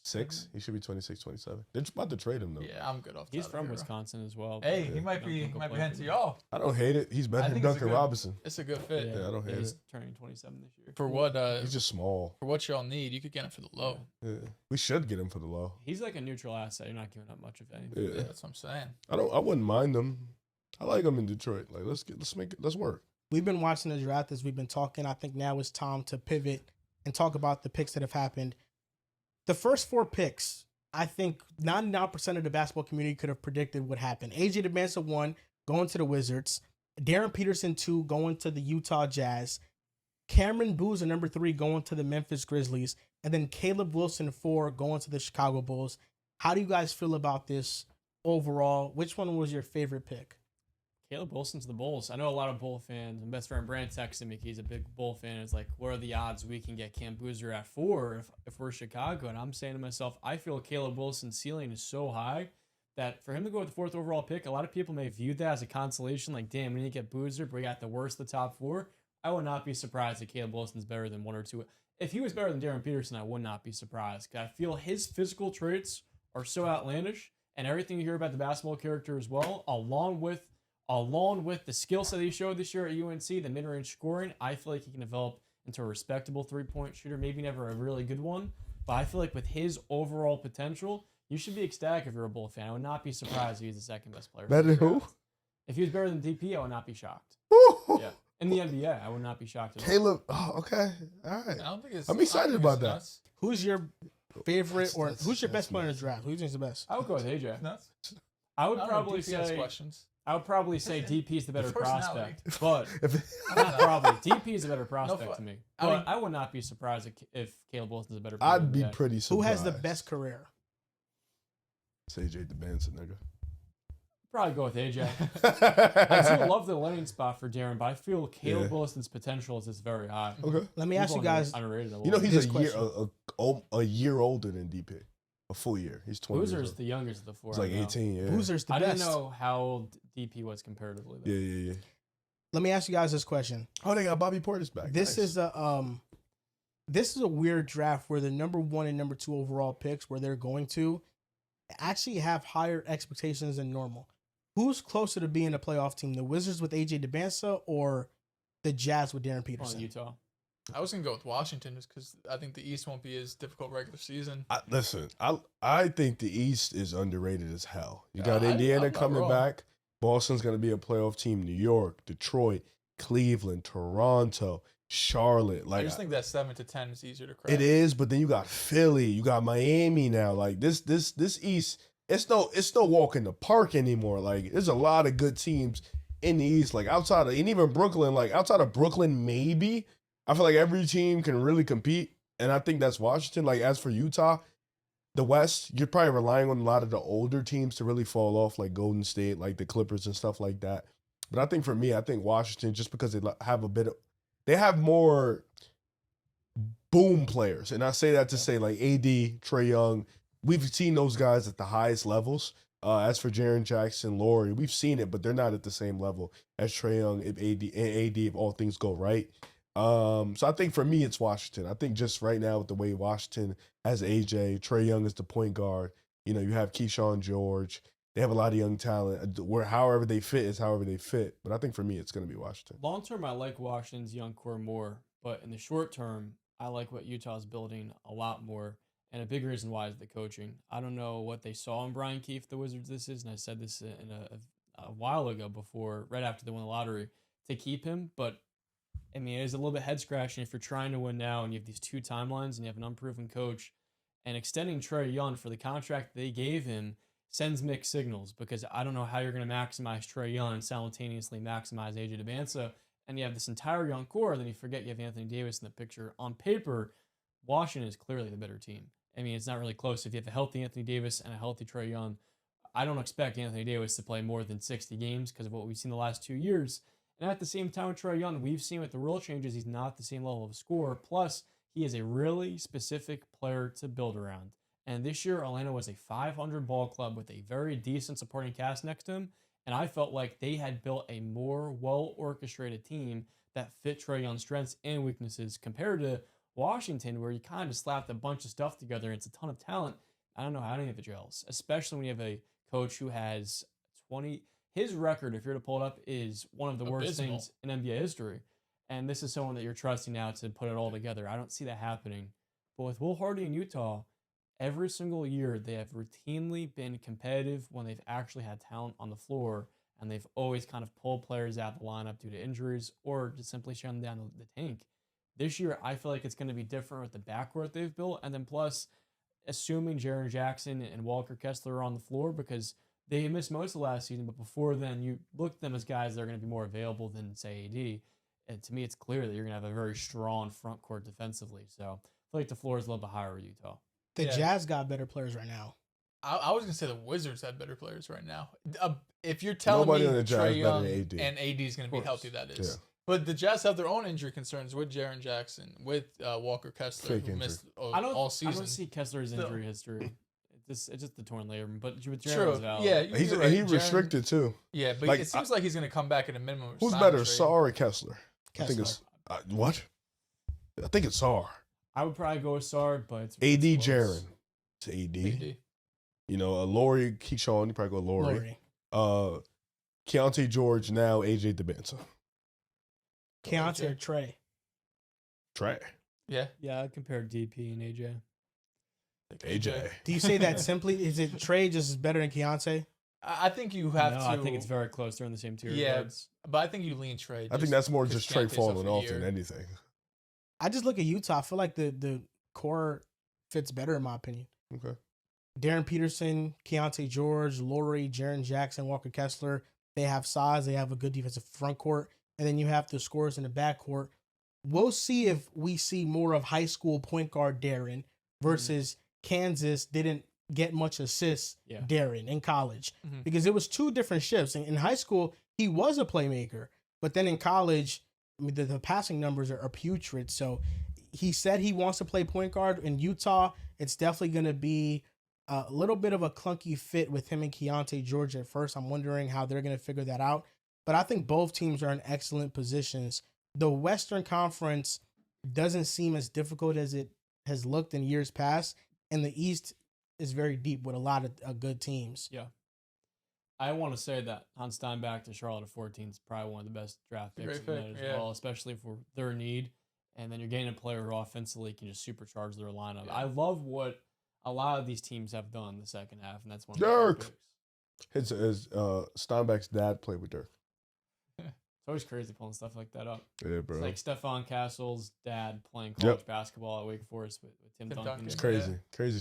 6? He should be 26, 27. They're about to trade him though. Yeah, I'm good off. He's Tyler from Hero. Wisconsin as well. Hey, but he might don't be think he'll play heading for to them. y'all. I don't hate it. He's better I than think it's a Duncan good- Robinson. It's a good fit. Yeah, I don't hate He's it. turning 27 this year. For what? He's just small. For what y'all need, you could get him for the low. Yeah. We should get him for the low. He's like a neutral asset. You're not giving up much of anything. Yeah. Yeah, that's what I'm saying. I wouldn't mind them. I like him in Detroit. Like let's work. We've been watching the draft as we've been talking. I think now it's time to pivot and talk about the picks that have happened. The first 4 picks, I think 99% of the basketball community could have predicted what happened. AJ DeBanza 1 going to the Wizards. Darren Peterson 2 going to the Utah Jazz. Cameron Boozer number 3 going to the Memphis Grizzlies. And then Caleb Wilson 4 going to the Chicago Bulls. How do you guys feel about this overall? Which one was your favorite pick? Caleb Wilson's the Bulls. I know a lot of Bull fans. My best friend Brand texted me. He's a big Bull fan. It's like, what are the odds we can get Cam Boozer at 4 if we're Chicago? And I'm saying to myself, I feel Caleb Wilson's ceiling is so high that for him to go with the 4th overall pick, a lot of people may view that as a consolation. Like, damn, we need to get Boozer, but we got the worst of the top 4. I would not be surprised if Caleb Wilson's better than 1 or 2. If he was better than Darren Peterson, I would not be surprised. 'Cause I feel his physical traits are so outlandish, and everything you hear about the basketball character as well, along with the skill set he showed this year at UNC, the mid-range scoring, I feel like he can develop into a respectable 3-point shooter. Maybe never a really good one, but I feel like with his overall potential, you should be ecstatic if you're a Bull fan. I would not be surprised if he's the 2nd best player. Better than who? If he was better than DP, I would not be shocked. Woo! Yeah. In the NBA, I would not be shocked at all. Caleb. Oh, okay. All right. I don't think it's. I'm excited about that. Who's your favorite That's- who's your that's best player in the nuts. draft? Who do you think is the best? I would go with AJ. Nuts. I would I don't probably know, DP has say questions. DP is the better Personality. prospect, but If- not probably. DP is a better prospect fu- to me. I But mean- I would not be surprised if Caleb Wilson's a better player. I'd than be that. pretty Who surprised. has the best career? It's AJ the Benson, nigga. Probably go with AJ. I do love the landing spot for Darren, but I feel Caleb Yeah. Wilson's potential is just very high. Okay. Let me ask you guys. Underrated a You know little. he's This a year older than DP, a full year. He's 20. years Boozer's old. the youngest of the four. He's I like know. 18. Yeah. Boozer's the I best. didn't know how old DP was comparatively. Though. Yeah. Let me ask you guys this question. Oh, they got Bobby Portis back. This Nice. is a weird draft where the number 1 and number 2 overall picks, where they're going to actually have higher expectations than normal. Who's closer to being a playoff team, the Wizards with AJ DeBansa or the Jazz with Darren On Peterson? Utah. I was gonna go with Washington just because I think the East won't be as difficult regular season. Listen, I think the East is underrated as hell. You got I'm Indiana not coming wrong. back. Boston's going to be a playoff team. New York, Detroit, Cleveland, Toronto, Charlotte. I Like just think that 7 to 10 is easier to crack. it is, but then you got Philly, you got Miami now. Like this East, it's no walk in the park anymore. Like there's a lot of good teams in the East. Like outside of, and even Brooklyn, like outside of Brooklyn, maybe I feel like every team can really compete. And I think that's Washington. Like as for Utah, the West, you're probably relying on a lot of the older teams to really fall off, like Golden State, like the Clippers and stuff like that. But I think for me, I think Washington, just because they have more boom players. And I say that to say like AD, Trae Young, we've seen those guys at the highest levels. As for Jaren Jackson, Laurie, we've seen it, but they're not at the same level as Trae Young and AD if all things go right. So I think for me, it's Washington. I think just right now with the way Washington has AJ, Trae Young is the point guard. You know, you have Keyshawn George. They have a lot of young talent. Where however they fit is however they fit. But I think for me, it's going to be Washington. Long term, I like Washington's young core more, but in the short term, I like what Utah's building a lot more. And a big reason why is the coaching. I don't know what they saw in Brian Keefe, the Wizards, this is, and I said this in a while ago before, right after they won the lottery, to keep him. But, I mean, it is a little bit head-scratching if you're trying to win now and you have these two timelines and you have an unproven coach. And extending Trae Young for the contract they gave him sends mixed signals because I don't know how you're going to maximize Trae Young and simultaneously maximize AJ DeBansa. And you have this entire young core, then you forget you have Anthony Davis in the picture. On paper, Washington is clearly the better team. I mean, it's not really close. If you have a healthy Anthony Davis and a healthy Trae Young, I don't expect Anthony Davis to play more than 60 games because of what we've seen the last 2 years. And at the same time with Trae Young, we've seen with the rule changes, he's not the same level of a scorer. Plus, he is a really specific player to build around. And this year, Orlando was a 500 ball club with a very decent supporting cast next to him. And I felt like they had built a more well-orchestrated team that fit Trae Young's strengths and weaknesses compared to Washington, where you kind of slapped a bunch of stuff together and it's a ton of talent. I don't know how any of it gels, especially when you have a coach who has 20. His record, if you're to pull it up, is one of the worst Abysmal. things in NBA history. And this is someone that you're trusting now to put it all together. I don't see that happening. But with Will Hardy in Utah, every single year they have routinely been competitive when they've actually had talent on the floor, and they've always kind of pulled players out of the lineup due to injuries or just simply shutting down the tank. This year, I feel like it's going to be different with the backcourt they've built, and then plus, assuming Jaren Jackson and Walker Kessler are on the floor because they missed most of last season, but before then, you look at them as guys that are going to be more available than, say, AD. And to me, it's clear that you're going to have a very strong front court defensively. So I feel like the floor is a little bit higher with Utah. The Yeah. Jazz got better players right now. I was gonna say the Wizards have better players right now. If you're telling Nobody me on the Jazz Trae better Young than AD. and AD is gonna be course. healthy, that is. Yeah. But the Jazz have their own injury concerns with Jaren Jackson, with Walker Kessler, Fake who injury. missed I all season. I don't see Kessler's Still. injury history. It's just the torn labrum, but with True. Jaren's valid. Yeah, He's you're right. he Jaren- restricted too. Yeah, but Like, it seems like he's gonna come back at a minimum. Who's sign better, trade. Sarr or Kessler? I think Kessler. it's what? I think it's Sarr. I would probably go with Sarr, but it's AD close. Jaren. It's AD. AD. You know, Laurie, Keyshawn, you probably go Laurie. Laurie. Keontae George, now AJ DeBansa. Keontae or Trey? Trey. Yeah, Yeah, I'd compare DP and AJ. AJ. Do you say that simply? Is it Trey just better than Keontae? I think you have to. I think it's very close. They're in the same tier. Yeah, but I think you lean Trey. I think that's more because just Trey Kante's falling up off a than year. anything. I just look at Utah. I feel like the core fits better in my opinion. Okay. Darren Peterson, Keontae George, Laurie, Jaren Jackson, Walker Kessler. They have size. They have a good defensive front court. And then you have the scorers in the back court. We'll see if we see more of high school point guard Darren versus Kansas didn't get much assists Darren in college. Because it was two different shifts. In high school, he was a playmaker. But then in college, I mean, the passing numbers are putrid. So he said he wants to play point guard. In Utah, it's definitely going to be a little bit of a clunky fit with him and Keontae George at first. I'm wondering how they're going to figure that out. But I think both teams are in excellent positions. The Western Conference doesn't seem as difficult as it has looked in years past. And the East is very deep with a lot of good teams. Yeah. I want to say that Hannes Steinbach to Charlotte at 14 is probably one of the best draft picks in that as well, especially for their need. And then you're getting a player who offensively can just supercharge their lineup. I love what a lot of these teams have done in the second half, and that's one of the picks. His Steinbach's dad played with Dirk. It's always crazy pulling stuff like that up. Yeah, bro. It's like Stephon Castle's dad playing college basketball at Wake Forest with Tim Duncan. It's crazy. Crazy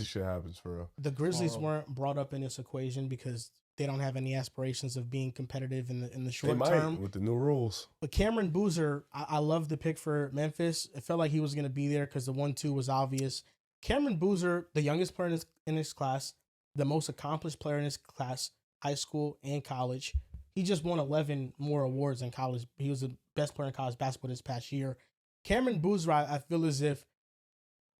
shit happens for real. The Grizzlies weren't brought up in this equation because they don't have any aspirations of being competitive in the short term with the new rules. But Cameron Boozer, I love the pick for Memphis. It felt like he was going to be there because the 1-2 was obvious. Cameron Boozer, the youngest player in his class, the most accomplished player in his class, high school and college. He just won 11 more awards in college. He was the best player in college basketball this past year. Cameron Boozer, I feel as if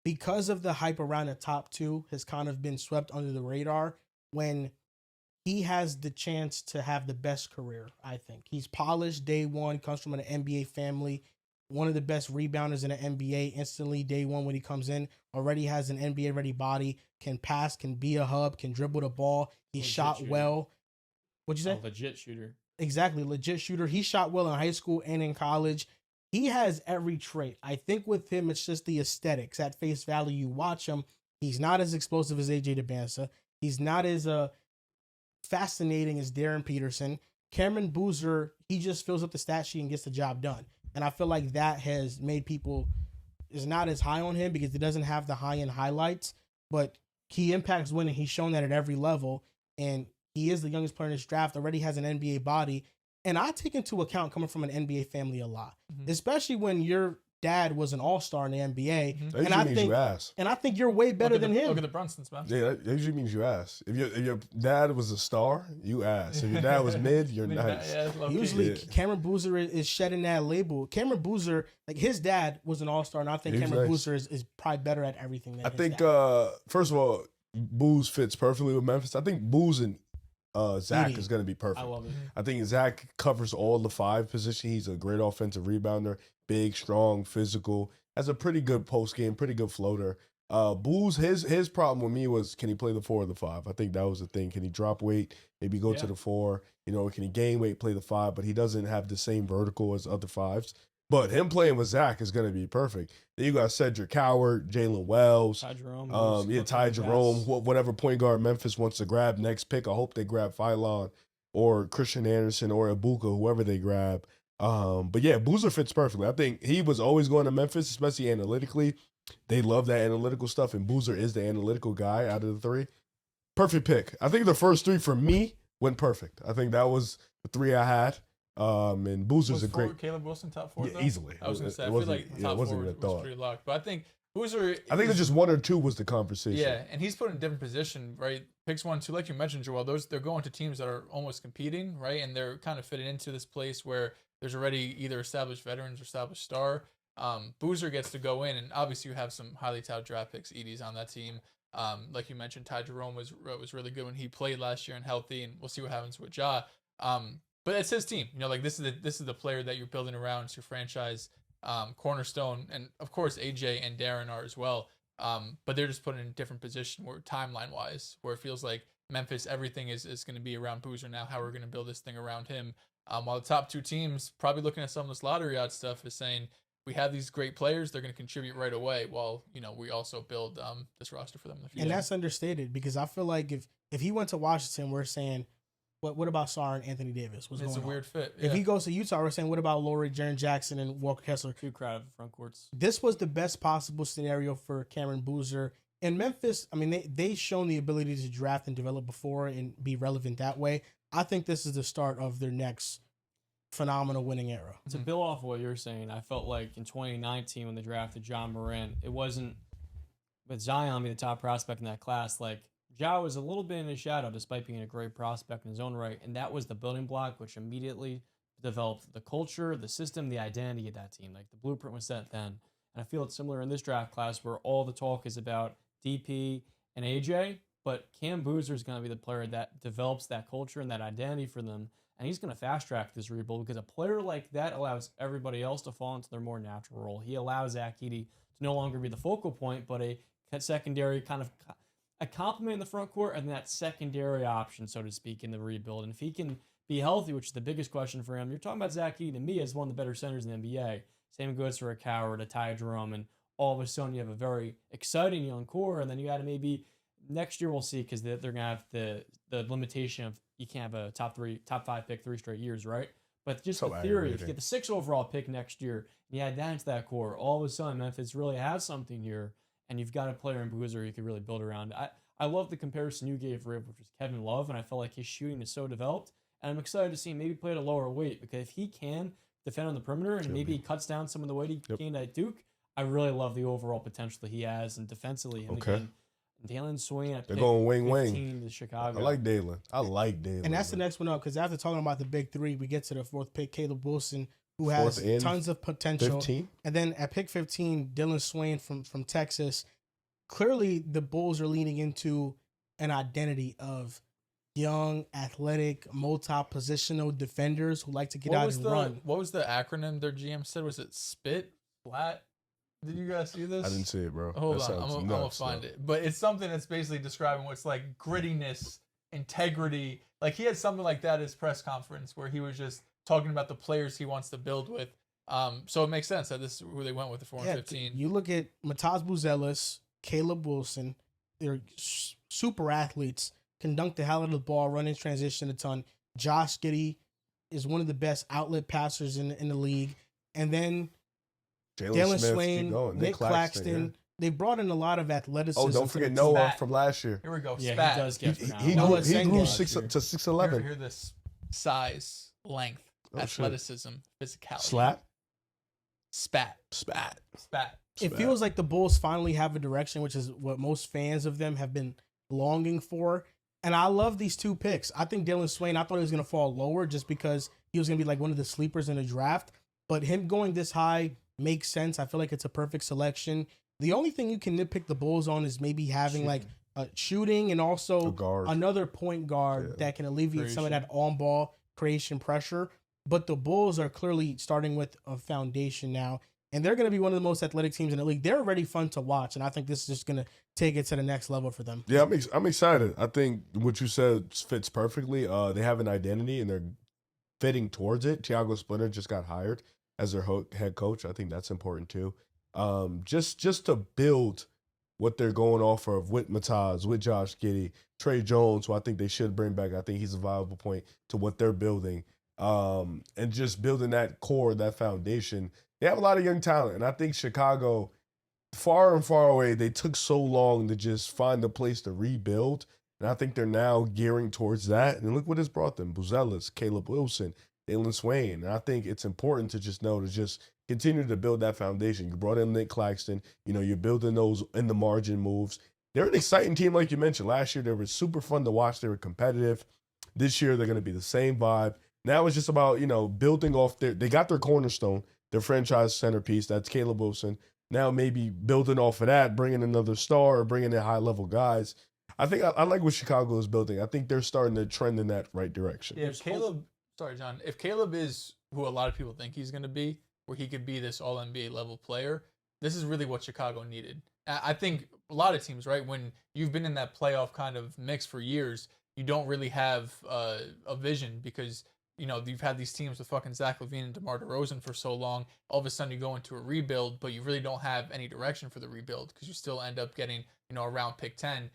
because of the hype around the top two has kind of been swept under the radar when he has the chance to have the best career, I think. He's polished day one, comes from an NBA family, one of the best rebounders in the NBA instantly day one when he comes in, already has an NBA-ready body, can pass, can be a hub, can dribble the ball. He shot well. What'd you say? A legit shooter. Exactly, legit shooter. He shot well in high school and in college. He has every trait. I think with him, it's just the aesthetics. At face value, you watch him, he's not as explosive as AJ DeBansa. He's not as fascinating as Darren Peterson. Cameron Boozer, he just fills up the stat sheet and gets the job done. And I feel like that has made people is not as high on him because he doesn't have the high-end highlights, but he impacts winning. He's shown that at every level, and he is the youngest player in this draft, already has an NBA body. And I take into account coming from an NBA family a lot, especially when your dad was an all-star in the NBA. That usually means you ass. And I think you're way better than him. Look at the Brunsons, man. Yeah, that usually means you ass. If your dad was a star, you ass. If your dad was mid, you're nice. Usually, Cameron Boozer is shedding that label. Cameron Boozer, like his dad was an all-star, and I think Cameron Boozer is probably better at everything than I his think, dad. First of all, Booz fits perfectly with Memphis. I think Booz and Zach is going to be perfect. I love it. I think Zach covers all the five positions. He's a great offensive rebounder, big, strong, physical, has a pretty good post game, pretty good floater. Booz, his problem with me was, can he play the 4 or the 5? I think that was the thing. Can he drop weight, maybe go to the 4? You know, can he gain weight, play the 5? But he doesn't have the same vertical as other 5s. But him playing with Zach is going to be perfect. Then you got Cedric Howard, Jalen Wells. Ty Jerome. Ty Jerome. Whatever point guard Memphis wants to grab next pick. I hope they grab Phylon or Christian Anderson or Ibuka, whoever they grab. But yeah, Boozer fits perfectly. I think he was always going to Memphis, especially analytically. They love that analytical stuff, and Boozer is the analytical guy out of the 3. Perfect pick. I think the first 3 for me went perfect. I think that was the 3 I had. And Boozer's a great. Caleb Wilson top 4. Yeah, easily. I was gonna say. I feel like top 4 was pretty locked, but I think Boozer. I think it's just 1 or 2 was the conversation. Yeah, and he's put in a different position, right? Picks 1, 2, like you mentioned, Joel. They're going to teams that are almost competing, right? And they're kind of fitting into this place where there's already either established veterans or established star. Boozer gets to go in, and obviously you have some highly touted draft picks. Edie's on that team. Like you mentioned, Ty Jerome was really good when he played last year and healthy, and we'll see what happens with Ja. But it's his team. You know, like this is the player that you're building around. It's your franchise cornerstone, and of course AJ and Darren are as well. But they're just put in a different position where timeline wise, where it feels like Memphis, everything is going to be around Boozer now. How we're going to build this thing around him. While the top 2 teams probably looking at some of this lottery odds stuff is saying we have these great players, they're going to contribute right away. While we also build this roster for them in the future. And that's understated because I feel like if If he went to Washington, we're saying, what about Sarr and Anthony Davis? What's It's a going on? weird fit. If he goes to Utah, we're saying, what about Laurie, Jaren Jackson, and Walker Kessler? Too crowded front courts. This was the best possible scenario for Cameron Boozer. In Memphis, I mean, they've shown the ability to draft and develop before and be relevant that way. I think this is the start of their next phenomenal winning era. To build off of what you're saying, I felt like in 2019 when they drafted John Morant, it wasn't with Zion being the top prospect in that class. Like, Ja was a little bit in his shadow despite being a great prospect in his own right, and that was the building block which immediately developed the culture, the system, the identity of that team. Like, the blueprint was set then. And I feel it's similar in this draft class where all the talk is about DP and AJ, but Cam Boozer is going to be the player that develops that culture and that identity for them. And he's going to fast track this rebuild because a player like that allows everybody else to fall into their more natural role. He allows Zach Edey to no longer be the focal point, but a secondary kind of a complement in the front court and that secondary option, so to speak, in the rebuild. And if he can be healthy, which is the biggest question for him, you're talking about Zach Edey to me as one of the better centers in the NBA. Same goes for a Coward, a Ty Jerome, and all of a sudden you have a very exciting young core, and then you got to maybe next year we'll see because they're going to have the limitation of you can't have a top 5 pick 3 straight years, right? But just So the theory, if aggravating. you get the 6 overall pick next year, and you add that into that core, all of a sudden Memphis really has something here, and you've got a player in Boozer you could really build around. I love the comparison you gave, Rib, which was Kevin Love, and I felt like his shooting is so developed, and I'm excited to see him maybe play at a lower weight because if he can defend on the perimeter and maybe he cuts down some of the weight he gained at Duke, I really love the overall potential that he has, and defensively, him again. Dalen Swain at They're pick going wing 15 to Chicago. I like Dalen. And that's the next one up because after talking about the big three, we get to the 4th pick, Caleb Wilson, who Fourth has and tons of potential. 15. And then at pick 15, Dylan Swain from Texas. Clearly, the Bulls are leaning into an identity of young, athletic, multi-positional defenders who like to get out and run. What was the acronym their GM said? Was it SPIT? Flat? Did you guys see this? I didn't see it, bro. Hold That on, sounds I'm gonna nuts, find though. it. But it's something that's basically describing what's like grittiness, integrity. Like he had something like that at his press conference where he was just talking about the players he wants to build with. So it makes sense that this is who they went with the 4 and 15. You look at Mataz Buzelis, Caleb Wilson. They're super athletes, can dunk the hell out of the ball, run in transition a ton. Josh Giddey is one of the best outlet passers in the league. And then Dalen Smith, Swain, keep going. Nick Claxton. Yeah. They brought in a lot of athleticism. Oh, don't to forget the Noah Spat. from last year. Here we go. Yeah, Spat. he does get He Noah grew Sengun. 6 to Here 6'11". this size, length, Oh, shit. athleticism, physicality. Slap. Spat. Spat. Spat. It feels like the Bulls finally have a direction, which is what most fans of them have been longing for. And I love these 2 picks. I think Dylan Swain, I thought he was going to fall lower just because he was going to be like one of the sleepers in the draft. But him going this high makes sense. I feel like it's a perfect selection. The only thing you can nitpick the Bulls on is maybe having like shooting and also another point guard that can alleviate some of that on-ball creation pressure. But the Bulls are clearly starting with a foundation now. And they're going to be one of the most athletic teams in the league. They're already fun to watch, and I think this is just going to take it to the next level for them. Yeah, I'm excited. I think what you said fits perfectly. They have an identity, and they're fitting towards it. Thiago Splitter just got hired as their head coach. I think that's important too. Just to build what they're going off of with Mataz, with Josh Giddey, Trey Jones, who I think they should bring back. I think he's a viable point to what they're building. And just building that core, that foundation. They have a lot of young talent, and I think Chicago, far and far away, they took so long to just find a place to rebuild, and I think they're now gearing towards that. And look what it's brought them: Buzelis, Caleb Wilson, Dalen Swain. And I think it's important to just know to just continue to build that foundation. You brought in Nick Claxton. You know, you're building those in the margin moves. They're an exciting team, like you mentioned. Last year, they were super fun to watch. They were competitive. This year, they're going to be the same vibe. Now it's just about, building off they got their cornerstone, their franchise centerpiece. That's Caleb Wilson. Now maybe building off of that, bringing another star or bringing in high-level guys. I think I like what Chicago is building. I think they're starting to trend in that right direction. Yeah, if Caleb is who a lot of people think he's going to be, where he could be this all-NBA level player, this is really what Chicago needed. I think a lot of teams, right, when you've been in that playoff kind of mix for years, you don't really have a vision because – you've had these teams with fucking Zach LaVine and DeMar DeRozan for so long. All of a sudden you go into a rebuild, but you really don't have any direction for the rebuild because you still end up getting, around pick 10.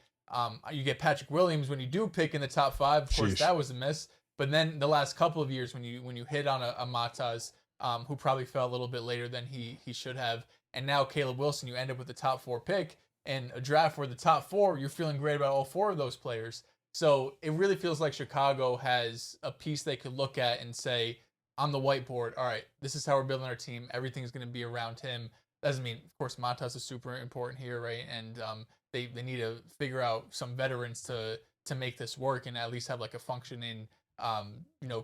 You get Patrick Williams when you do pick in the top 5. Of course, Sheesh. that was a miss. But then the last couple of years when you hit on a Matas, who probably fell a little bit later than he should have, and now Caleb Wilson, you end up with the top 4 pick in a draft where the top 4, you're feeling great about all 4 of those players. So it really feels like Chicago has a piece they could look at and say, on the whiteboard, all right, this is how we're building our team. Everything's going to be around him. Doesn't mean, of course, Matas is super important here, right? And they need to figure out some veterans to make this work and at least have like a functioning,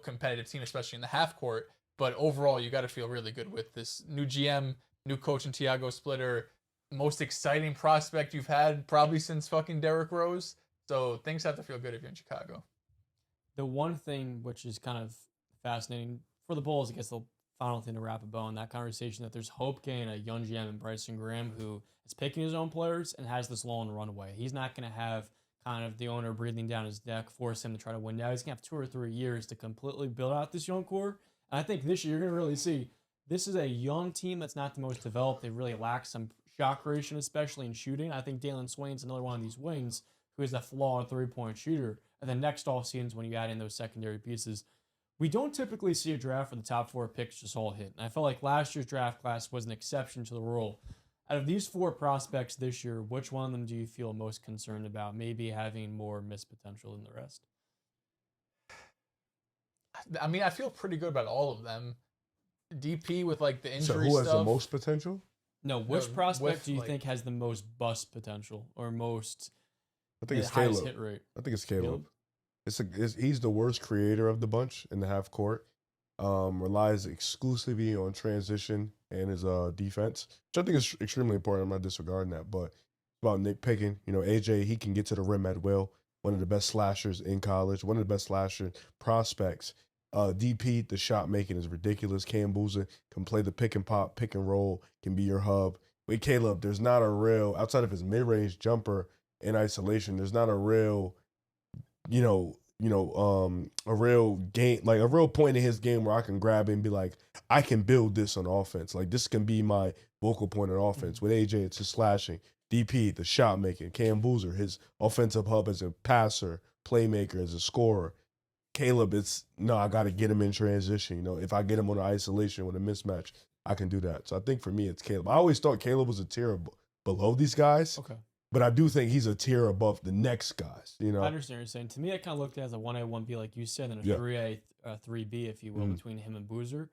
competitive team, especially in the half court. But overall, you got to feel really good with this new GM, new coach in Tiago Splitter, most exciting prospect you've had probably since fucking Derrick Rose. So things have to feel good if you're in Chicago. The one thing which is kind of fascinating for the Bulls, I guess the final thing to wrap a bow on that conversation, that there's hope gain a young GM in Bryson Graham who is picking his own players and has this long runaway. He's not going to have kind of the owner breathing down his neck, force him to try to win now. He's going to have 2 or 3 years to completely build out this young core. And I think this year you're going to really see this is a young team that's not the most developed. They really lack some shot creation, especially in shooting. I think Dalen Swain's another one of these wings who is a flawed 3-point shooter. And then next off seasons, when you add in those secondary pieces, we don't typically see a draft where the top 4 picks just all hit. And I felt like last year's draft class was an exception to the rule. Out of these 4 prospects this year, which one of them do you feel most concerned about maybe having more missed potential than the rest? I mean, I feel pretty good about all of them. DP with like the injury So who has stuff. the most potential? No, which No, prospect with, do you like- think has the most bust potential or most I think it's highest Caleb. hit rate? I think it's Caleb. Caleb? He's the worst creator of the bunch in the half court. Relies exclusively on transition and his defense, which I think is extremely important. I'm not disregarding that, but it's about Nick picking. AJ, he can get to the rim at will. One of the best slashers in college. One of the best slasher prospects. DP, the shot making is ridiculous. Cam Boozer can play the pick and pop, pick and roll, can be your hub. With Caleb, there's not a real, outside of his mid-range jumper in isolation, there's not a real, a real game, like a real point in his game where I can grab him and be like, I can build this on offense. Like this can be my vocal point on offense. With AJ, it's his slashing. DP, the shot making. Cam Boozer, his offensive hub as a passer, playmaker, as a scorer. Caleb, I got to get him in transition. If I get him on an isolation with a mismatch, I can do that. So I think for me, it's Caleb. I always thought Caleb was a tier below these guys. Okay. But I do think he's a tier above the next guys. I understand what you're saying. To me, I kind of looked at it as a 1A, 1B, like you said, and a 3A, 3B, if you will, between him and Boozer.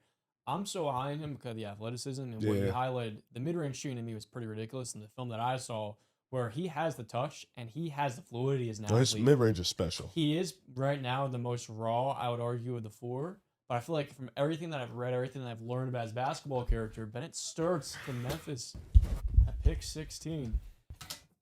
I'm so high on him because of the athleticism and what you highlighted. The mid-range shooting to me was pretty ridiculous in the film that I saw, where he has the touch and he has the fluidity as an athlete. His mid-range is special. He is right now the most raw, I would argue, of the 4. But I feel like from everything that I've read, everything that I've learned about his basketball character, Bennett starts from Memphis at pick 16.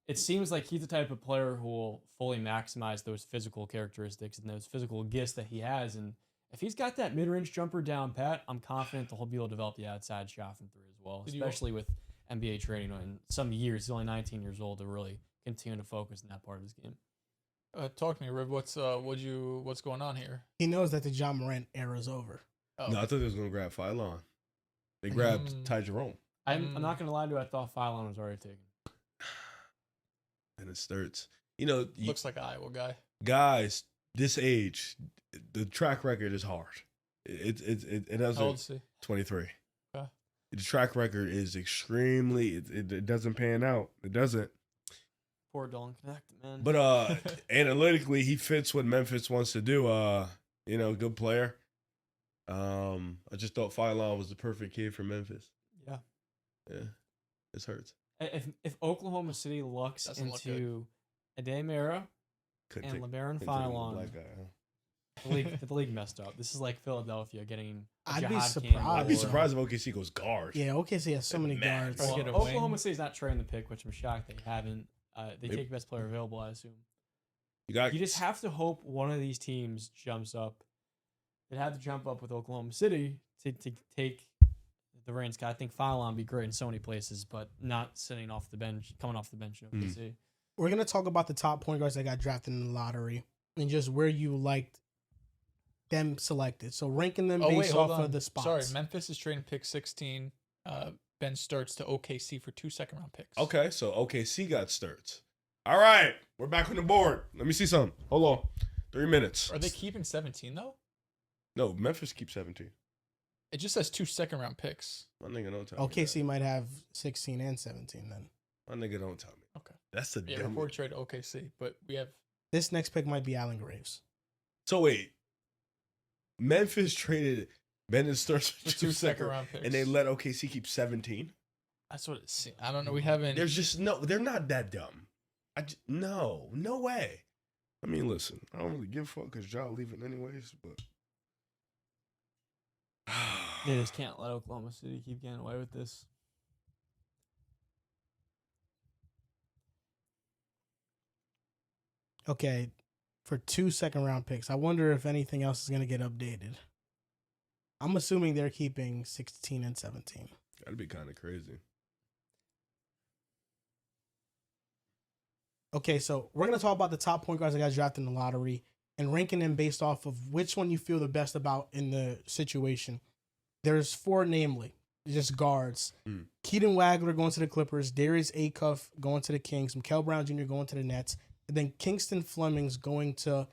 It seems like he's the type of player who will fully maximize those physical characteristics and those physical gifts that he has. And if he's got that mid-range jumper down pat, I'm confident that he'll be able to develop the outside shot from 3 as well, especially with NBA training in some years. He's only 19 years old to really continue to focus in that part of his game. Talk to me, Riv. What's going on here? He knows that the John Morant era is over. Oh. No, I thought they was going to grab Phylon. They grabbed Ty Jerome. I'm not going to lie to you. I thought Phylon was already taken. And it starts. Looks like an Iowa guy. Guys, this age, the track record is hard. It doesn't. How old is he? 23. Okay. The track record is extremely. It doesn't pan out. It doesn't. Poor Dolan Connect, man. But analytically, he fits what Memphis wants to do. Good player. I just thought Phylon was the perfect kid for Memphis. Yeah. This hurts. If Oklahoma City looks Doesn't look into Aday Mara and LeBaron Phylon, the league messed up. This is like Philadelphia getting. I'd be Jihad surprised. Campbell I'd be or- surprised if OKC goes guard. Yeah, OKC has so many Man. guards. Or Well, get a Oklahoma Oklahoma City's not trading the pick, which I'm shocked they haven't. They take best player available, I assume. You You just have to hope one of these teams jumps up. They'd have to jump up with Oklahoma City to take the reins. I think Phylon would be great in so many places, but not sitting off the bench, coming off the bench in OKC. We're going to talk about the top point guards that got drafted in the lottery and just where you liked them selected. So ranking them based off of the spots. Sorry, Memphis is trading pick 16. Ben Sturts to OKC for 2 second-round picks. Okay, so OKC got Sturts. All right, we're back on the board. Let me see something. Hold on. 3 minutes. Are they keeping 17 though? No, Memphis keeps 17. It just says 2 second-round picks. My nigga don't tell me. OKC might have 16 and 17 then. My nigga don't tell me. Okay. That's the Yeah, dumb. before trade to OKC, but we have. This next pick might be Allen Graves. So wait, Memphis traded Ben Sturz for 2 second-round picks, and they let OKC keep 17. That's what it seems. I don't know. We haven't. There's just no. They're not that dumb. No way. I mean, listen, I don't really give a fuck because y'all leaving anyways, but. They just can't let Oklahoma City keep getting away with this. Okay, for 2 second-round picks. I wonder if anything else is going to get updated. I'm assuming they're keeping 16 and 17. That'd be kind of crazy. Okay, so we're going to talk about the top point guards that got drafted in the lottery and ranking them based off of which one you feel the best about in the situation. There's 4, namely, just guards. Keaton Wagler going to the Clippers, Darius Acuff going to the Kings, Mikael Brown Jr. going to the Nets, and then Kingston Fleming's going to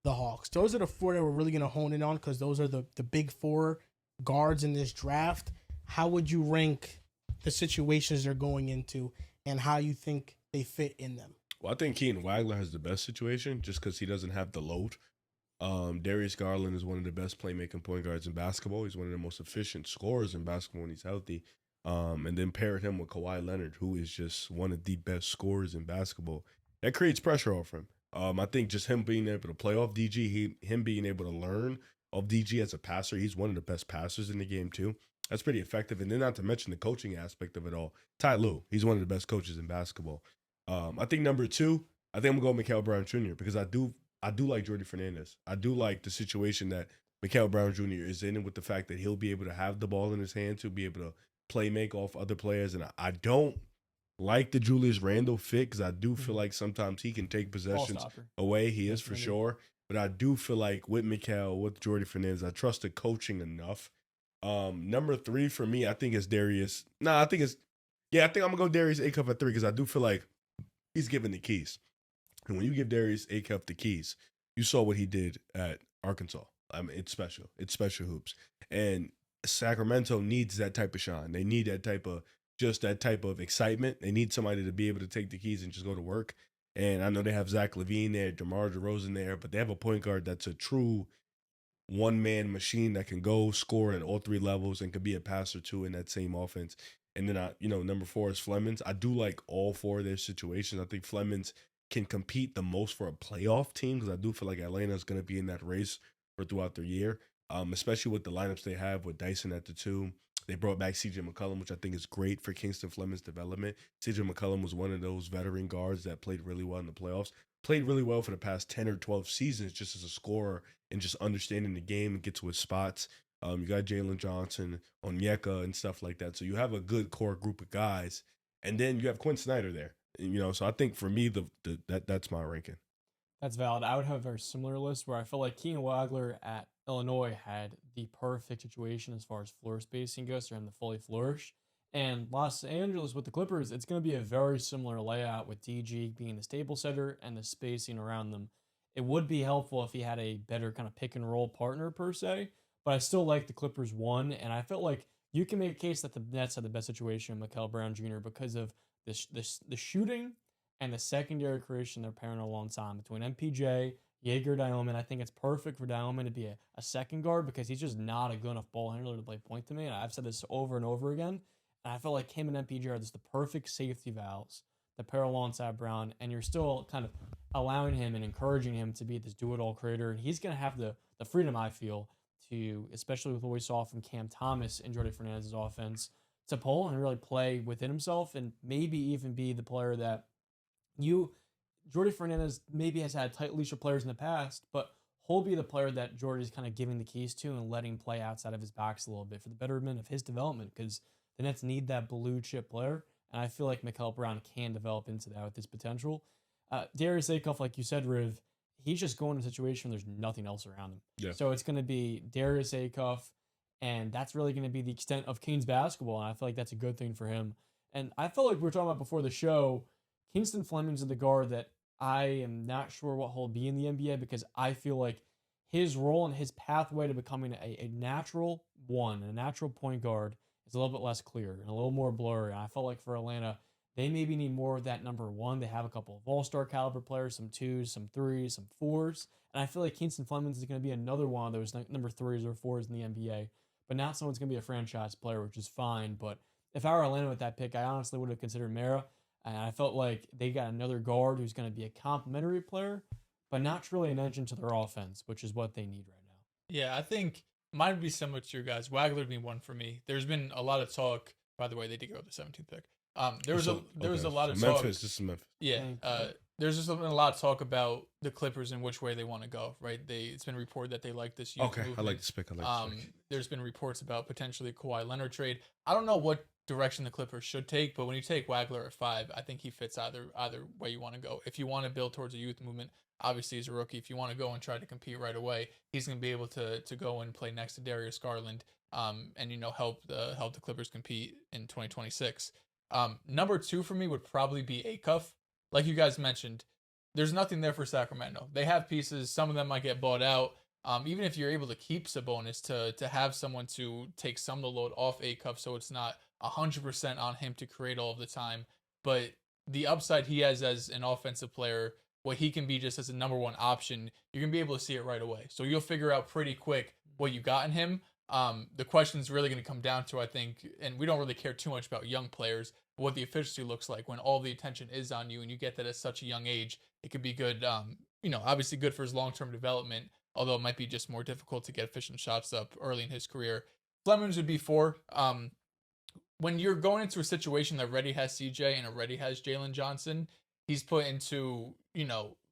the Hawks. Those are the 4 that we're really going to hone in on because those are the big 4 guards in this draft. How would you rank the situations they're going into and how you think they fit in them? Well, I think Keaton Wagler has the best situation just because he doesn't have the load. Darius Garland is one of the best playmaking point guards in basketball. He's one of the most efficient scorers in basketball when he's healthy. And then paired him with Kawhi Leonard, who is just one of the best scorers in basketball. That creates pressure off him. I think just him being able to play off DG, him being able to learn of DG as a passer, he's one of the best passers in the game too. That's pretty effective. And then not to mention the coaching aspect of it all. Ty Lue, he's one of the best coaches in basketball. I think number 2, I think I'm going to go Mikael Brown Jr. because I do like Jordy Fernandez. I do like the situation that Mikael Brown Jr. is in with the fact that he'll be able to have the ball in his hands. He'll be able to play make off other players. And I don't like the Julius Randle fit because I do feel like sometimes he can take possessions away. He is for sure. But I do feel like with Mikael, with Jordy Fernandez, I trust the coaching enough. Number 3 for me, I think is Darius. I think I'm going to go Darius Acuff at 3 because I do feel like he's given the keys. And when you give Darius Acuff the keys, you saw what he did at Arkansas. I mean, it's special. It's special hoops. And Sacramento needs that type of shine. They need that type of excitement. They need somebody to be able to take the keys and just go to work. And I know they have Zach LaVine there, DeMar DeRozan there, but they have a point guard that's a true one-man machine that can go score at all 3 levels and could be a passer too in that same offense. And then, number 4 is Flemings. I do like all 4 of their situations. I think Flemings can compete the most for a playoff team because I do feel like Atlanta is going to be in that race for throughout the year, especially with the lineups they have with Dyson at the 2. They brought back CJ McCollum, which I think is great for Kingston Fleming's development. CJ McCollum was one of those veteran guards that played really well in the playoffs, played really well for the past 10 or 12 seasons just as a scorer and just understanding the game and get to his spots. You got Jaylen Johnson, Onyeka, and stuff like that. So you have a good core group of guys. And then you have Quinn Snyder there. So I think for me, that's my ranking. That's valid. I would have a very similar list where I feel like Keaton Wagler at Illinois had the perfect situation as far as floor spacing goes for him to fully flourish. And Los Angeles with the Clippers, it's going to be a very similar layout with DG being the stable setter and the spacing around them. It would be helpful if he had a better kind of pick and roll partner per se, but I still like the Clippers 1, and I felt like you can make a case that the Nets had the best situation with Mikael Brown Jr. because of the shooting and the secondary creation they're pairing alongside between MPJ, Jaeger, Diamond. I think it's perfect for Diamond to be a second guard because he's just not a good enough ball handler to play point to me. And I've said this over and over again. And I feel like him and MPJ are just the perfect safety valves that pair alongside Brown. And you're still kind of allowing him and encouraging him to be this do-it-all creator. And he's going to have the freedom, I feel, to, especially with what we saw from Cam Thomas and Jordy Fernandez's offense, to pull and really play within himself and maybe even be the player that Jordy Fernandez maybe has had tight leash of players in the past, but he'll be the player that Jordy's kind of giving the keys to and letting play outside of his box a little bit for the betterment of his development because the Nets need that blue chip player, and I feel like Mikael Brown can develop into that with his potential. Darius Acuff, like you said, Riv, he's just going to a situation where there's nothing else around him. Yeah. So it's going to be Darius Acuff, and that's really going to be the extent of Kane's basketball, and I feel like that's a good thing for him. And I felt like we were talking about before the show, Kingston Fleming's the guard that I am not sure what he'll be in the NBA because I feel like his role and his pathway to becoming a natural point guard is a little bit less clear and a little more blurry. And I felt like for Atlanta, they maybe need more of that number one. They have a couple of all-star caliber players, some 2s, some 3s, some 4s. And I feel like Kingston Flemings is going to be another one of those number 3s or 4s in the NBA. But not someone's going to be a franchise player, which is fine. But if I were Atlanta with that pick, I honestly would have considered Mara. And I felt like they got another guard who's going to be a complimentary player, but not really an engine to their offense, which is what they need right now. Yeah, I think mine would be similar to your guys. Wagler would be one for me. There's been a lot of talk. By the way, they did go with the 17th pick. There was a lot of talk. Memphis. This is Memphis. Yeah. There's just been a lot of talk about the Clippers and which way they want to go. Right. It's been reported that they like this youth movement. I like this pick. There's been reports about potentially a Kawhi Leonard trade. I don't know what direction the Clippers should take, but when you take Wagler at 5, I think he fits either way you want to go. If you want to build towards a youth movement, obviously he's a rookie. If you want to go and try to compete right away, he's going to be able to go and play next to Darius Garland, and help the Clippers compete in 2026. Number 2 for me would probably be Acuff. Like you guys mentioned, there's nothing there for Sacramento. They have pieces. Some of them might get bought out. Even if you're able to keep Sabonis to have someone to take some of the load off Acuff, so it's not 100% on him to create all of the time, but the upside he has as an offensive player, what he can be just as a number 1 option, you're going to be able to see it right away. So you'll figure out pretty quick what you got in him. The question is really going to come down to, I think, and we don't really care too much about young players, but what the efficiency looks like when all the attention is on you and you get that at such a young age. It could be good, obviously good for his long-term development, although it might be just more difficult to get efficient shots up early in his career. Flemings would be 4. When you're going into a situation that already has CJ and already has Jaylen Johnson, he's put into,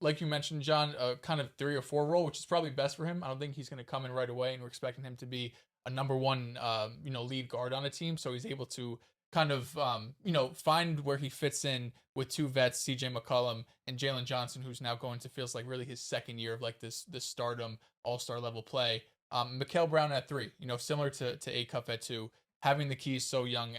like you mentioned, John, a kind of 3 or 4 role, which is probably best for him. I don't think he's going to come in right away, and we're expecting him to be a number 1, lead guard on a team. So he's able to kind of, find where he fits in with 2 vets, CJ McCollum and Jaylen Johnson, who's now going to feels like really his second year of like this stardom all-star level play. Mikal Brown at 3, similar to Acuff at 2, having the keys so young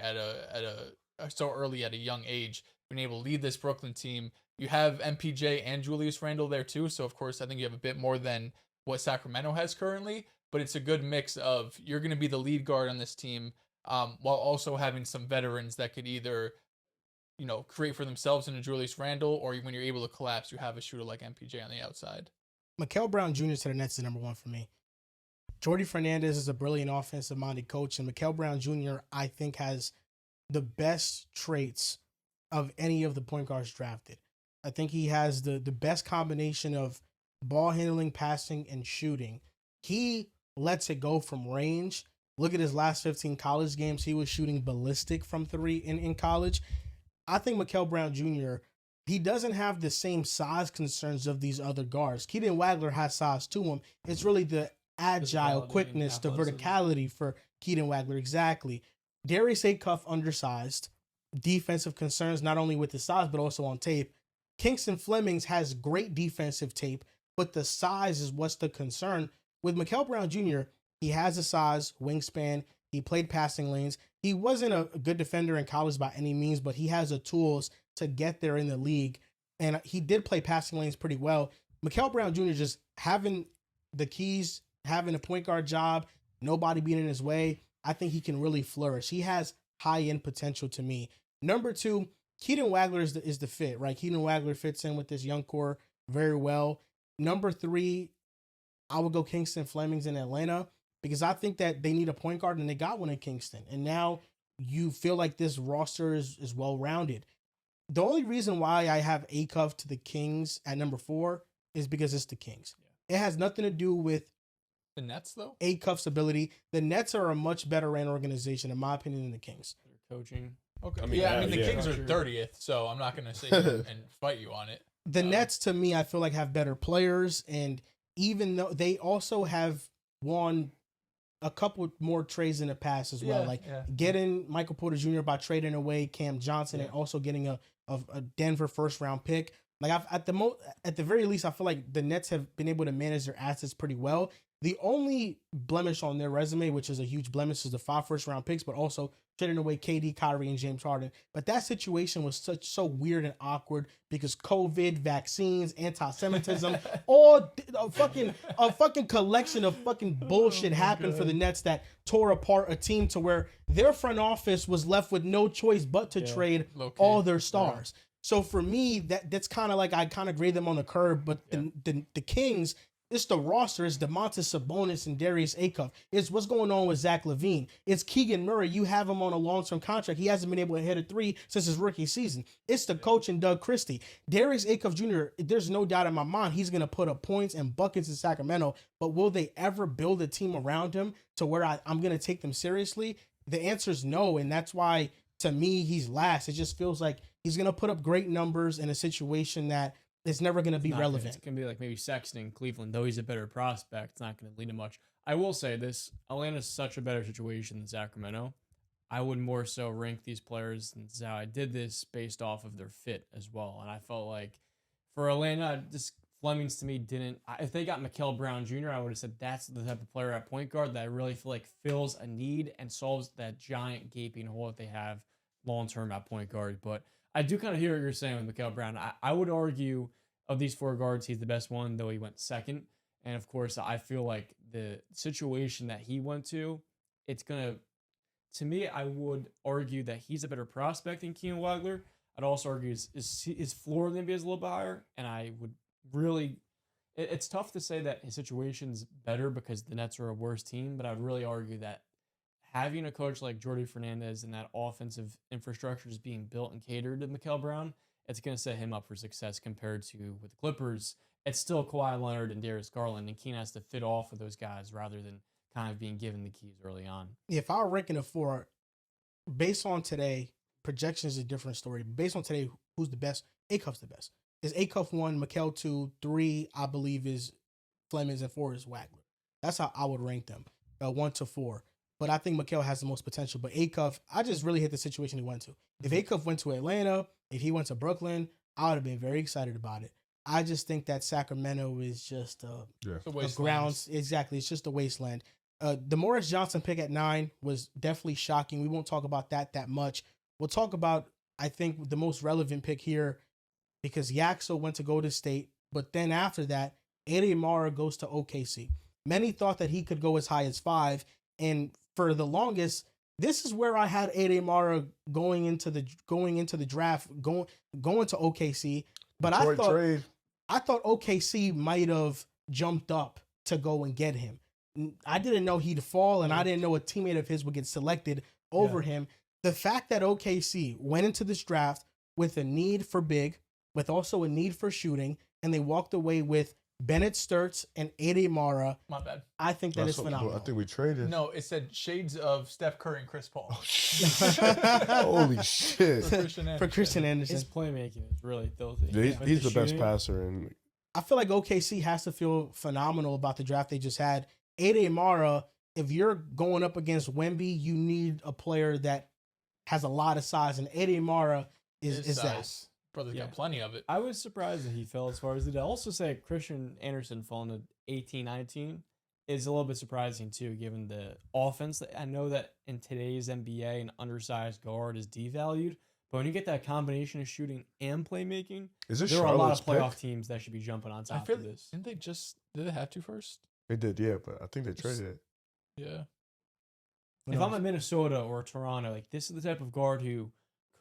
so early at a young age, being able to lead this Brooklyn team. You have MPJ and Julius Randle there too. So of course, I think you have a bit more than what Sacramento has currently, but it's a good mix of you're going to be the lead guard on this team, while also having some veterans that could either, create for themselves in a Julius Randle, or when you're able to collapse, you have a shooter like MPJ on the outside. Mikal Brown Jr. to the Nets is number 1 for me. Jordi Fernandez is a brilliant offensive-minded coach, and Mikal Brown Jr., I think, has the best traits of any of the point guards drafted. I think he has the best combination of ball handling, passing, and shooting. He lets it go from range. Look at his last 15 college games. He was shooting ballistic from 3 in college. I think Mikal Brown Jr., he doesn't have the same size concerns of these other guards. Keaton Wagler has size to him. It's really the agile quickness, the verticality for Keaton Wagler. Exactly. Darius Acuff, undersized. Defensive concerns, not only with the size, but also on tape. Kingston Flemings has great defensive tape, but the size is what's the concern. With Mikal Brown Jr., he has a size, wingspan. He played passing lanes. He wasn't a good defender in college by any means, but he has the tools to get there in the league. And he did play passing lanes pretty well. Mikal Brown Jr. just having the keys, having a point guard job, nobody being in his way, I think he can really flourish. He has high-end potential to me. Number 2, Keaton Wagler is the fit, right? Keaton Wagler fits in with this young core very well. Number 3, I would go Kingston Flemings in Atlanta, because I think that they need a point guard, and they got one in Kingston. And now you feel like this roster is well-rounded. The only reason why I have Acuff to the Kings at number 4 is because it's the Kings. Yeah. It has nothing to do with the Nets, though. Acuff's ability. The Nets are a much better ran organization, in my opinion, than the Kings. Their coaching. Okay. The Kings are 30th, so I'm not going to sit here and fight you on it. The Nets, to me, I feel like have better players, and even though they also have won a couple more trades in the past as well, getting Michael Porter Jr. by trading away Cam Johnson and also getting a Denver first round pick. Like at the very least, I feel like the Nets have been able to manage their assets pretty well. The only blemish on their resume, which is a huge blemish, is the 5 first-round picks, but also trading away KD, Kyrie, and James Harden. But that situation was so weird and awkward because COVID, vaccines, anti-Semitism, all a fucking collection of fucking bullshit happened for the Nets that tore apart a team to where their front office was left with no choice but to trade all their stars. So for me, that's kind of like I kind of grade them on the curb. But the Kings, it's the roster. It's DeMontis Sabonis and Darius Acuff. It's what's going on with Zach LaVine. It's Keegan Murray. You have him on a long-term contract. He hasn't been able to hit a 3 since his rookie season. It's the coach and Doug Christie. Darius Acuff Jr., there's no doubt in my mind he's going to put up points and buckets in Sacramento, but will they ever build a team around him to where I'm going to take them seriously? The answer is no, and that's why, to me, he's last. It just feels like he's going to put up great numbers in a situation that it's never going to be relevant. It's going to be like maybe Sexton in Cleveland, though he's a better prospect. It's not going to lead him much. I will say this, Atlanta's such a better situation than Sacramento. I would more so rank these players, and this is how I did this, based off of their fit as well. And I felt like for Atlanta, this Flemings to me didn't. If they got Mikal Brown Jr., I would have said that's the type of player at point guard that I really feel like fills a need and solves that giant gaping hole that they have long-term at point guard. But I do kind of hear what you're saying with Mikal Brown. I would argue of these 4 guards, he's the best one, though he went second. And of course, I feel like the situation that he went to, it's going to me, I would argue that he's a better prospect than Keenan Wagler. I'd also argue his floor in the NBA is a little bit higher. And I would really, it's tough to say that his situation's better because the Nets are a worse team, but I'd really argue that having a coach like Jordi Fernandez and that offensive infrastructure is being built and catered to Mikal Brown, it's going to set him up for success compared to with the Clippers. It's still Kawhi Leonard and Darius Garland, and Keenan has to fit off of those guys rather than kind of being given the keys early on. If I were ranking a 4, based on today, projections is a different story. Based on today, who's the best? Acuff's the best. Is Acuff 1, Mikal 2, 3, I believe is Flemings, and 4 is Wagler. That's how I would rank them, 1 to 4. But I think Mikal has the most potential. But Acuff, I just really hate the situation he went to. If Acuff went to Atlanta, if he went to Brooklyn, I would have been very excited about it. I just think that Sacramento is just a grounds. Exactly. It's just a wasteland. The Morris Johnson pick at 9 was definitely shocking. We won't talk about that much. We'll talk about, I think, the most relevant pick here because Yaxo went to Golden State. But then after that, Aday Mara goes to OKC. Many thought that he could go as high as 5. And for the longest, this is where I had Aday Mara going into the draft, going to OKC. But Detroit I thought OKC might have jumped up to go and get him. I didn't know he'd fall, and I didn't know a teammate of his would get selected over him. The fact that OKC went into this draft with a need for big, with also a need for shooting, and they walked away with Bennett Sturts and Aday Mara. My bad. I think that is phenomenal. I think we traded. No, it said shades of Steph Curry and Chris Paul. Holy shit. For Christian Anderson. His playmaking is really filthy. Yeah, he's the best passer. And I feel like OKC has to feel phenomenal about the draft they just had. Aday Mara, if you're going up against Wemby, you need a player that has a lot of size, and Aday Mara is that. Brother's got plenty of it. I was surprised that he fell as far as he did. I also say Christian Anderson falling to 18, 19 is a little bit surprising too, given the offense. I know that in today's NBA, an undersized guard is devalued, but when you get that combination of shooting and playmaking, there are a lot of playoff teams that should be jumping on top of this. Did they have to first? They did, yeah, but I think they traded it. Yeah. If I'm in Minnesota or Toronto, like this is the type of guard who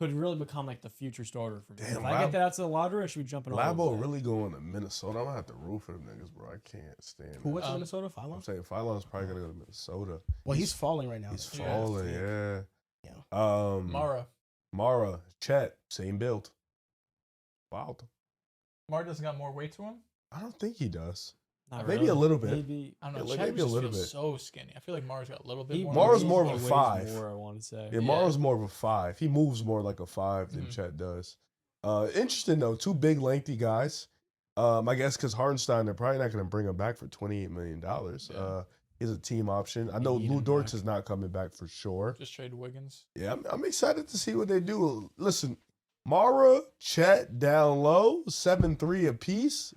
could really become like the future starter for me. Damn, if I get that out to the lottery, I should be jumping on. Labo really going to Minnesota. I'm gonna have to root for them niggas, bro. I can't stand. Who went to Minnesota? Phylon? I'm saying Phylon's probably gonna go to Minnesota. Well, he's falling right now. He's falling, yeah. Yeah. Mara, Chet, same build. Wild. Mara doesn't got more weight to him? I don't think he does. Not Maybe really. a little bit. Maybe I don't know. Yeah, Chet maybe a little bit. so skinny. I feel like Mara's got a little bit more. Mara's more of a he weighs 5. More, I want to say. Yeah, Mara's more of a 5. He moves more like a 5 than Chet does. Interesting though, 2 big lengthy guys. I guess because Hartenstein, they're probably not going to bring him back for $28 million. Yeah. He's a team option. I know Lou Dortz is not coming back for sure. Just trade Wiggins. Yeah, I'm excited to see what they do. Listen, Mara, Chet down low, 7-3 apiece.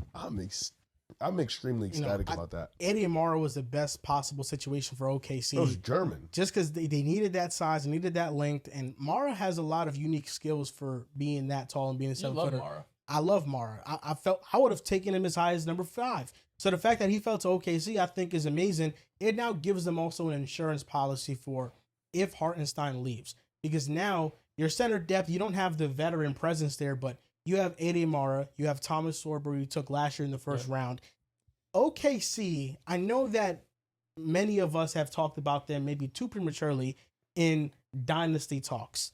I'm extremely ecstatic about that. Aday Mara was the best possible situation for OKC. It was German. Just because they needed that size, needed that length, and Mara has a lot of unique skills for being that tall and being a 7-footer. Mara. I love Mara. I felt I would have taken him as high as number 5. So the fact that he fell to OKC, I think, is amazing. It now gives them also an insurance policy for if Hartenstein leaves. Because now your center depth, you don't have the veteran presence there, but you have Aday Mara, you have Thomas Sorber, who you took last year in the first round. OKC, I know that many of us have talked about them maybe too prematurely in dynasty talks.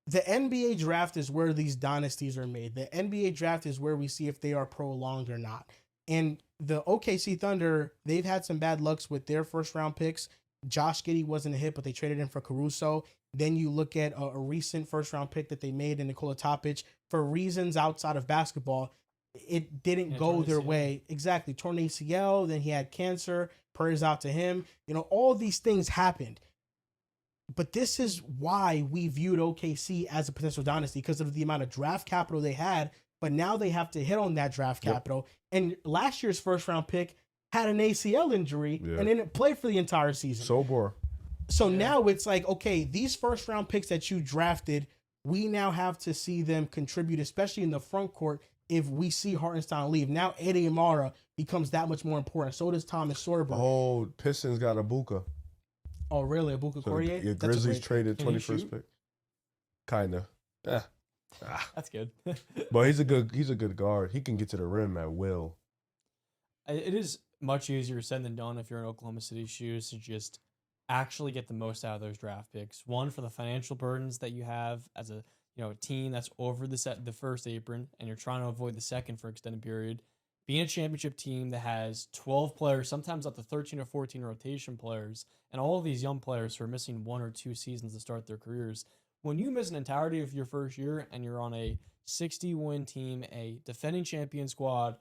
The NBA draft is where these dynasties are made. The NBA draft is where we see if they are prolonged or not. And the OKC Thunder, they've had some bad lucks with their first round picks. Josh Giddey wasn't a hit, but they traded him for Caruso. Then you look at a recent first round pick that they made in Nikola Topic for reasons outside of basketball. It didn't go their way. Exactly. Torn ACL, then he had cancer, prayers out to him. You know, all these things happened. But this is why we viewed OKC as a potential dynasty, because of the amount of draft capital they had. But now they have to hit on that draft capital. And last year's first round pick had an ACL injury and didn't play for the entire season. So now it's like, okay, these first round picks that you drafted, we now have to see them contribute, especially in the front court, if we see Hartenstein leave. Now Aday Mara becomes that much more important. So does Thomas Sorber. Oh, Pistons got Ibuka. Oh, really? Ibuka Corrier? Yeah, Grizzlies traded 21st pick. Kinda. Yeah. That's good. But he's a good guard. He can get to the rim at will. It is much easier said than done if you're in Oklahoma City's shoes to just actually get the most out of those draft picks. One, for the financial burdens that you have as a team that's over the first apron and you're trying to avoid the second for extended period. Being a championship team that has 12 players, sometimes up to 13 or 14 rotation players, and all of these young players who are missing 1 or 2 seasons to start their careers. When you miss an entirety of your first year and you're on a 60-win team, a defending champion squad,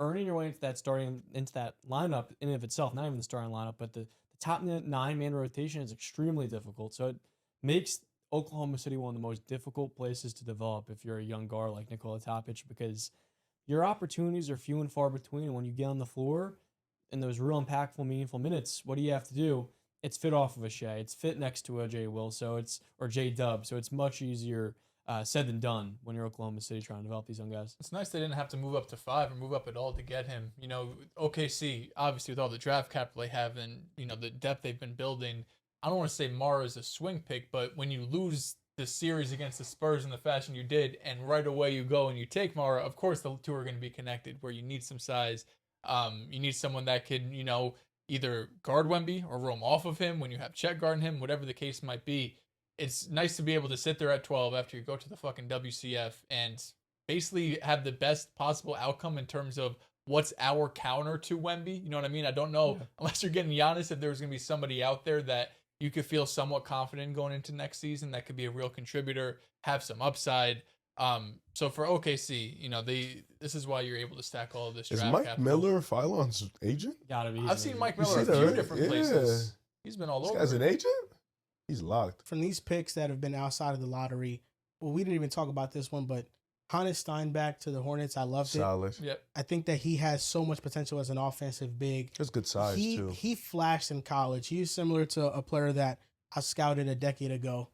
earning your way into that lineup in and of itself, not even the starting lineup, but the top 9-man rotation is extremely difficult. So it makes Oklahoma City one of the most difficult places to develop if you're a young guard like Nikola Topic, because your opportunities are few and far between. And when you get on the floor in those real impactful, meaningful minutes, what do you have to do? It's fit off of a Shea. It's fit next to a J Will, or J Dub. So it's much easier said than done when you're Oklahoma City trying to develop these young guys. It's nice they didn't have to move up to 5 or move up at all to get him. You know, OKC, obviously with all the draft capital they have and, the depth they've been building, I don't want to say Mara is a swing pick, but when you lose the series against the Spurs in the fashion you did, and right away you go and you take Mara, of course the two are going to be connected, where you need some size. You need someone that can, either guard Wemby or roam off of him when you have Chet guarding him, whatever the case might be. It's nice to be able to sit there at 12 after you go to the fucking WCF and basically have the best possible outcome in terms of what's our counter to Wemby. You know what I mean? I don't know, unless you're getting Giannis, if there's going to be somebody out there that you could feel somewhat confident going into next season that could be a real contributor, have some upside. So for OKC, this is why you're able to stack all of this draft capital. Is Mike capital. Miller Phylon's agent? Gotta be. I've seen Mike Miller a few different places. He's been all over. As an agent? He's locked. From these picks that have been outside of the lottery, well, we didn't even talk about this one, but Hannes Steinbach to the Hornets, I loved it. Solid. Yep. I think that he has so much potential as an offensive big. That's good size, too. He flashed in college. He's similar to a player that I scouted a decade ago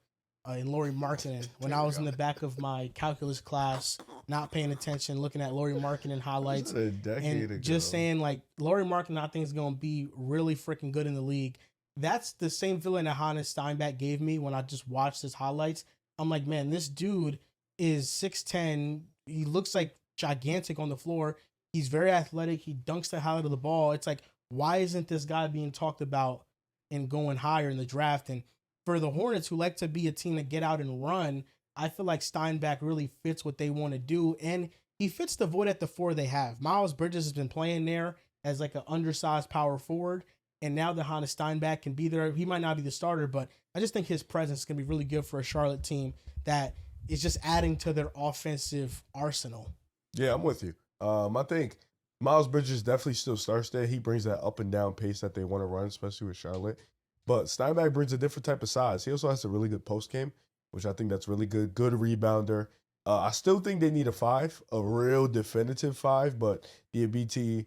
in Lauri Markkanen. When I was in the back of my calculus class, not paying attention, looking at Lauri Markkanen highlights. A decade ago. Just saying, like, Lauri Markkanen, I think, is going to be really freaking good in the league. That's the same feeling that Hannes Steinbach gave me when I just watched his highlights. I'm like, man, this dude is 6'10". He looks like gigantic on the floor. He's very athletic. He dunks the hell out of the ball. It's like, why isn't this guy being talked about and going higher in the draft? And for the Hornets, who like to be a team to get out and run, I feel like Steinbach really fits what they want to do. And he fits the void at the 4 they have. Miles Bridges has been playing there as like an undersized power forward. And now that Hannes Steinbach can be there, he might not be the starter, but I just think his presence can be really good for a Charlotte team that is just adding to their offensive arsenal. Yeah, I'm with you. I think Miles Bridges definitely still starts there. He brings that up and down pace that they want to run, especially with Charlotte. But Steinbach brings a different type of size. He also has a really good post game, which I think that's really good. Good rebounder. I still think they need a 5, a real definitive 5, but the BT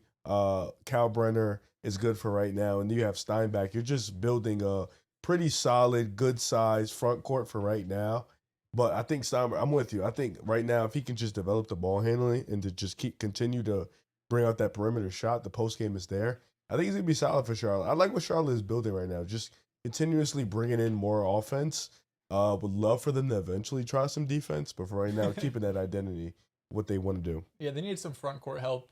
Cal Brenner is good for right now, and you have Steinbach. You're just building a pretty solid, good size front court for right now. But I think Steinbach, I'm with you. I think right now, if he can just develop the ball handling and to just continue to bring out that perimeter shot, the post game is there. I think he's gonna be solid for Charlotte. I like what Charlotte is building right now. Just continuously bringing in more offense. Would love for them to eventually try some defense, but for right now, keeping that identity, what they want to do. Yeah, they need some front court help.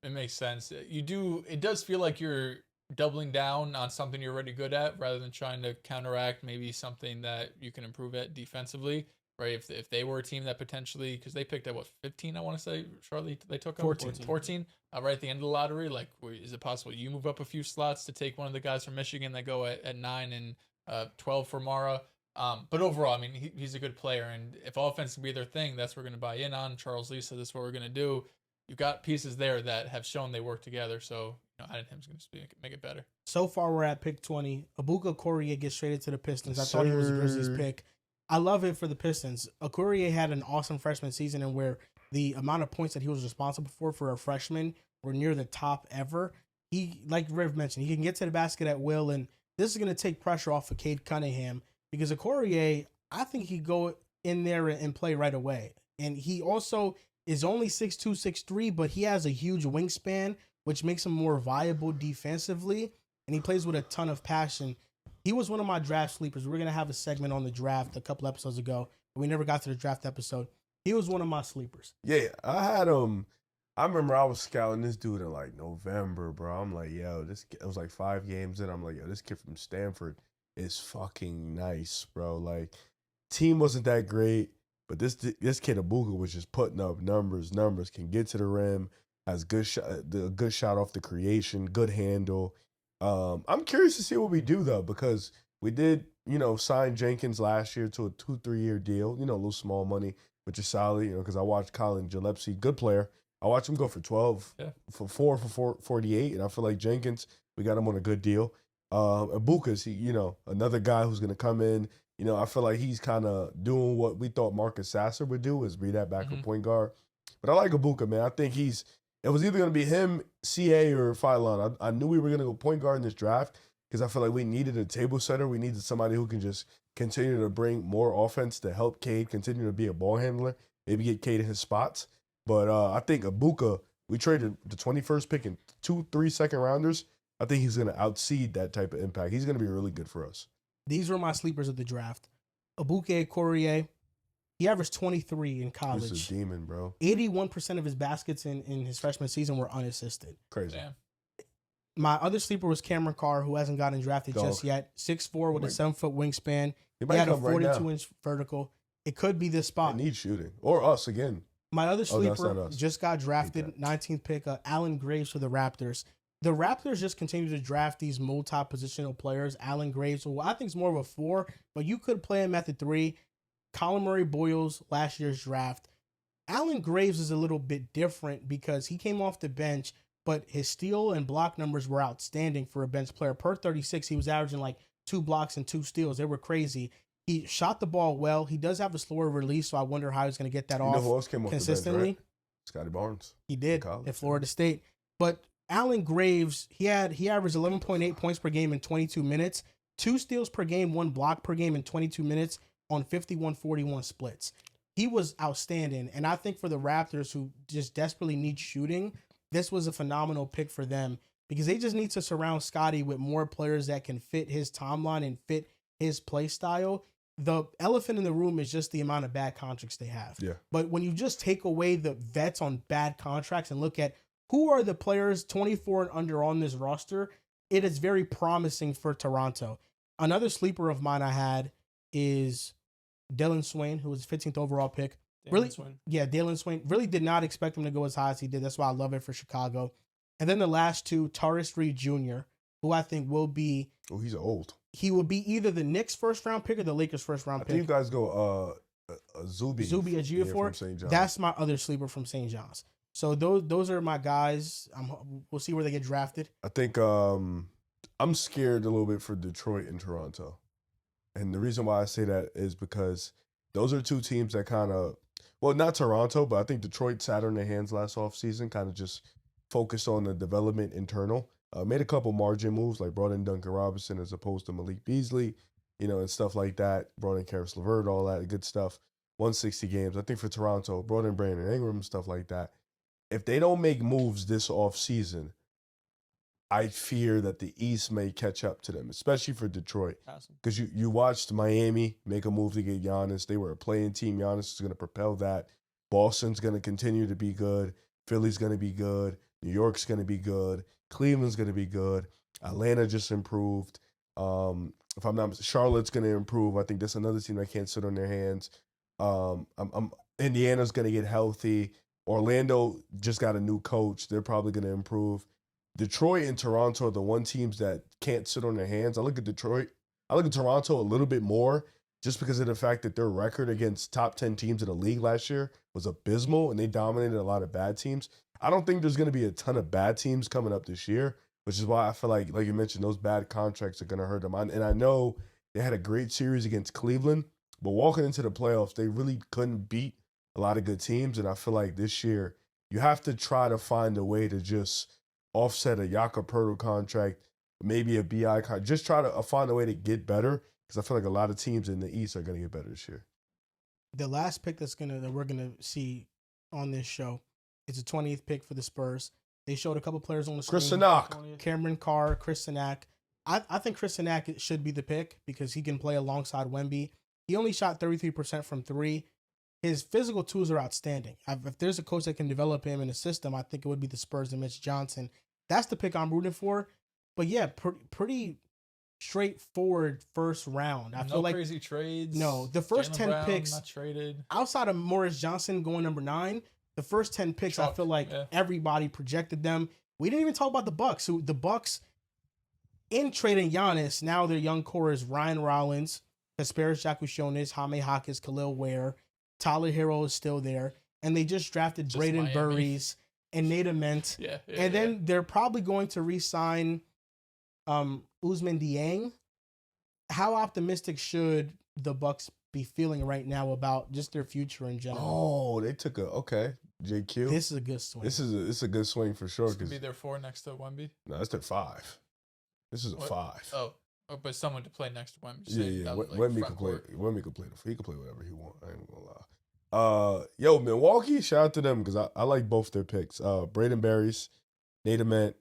It makes sense. It does feel like you're doubling down on something you're already good at rather than trying to counteract maybe something that you can improve at defensively, right? If they were a team that potentially, because they picked at 15, I want to say, Charlie, they took 14. Right at the end of the lottery, like, is it possible you move up a few slots to take one of the guys from Michigan that go at 9 and 12 for Mara? But overall, I mean, he's a good player, and if offense can be their thing, that's what we're going to buy in on. Charles Lee said this is what we're going to do. You've got pieces there that have shown they work together, so adding him is going to make it better. So far, we're at pick 20. Abuka Correa gets traded to the Pistons. I thought he was a Grizzlies pick. I love it for the Pistons. Correa had an awesome freshman season, and where the amount of points that he was responsible for a freshman were near the top ever. He, like Riv mentioned, he can get to the basket at will, and this is going to take pressure off of Cade Cunningham because Correa, I think he go in there and play right away. And he also is only 6'2", 6'3", but he has a huge wingspan, which makes him more viable defensively, and he plays with a ton of passion. He was one of my draft sleepers. We were going to have a segment on the draft a couple episodes ago, but we never got to the draft episode. He was one of my sleepers. Yeah, I had I remember I was scouting this dude in like November, bro. I'm like, yo, it was like 5 games in. I'm like, yo, this kid from Stanford is fucking nice, bro. Like, team wasn't that great, but this kid Abuka was just putting up numbers, can get to the rim, has good shot off the creation, good handle. I'm curious to see what we do though, because we did, sign Jenkins last year to a 2-3 year deal, a little small money, which is solid, because I watched Colin Gillespie, good player. I watched him go for 12, for 48, and I feel like Jenkins, we got him on a good deal. Ibuka's, another guy who's going to come in. I feel like he's kind of doing what we thought Marcus Sasser would do, is be that backup point guard. But I like Ibuka, man. I think it was either going to be him, CA, or Phylon. I knew we were going to go point guard in this draft because I feel like we needed a table setter. We needed somebody who can just continue to bring more offense to help Cade continue to be a ball handler, maybe get Cade in his spots. But I think Ibuka, we traded the 21st pick and 2-3 second rounders. I think he's going to outseed that type of impact. He's going to be really good for us. These were my sleepers of the draft. Abuka Correa, he averaged 23 in college. He's a demon, bro. 81% of his baskets in his freshman season were unassisted. Crazy. Damn. My other sleeper was Cameron Carr, who hasn't gotten drafted just yet. 6'4" with a 7-foot wingspan. He had a 42-inch vertical. It could be this spot. They need shooting. Or us again. My other sleeper just got drafted, 19th pick, Allen Graves for the Raptors. The Raptors just continue to draft these multi-positional players. Allen Graves, who I think is more of a 4, but you could play him at the 3. Colin Murray Boyles, last year's draft. Allen Graves is a little bit different because he came off the bench, but his steal and block numbers were outstanding for a bench player. Per 36, he was averaging like 2 blocks and 2 steals. They were crazy. He shot the ball well. He does have a slower release, so I wonder how he's going to get that off who else came consistently. Off the bench, right? Scotty Barnes. He did at Florida State. But Allen Graves, he averaged 11.8 points per game in 22 minutes, 2 steals per game, 1 block per game in 22 minutes on 51-41 splits. He was outstanding. And I think for the Raptors, who just desperately need shooting, this was a phenomenal pick for them because they just need to surround Scotty with more players that can fit his timeline and fit his play style. The elephant in the room is just the amount of bad contracts they have. Yeah. But when you just take away the vets on bad contracts and look at who are the players 24 and under on this roster, it is very promising for Toronto. Another sleeper of mine I had is Dylan Swain, who was 15th overall pick. Dylan Swain. Really did not expect him to go as high as he did. That's why I love it for Chicago. And then the last two, Taurus Reed Jr., who I think will be... Oh, he's old. He will be either the Knicks' first-round pick or the Lakers' first-round pick. I think you guys go Zuby Ejiofor. That's my other sleeper from St. John's. So those are my guys. We'll see where they get drafted. I think I'm scared a little bit for Detroit and Toronto. And the reason why I say that is because those are two teams that kind of, well, not Toronto, but I think Detroit sat on their hands last offseason, kind of just focused on the development internal. Made a couple margin moves, like brought in Duncan Robinson as opposed to Malik Beasley, and stuff like that. Brought in Karis LeVert, all that good stuff. 160 games. I think for Toronto, brought in Brandon Ingram, stuff like that. If they don't make moves this offseason, I fear that the East may catch up to them, especially for Detroit. Because you watched Miami make a move to get Giannis. They were a playing team. Giannis is going to propel that. Boston's going to continue to be good. Philly's going to be good. New York's going to be good. Cleveland's going to be good. Atlanta just improved. If I'm not, Charlotte's going to improve. I think that's another team that can't sit on their hands. Indiana's going to get healthy. Orlando just got a new coach. They're probably going to improve. Detroit and Toronto are the one teams that can't sit on their hands. I look at Detroit. I look at Toronto a little bit more just because of the fact that their record against top 10 teams in the league last year was abysmal, and they dominated a lot of bad teams. I don't think there's going to be a ton of bad teams coming up this year, which is why I feel like you mentioned, those bad contracts are going to hurt them. And I know they had a great series against Cleveland, but walking into the playoffs, they really couldn't beat a lot of good teams. And I feel like this year, you have to try to find a way to just offset a Jakob Poeltl contract, maybe a BI contract. Just try to find a way to get better, because I feel like a lot of teams in the East are going to get better this year. The last pick that we're gonna see on this show is the 20th pick for the Spurs. They showed a couple players on the screen. Chris Sinak. Cameron Carr, Chris Sinak. I think Chris Sinak should be the pick because he can play alongside Wemby. He only shot 33% from three. His physical tools are outstanding. If there's a coach that can develop him in a system, I think it would be the Spurs and Mitch Johnson. That's the pick I'm rooting for. But yeah, pretty straightforward first round. I feel like crazy trades. No, the first Jaylen 10 Brown, picks not traded. Outside of Morris Johnson going number 9, the first 10 picks, Chalk, I feel like everybody projected them. We didn't even talk about the Bucks. So the Bucks, in trading Giannis, now their young core is Ryan Rollins, Kasparis Jakushonis, Jaime Jaquez, Khalil Ware, Tyler Hero is still there, and they just drafted Braden Miami. Burries and Nate Ament. And then they're probably going to re-sign Ousmane Dieng. How optimistic should the Bucks be feeling right now about just their future in general? Oh, they took JQ. This is a good swing. This is a good swing for sure. This could be their 4 next to Wemby. No, that's their 5. This is a 5. Oh, but someone to play next to Wemby. Yeah. Wemby could play. Wemby could play. He could play whatever he wants. I ain't gonna lie. Yo, Milwaukee, shout out to them because I like both their picks. Braden Berries, Nate Ament,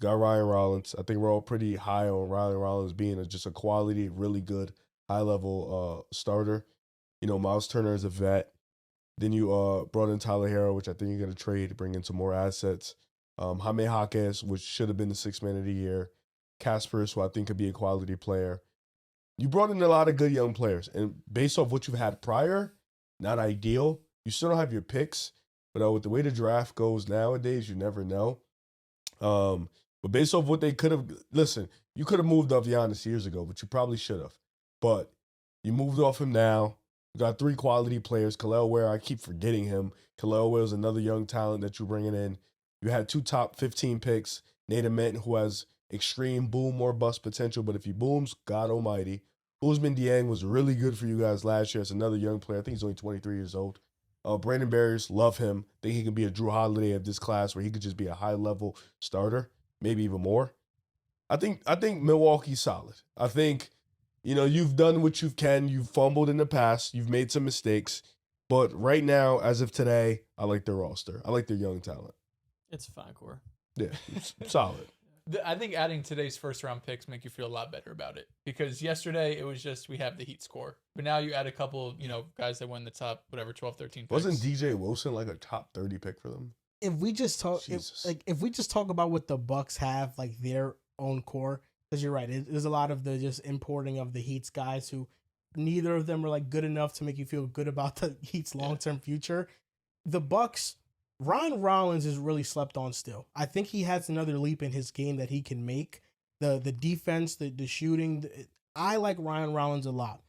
got Ryan Rollins. I think we're all pretty high on Ryan Rollins being just a quality, really good, high level starter. Miles Turner is a vet. Then you brought in Tyler Hero, which I think you're gonna trade to bring in some more assets. Jaime Jaquez, which should have been the 6th man of the year. Kasparis, who I think could be a quality player. You brought in a lot of good young players, and based off what you've had prior, not ideal. You still don't have your picks, but with the way the draft goes nowadays, you never know. But based off what they could have, listen, you could have moved off Giannis years ago, but you probably should have. But you moved off him now. You got 3 quality players. Khalil Ware, I keep forgetting him. Khalil Ware is another young talent that you're bringing in. You had 2 top 15 picks. Nate Ament, who has extreme boom or bust potential, but if he booms, God almighty. Ousmane Dieng was really good for you guys last year. It's another young player. I think he's only 23 years old. Brandon Berries, love him. Think he can be a Drew Holiday of this class where he could just be a high-level starter, maybe even more. I think Milwaukee's solid. I think, you've done what you can. You've fumbled in the past. You've made some mistakes. But right now, as of today, I like their roster. I like their young talent. It's a fine core. Yeah, solid. I think adding today's first-round picks make you feel a lot better about it. Because yesterday, it was just, we have the Heat score. But now you add a couple, guys that win the top, 12, 13 picks. Wasn't DJ Wilson like a top 30 pick for them? If we just talk, if we just talk about what the Bucks have, like their own core, because you're right, there's a lot of the just importing of the Heat's guys who neither of them are like good enough to make you feel good about the Heat's long-term future. The Bucks, Ryan Rollins is really slept on still. I think he has another leap in his game that he can make. The defense, the shooting. I like Ryan Rollins a lot.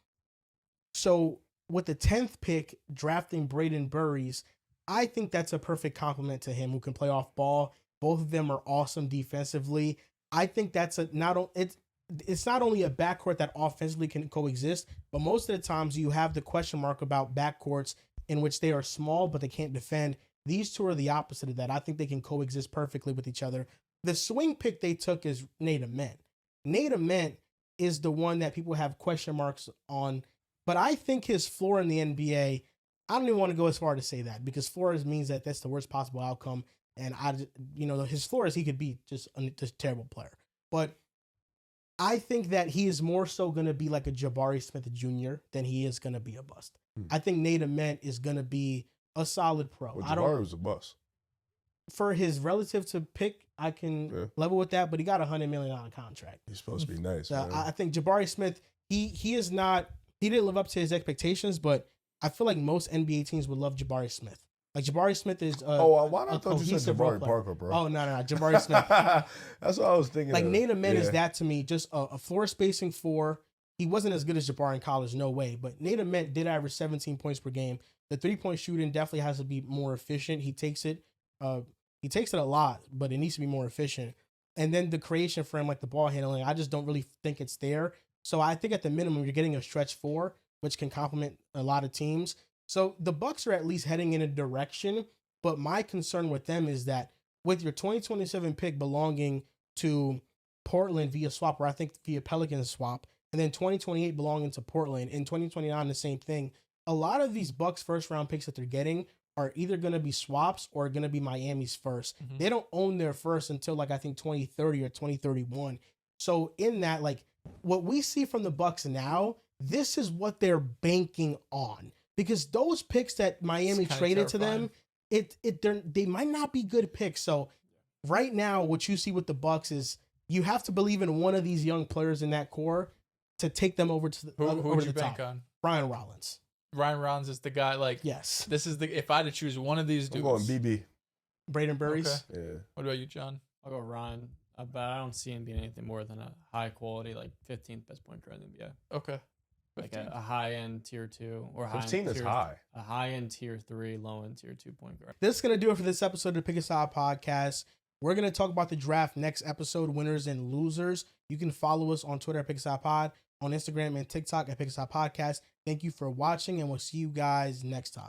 So with the 10th pick, drafting Braden Burries, I think that's a perfect compliment to him who can play off ball. Both of them are awesome defensively. I think that's it's not only a backcourt that offensively can coexist, but most of the times you have the question mark about backcourts in which they are small but they can't defend. These two are the opposite of that. I think they can coexist perfectly with each other. The swing pick they took is Nate Ament. Nate Ament is the one that people have question marks on, but I think his floor in the NBA, I don't even want to go as far to say that because floor means that that's the worst possible outcome. And his floor is he could be just a terrible player. But I think that he is more so going to be like a Jabari Smith Jr. than he is going to be a bust. I think Nate Ament is going to be a solid pro. Well, Jabari was a bust. For his relative to pick, I can level with that, but he got $100 million contract. He's supposed to be nice. So I think Jabari Smith, he didn't live up to his expectations, but I feel like most NBA teams would love Jabari Smith. Like Jabari Smith is why not? I thought you said Jabari Parker, bro. Oh, no, Jabari Smith. That's what I was thinking. Like Nate Ament is that to me, just a floor spacing 4. He wasn't as good as Jabari in college, no way. But Nate Ament did average 17 points per game. The 3-point shooting definitely has to be more efficient. He takes it a lot, but it needs to be more efficient. And then the creation for him, like the ball handling, I just don't really think it's there. So I think at the minimum, you're getting a stretch 4, which can complement a lot of teams. So the Bucks are at least heading in a direction, but my concern with them is that with your 2027 pick belonging to Portland via swap, or I think via Pelicans swap, and then 2028 belonging to Portland, and 2029 the same thing, a lot of these Bucks first round picks that they're getting are either going to be swaps or going to be Miami's first. Mm-hmm. They don't own their first until like I think 2030 or 2031. So in that, like what we see from the Bucks now, this is what they're banking on. Because those picks that Miami traded to them, they might not be good picks. So right now, what you see with the Bucks is you have to believe in one of these young players in that core to take them over to the who would you bank on? Ryan Rollins. Ryan Rollins is the guy. Like yes, this is if I had to choose one of these dudes, I'm going BB. Braden Burries. Okay. Yeah. What about you, John? I'll go Ryan, but I don't see him being anything more than a high quality, like 15th best point guard in the NBA. Okay. Like a high end tier 2 or 15 is high. A high end tier 3, low end tier 2 point guard. This is gonna do it for this episode of the Pick a Side Podcast. We're gonna talk about the draft next episode, winners and losers. You can follow us on Twitter at Pick a Side Pod, on Instagram and TikTok at Pick a Side Podcast. Thank you for watching, and we'll see you guys next time.